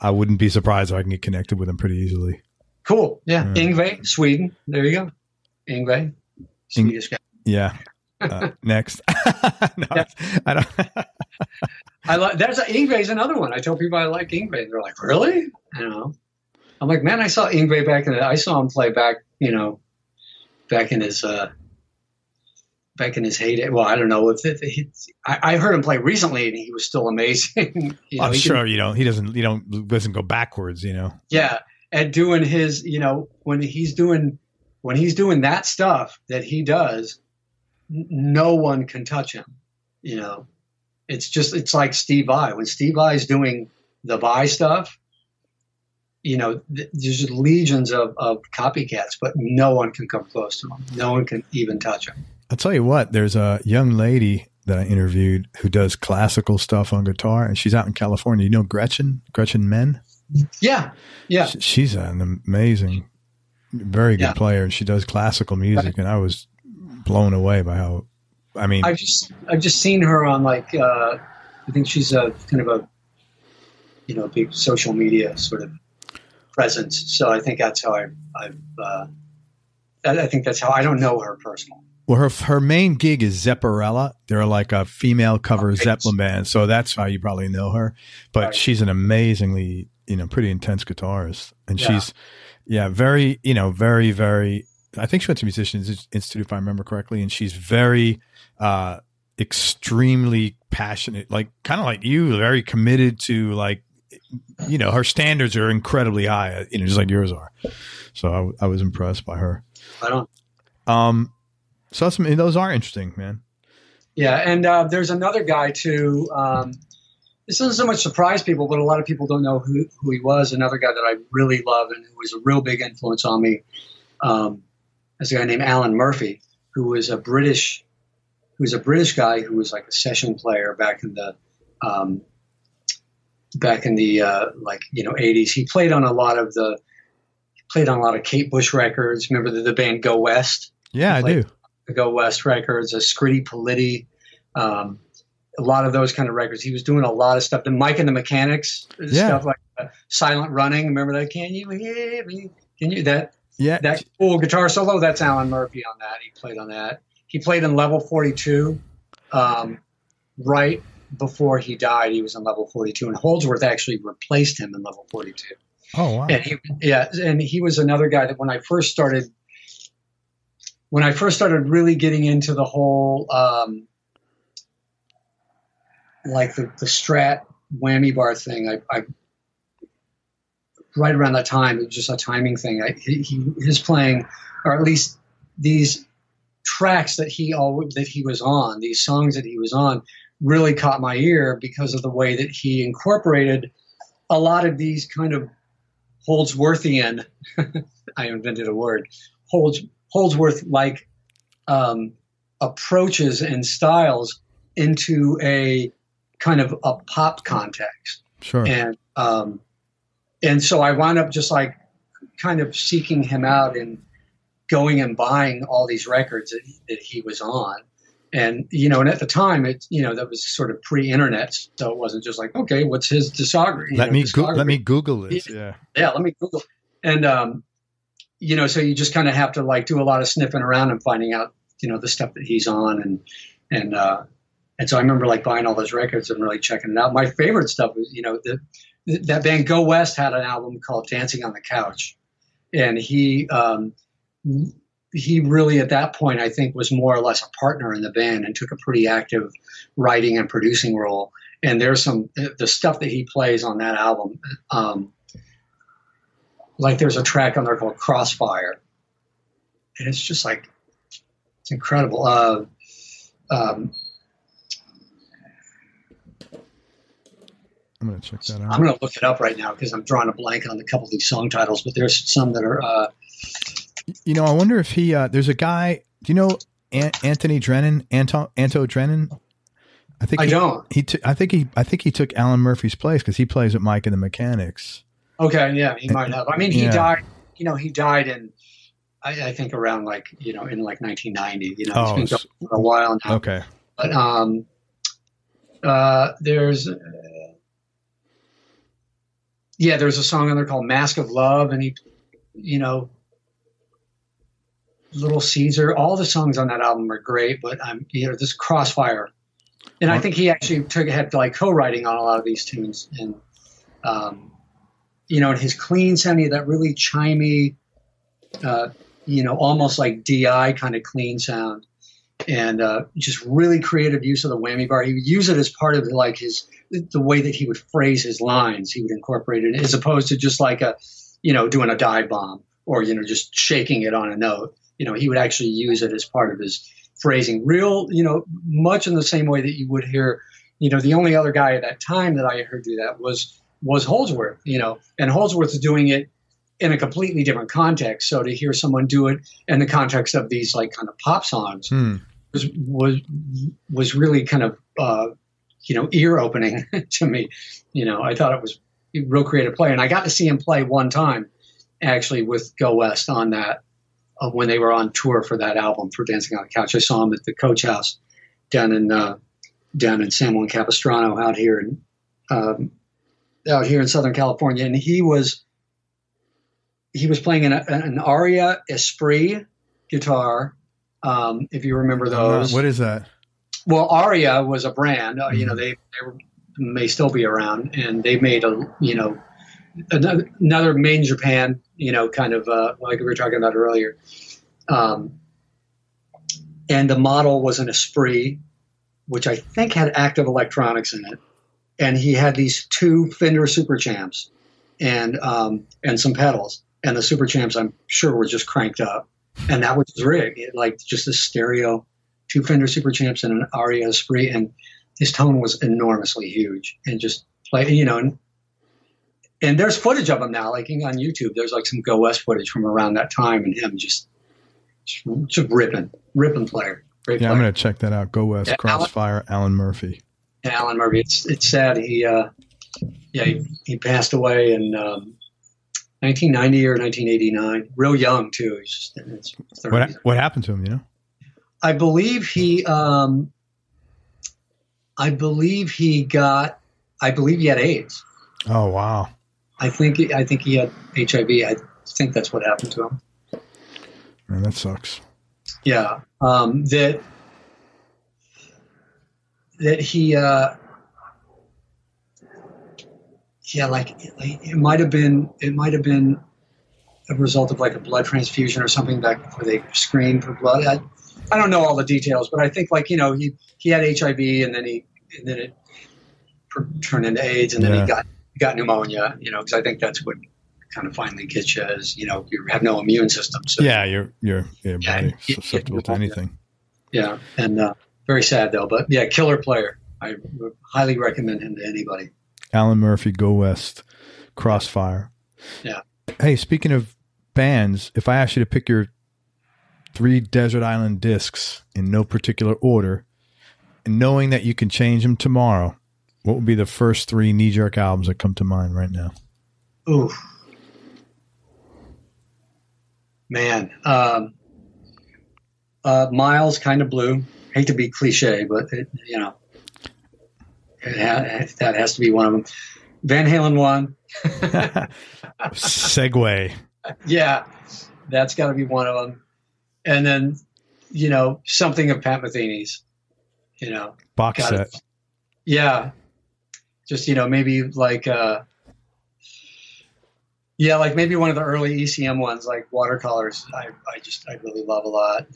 [SPEAKER 1] I wouldn't be surprised if I can get connected with them pretty easily.
[SPEAKER 2] Cool. Yeah. Yngwie, Sweden. There you go. Yngwie, Swedish guy.
[SPEAKER 1] Yeah. Next. No,
[SPEAKER 2] Yeah.
[SPEAKER 1] I don't.
[SPEAKER 2] I like Yngwie's another one. I tell people I like Yngwie. They're like, really? You know, I'm like, man, I saw Yngwie I saw him play back, you know, back in his heyday. Well, I don't know if I heard him play recently, and he was still amazing. You know,
[SPEAKER 1] I'm sure you don't. He doesn't go backwards. You know.
[SPEAKER 2] Yeah, and doing his, you know, when he's doing that stuff that he does, no one can touch him. You know, it's like Steve Vai. When Steve Vai is doing the Vai stuff, you know, there's legions of copycats, but no one can come close to him. No one can even touch him.
[SPEAKER 1] I'll tell you what, there's a young lady that I interviewed who does classical stuff on guitar, and she's out in California. You know Gretchen Men?
[SPEAKER 2] Yeah. Yeah.
[SPEAKER 1] She's an amazing, very good player, and she does classical music, and I was blown away by how, I mean.
[SPEAKER 2] I've just seen her on, like, I think she's a kind of a, you know, big social media sort of presence. So I think that's how I think that's how, I don't know her personally.
[SPEAKER 1] Well, her main gig is Zepparella. They're like a female cover Zeppelin band, so that's how you probably know her. But she's an amazingly, you know, pretty intense guitarist, and she's, very, you know, very, very. I think she went to Musicians Institute, if I remember correctly, and she's very, extremely passionate, like kind of like you, very committed to, like, you know, her standards are incredibly high, you know, just like yours are. So I was impressed by her.
[SPEAKER 2] I don't.
[SPEAKER 1] So those are interesting, man.
[SPEAKER 2] Yeah, and there's another guy too. This doesn't so much surprise people, but a lot of people don't know who he was. Another guy that I really love and who was a real big influence on me is a guy named Alan Murphy, who was a British guy who was like a session player back in the like, you know, 80s. He played on a lot of Kate Bush records. Remember the band Go West?
[SPEAKER 1] Yeah, I do.
[SPEAKER 2] The Go West records, Scritti Politti, a lot of those kind of records. He was doing a lot of stuff. The Mike and the Mechanics, stuff like Silent Running. Remember that? Can you hear me? Can you that cool guitar solo? That's Alan Murphy on that. He played on that. He played in Level 42. Right before he died, he was in Level 42, and Holdsworth actually replaced him in Level 42.
[SPEAKER 1] Oh wow!
[SPEAKER 2] And he was another guy that when I first started really getting into the whole, like the Strat whammy bar thing, I right around that time, it was just a timing thing. His playing, or at least these tracks that he was on, these songs that he was on, really caught my ear because of the way that he incorporated a lot of these kind of Holdsworthian, I invented a word, Holdsworth-like approaches and styles into a kind of a pop context.
[SPEAKER 1] Sure.
[SPEAKER 2] And so I wound up just like kind of seeking him out and going and buying all these records that he was on. And, you know, and at the time, that was sort of pre-internet. So it wasn't just like, okay, what's his discography?
[SPEAKER 1] Let me Google this. Yeah.
[SPEAKER 2] Yeah. Let me Google. And, you know, so you just kind of have to like do a lot of sniffing around and finding out, you know, the stuff that he's on. And so I remember like buying all those records and really checking it out. My favorite stuff was, you know, that band Go West had an album called Dancing on the Couch. And he really at that point, I think, was more or less a partner in the band and took a pretty active writing and producing role. And there's the stuff that he plays on that album, like there's a track on there called Crossfire. And it's just like, it's incredible.
[SPEAKER 1] I'm going to check that out.
[SPEAKER 2] I'm going to look it up right now because I'm drawing a blank on a couple of these song titles, but there's some that are,
[SPEAKER 1] you know, I wonder if he, there's a guy, do you know Anthony Drennan, Anto Drennan? I don't. I think he took Alan Murphy's place because he plays with Mike and the Mechanics.
[SPEAKER 2] Okay. Yeah. He might have. I mean, he died, you know, he died in, I think around like, you know, in like 1990, you know, it's been going for a while now.
[SPEAKER 1] Okay.
[SPEAKER 2] But, there's a song on there called Mask of Love. And he, you know, Little Caesar. All the songs on that album are great, but this Crossfire, and I think he actually had like co-writing on a lot of these tunes, and and his clean sounding, that really chimey, almost like DI kind of clean sound, and just really creative use of the whammy bar. He would use it as part of like the way that he would phrase his lines. He would incorporate it as opposed to just like doing a dive bomb or just shaking it on a note. He would actually use it as part of his phrasing, much in the same way that you would hear, the only other guy at that time that I heard do that was Holdsworth, and Holdsworth is doing it in a completely different context. So to hear someone do it in the context of these like kind of pop songs was really kind of, ear opening to me. I thought it was a real creative play, and I got to see him play one time actually with Go West on that. When they were on tour for that album, for Dancing on the Couch. I saw him at the Coach House down in San Juan Capistrano out here in Southern California, and he was playing an Aria Esprit guitar. If you remember those,
[SPEAKER 1] what is that?
[SPEAKER 2] Well, Aria was a brand. They may still be around, and they made another made in Japan, kind of like we were talking about earlier. And the model was an Esprit, which I think had active electronics in it. And he had these 2 Fender Super Champs and some pedals. And the Super Champs, I'm sure, were just cranked up. And that was his rig, like just a stereo, 2 Fender Super Champs and an Aria Esprit. And his tone was enormously huge, and just play, and there's footage of him now, like on YouTube. There's like some Go West footage from around that time, and him just ripping player. Great player.
[SPEAKER 1] I'm going to check that out. Go West, Crossfire, Alan Murphy.
[SPEAKER 2] Yeah, Alan Murphy. It's sad. He passed away in 1990 or 1989. Real young too. He's just in his 30s.
[SPEAKER 1] What happened to him?
[SPEAKER 2] I believe he had AIDS.
[SPEAKER 1] Oh wow.
[SPEAKER 2] I think he had HIV. I think that's what happened to him.
[SPEAKER 1] Man, that sucks.
[SPEAKER 2] Yeah. That he, like it might have been a result of like a blood transfusion or something back where they screened for blood. I don't know all the details, but I think like, he had HIV and then it turned into AIDS, and then he got pneumonia, because I think that's what kind of finally gets you is, you have no immune system. So
[SPEAKER 1] your body susceptible to anything.
[SPEAKER 2] Yeah. And very sad though, but yeah, killer player. I would highly recommend him to anybody.
[SPEAKER 1] Alan Murphy, Go West, Crossfire.
[SPEAKER 2] Yeah.
[SPEAKER 1] Hey, speaking of bands, if I asked you to pick your 3 Desert Island discs in no particular order, and knowing that you can change them tomorrow, what would be the first 3 knee-jerk albums that come to mind right now?
[SPEAKER 2] Ooh. Man. Miles, Kind of Blue. Hate to be cliche, but that has to be one of them. Van Halen 1.
[SPEAKER 1] Segue.
[SPEAKER 2] Yeah, that's got to be one of them. And then, something of Pat Metheny's,
[SPEAKER 1] box set.
[SPEAKER 2] Yeah. Just, maybe like, like maybe one of the early ECM ones, like Watercolors. I really love a lot.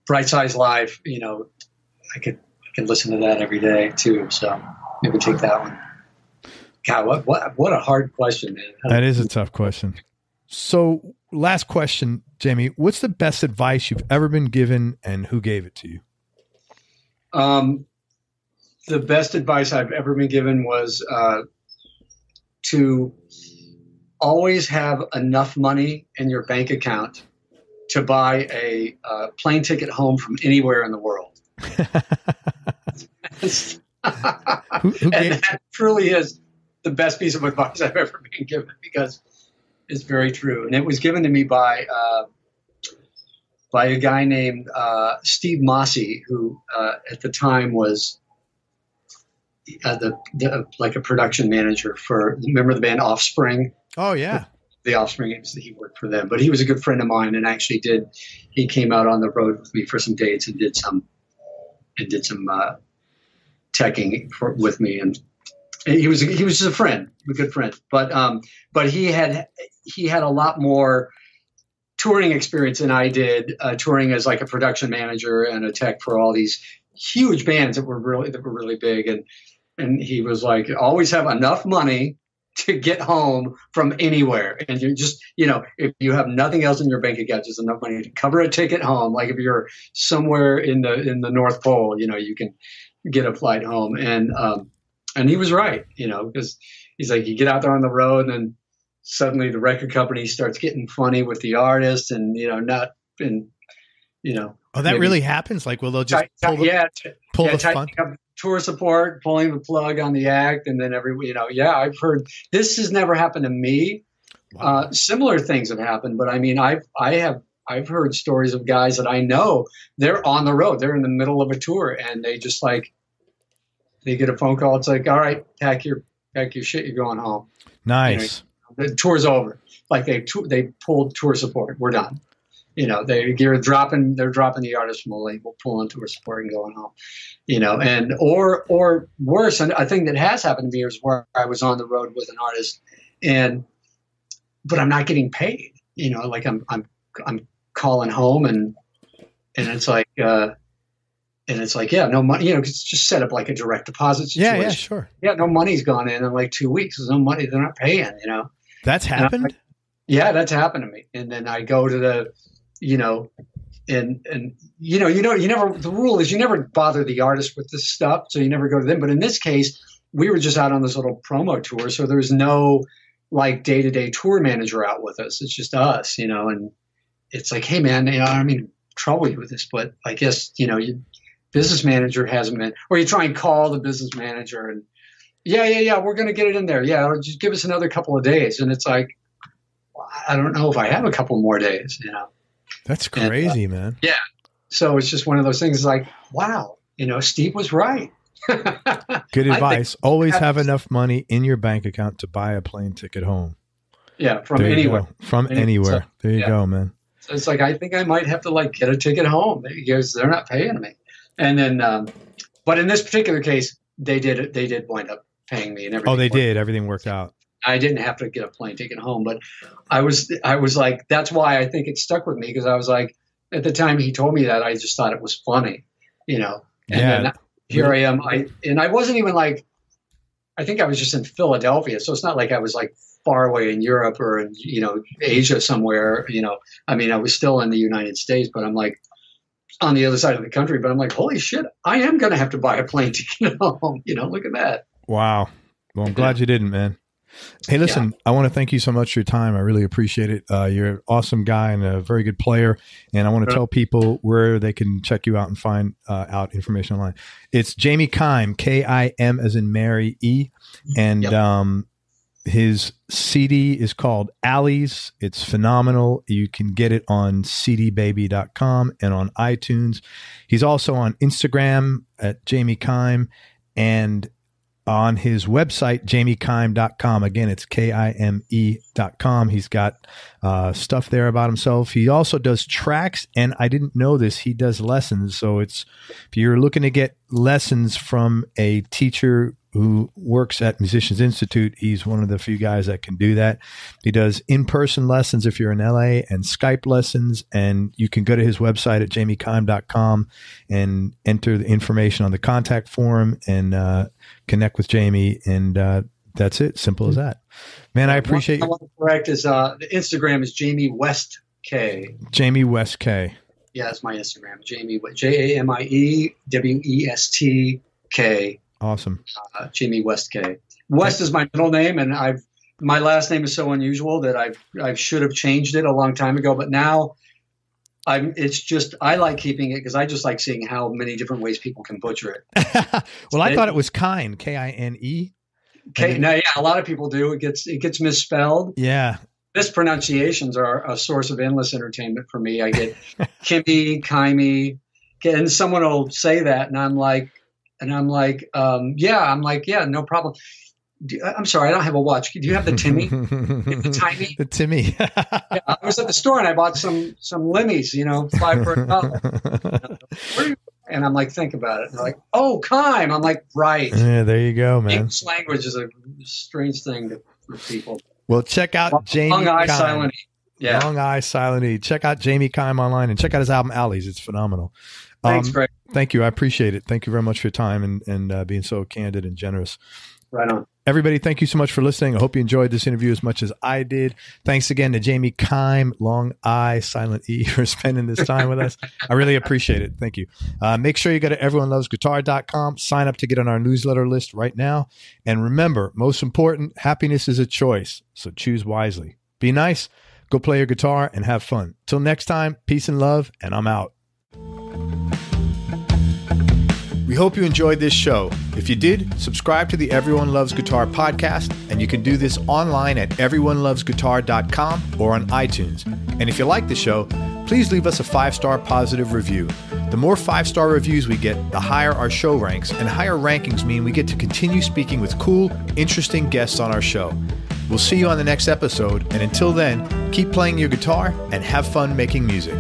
[SPEAKER 2] Bright Size Live, I could listen to that every day too. So maybe take that one. God, what a hard question, man.
[SPEAKER 1] That is a tough question. So last question, Jamie, what's the best advice you've ever been given, and who gave it to you?
[SPEAKER 2] The best advice I've ever been given was to always have enough money in your bank account to buy a plane ticket home from anywhere in the world. And that truly is the best piece of advice I've ever been given, because it's very true. And it was given to me by a guy named Steve Mossy, who at the time was like a production manager for, remember the band Offspring?
[SPEAKER 1] Oh yeah.
[SPEAKER 2] the Offspring. He worked for them, but he was a good friend of mine, and actually he came out on the road with me for some dates and did some teching with me, and he was just a friend, a good friend. But he had a lot more touring experience than I did, touring as like a production manager and a tech for all these huge bands that were really big, and he was like, always have enough money to get home from anywhere, and you just, if you have nothing else in your bank account, just enough money to cover a ticket home. Like if you're somewhere in the North Pole, you can get a flight home. And he was right, because he's like, you get out there on the road, and then suddenly the record company starts getting funny with the artist, and
[SPEAKER 1] Oh, that really happens? Like, well, they'll just pull the fun.
[SPEAKER 2] Tour support, pulling the plug on the act, and then I've heard this has never happened to me. Wow. Similar things have happened, but I mean, I've heard stories of guys that I know, they're on the road, they're in the middle of a tour, and they just they get a phone call. It's like, all right, pack your shit, you're going home.
[SPEAKER 1] Nice.
[SPEAKER 2] The tour's over. Like they pulled tour support. We're done. They're dropping the artist from the label, pulling tour support and going home. And or worse, and a thing that has happened to me is where I was on the road with an artist, but I'm not getting paid. Like I'm calling home, and it's like yeah, no money. It's just set up like a direct deposit situation.
[SPEAKER 1] Yeah, sure.
[SPEAKER 2] Yeah, no money's gone in like 2 weeks. There's no money. They're not paying.
[SPEAKER 1] That's happened.
[SPEAKER 2] Yeah, that's happened to me. And then I go to the, the rule is you never bother the artist with this stuff, so you never go to them. But in this case, we were just out on this little promo tour, so there's no like day-to-day tour manager out with us. It's just us, and it's like, hey man, I don't mean to trouble you with this, but I guess, your business manager hasn't been, or you try and call the business manager and yeah, we're going to get it in there. Yeah, just give us another couple of days. And it's like, I don't know if I have a couple more days,
[SPEAKER 1] That's crazy, man.
[SPEAKER 2] Yeah. So it's just one of those things like, wow, Steve was right.
[SPEAKER 1] Good advice. Always have enough money in your bank account to buy a plane ticket home.
[SPEAKER 2] Yeah. From anywhere.
[SPEAKER 1] From anywhere. There you go, man.
[SPEAKER 2] So it's like, I think I might have to get a ticket home because they're not paying me. And then, but in this particular case, they did wind up paying me and everything.
[SPEAKER 1] Oh, they did. Everything worked out.
[SPEAKER 2] I didn't have to get a plane ticket home, but I was like, that's why I think it stuck with me, because I was like, at the time he told me that, I just thought it was funny, And then here I am. I wasn't even I think I was just in Philadelphia. So it's not like I was far away in Europe or in, Asia somewhere, I mean, I was still in the United States, but I'm on the other side of the country, but I'm like, holy shit, I am going to have to buy a plane ticket home. Look at that.
[SPEAKER 1] Wow. Well, I'm glad you didn't, man. Hey, listen, I want to thank you so much for your time. I really appreciate it. You're an awesome guy and a very good player. And I want to tell people where they can check you out and find out information online. It's Jamie Kime, K-I-M as in Mary E. And his CD is called Alleys. It's phenomenal. You can get it on cdbaby.com and on iTunes. He's also on Instagram at Jamie Kime, and on his website, jamiekime.com. Again, it's KIME.com. He's got stuff there about himself. He also does tracks, and I didn't know this, he does lessons. So if you're looking to get lessons from a teacher who works at Musicians Institute, he's one of the few guys that can do that. He does in-person lessons if you're in LA, and Skype lessons, and you can go to his website at jamiekime.com and enter the information on the contact form and connect with Jamie, and that's it. Simple as that. Man, I appreciate you.
[SPEAKER 2] Correct is the Instagram is Jamie West K.
[SPEAKER 1] Jamie West K.
[SPEAKER 2] Yeah, that's my Instagram. Jamie, JAMIEWESTK.
[SPEAKER 1] Awesome.
[SPEAKER 2] Jamie West K. West is my middle name, and my last name is so unusual that I should have changed it a long time ago, but now I like keeping it because I just like seeing how many different ways people can butcher it.
[SPEAKER 1] Well, I thought it was Kine, K-I-N-E.
[SPEAKER 2] No, yeah, a lot of people do. It gets misspelled.
[SPEAKER 1] Yeah.
[SPEAKER 2] Mispronunciations are a source of endless entertainment for me. I get Kime, and someone will say that, and I'm like, yeah, no problem. I'm sorry, I don't have a watch. Do you have the Timmy? The Timey?
[SPEAKER 1] The Timmy.
[SPEAKER 2] Yeah, I was at the store and I bought some Limmies, $5 for $1. And I'm like, think about it. And they're like, oh, Kime. I'm like, right.
[SPEAKER 1] Yeah, there you go, man.
[SPEAKER 2] English language is a strange thing for people.
[SPEAKER 1] Well, check out Jamie
[SPEAKER 2] Long I,
[SPEAKER 1] Kime.
[SPEAKER 2] silent E. Yeah.
[SPEAKER 1] Long I, silent E. Check out Jamie Kime online and check out his album Alleys. It's phenomenal.
[SPEAKER 2] Thanks, Greg.
[SPEAKER 1] Thank you. I appreciate it. Thank you very much for your time and being so candid and generous.
[SPEAKER 2] Right on.
[SPEAKER 1] Everybody, thank you so much for listening. I hope you enjoyed this interview as much as I did. Thanks again to Jamie Kime, Long I, Silent E, for spending this time with us. I really appreciate it. Thank you. Make sure you go to everyonelovesguitar.com. Sign up to get on our newsletter list right now. And remember, most important, happiness is a choice. So choose wisely. Be nice, go play your guitar, and have fun. Till next time, peace and love, and I'm out. We hope you enjoyed this show. If you did, subscribe to the Everyone Loves Guitar podcast, and you can do this online at everyonelovesguitar.com or on iTunes. And if you like the show, please leave us a 5-star positive review. The more 5-star reviews we get, the higher our show ranks, and higher rankings mean we get to continue speaking with cool, interesting guests on our show. We'll see you on the next episode, and until then, keep playing your guitar and have fun making music.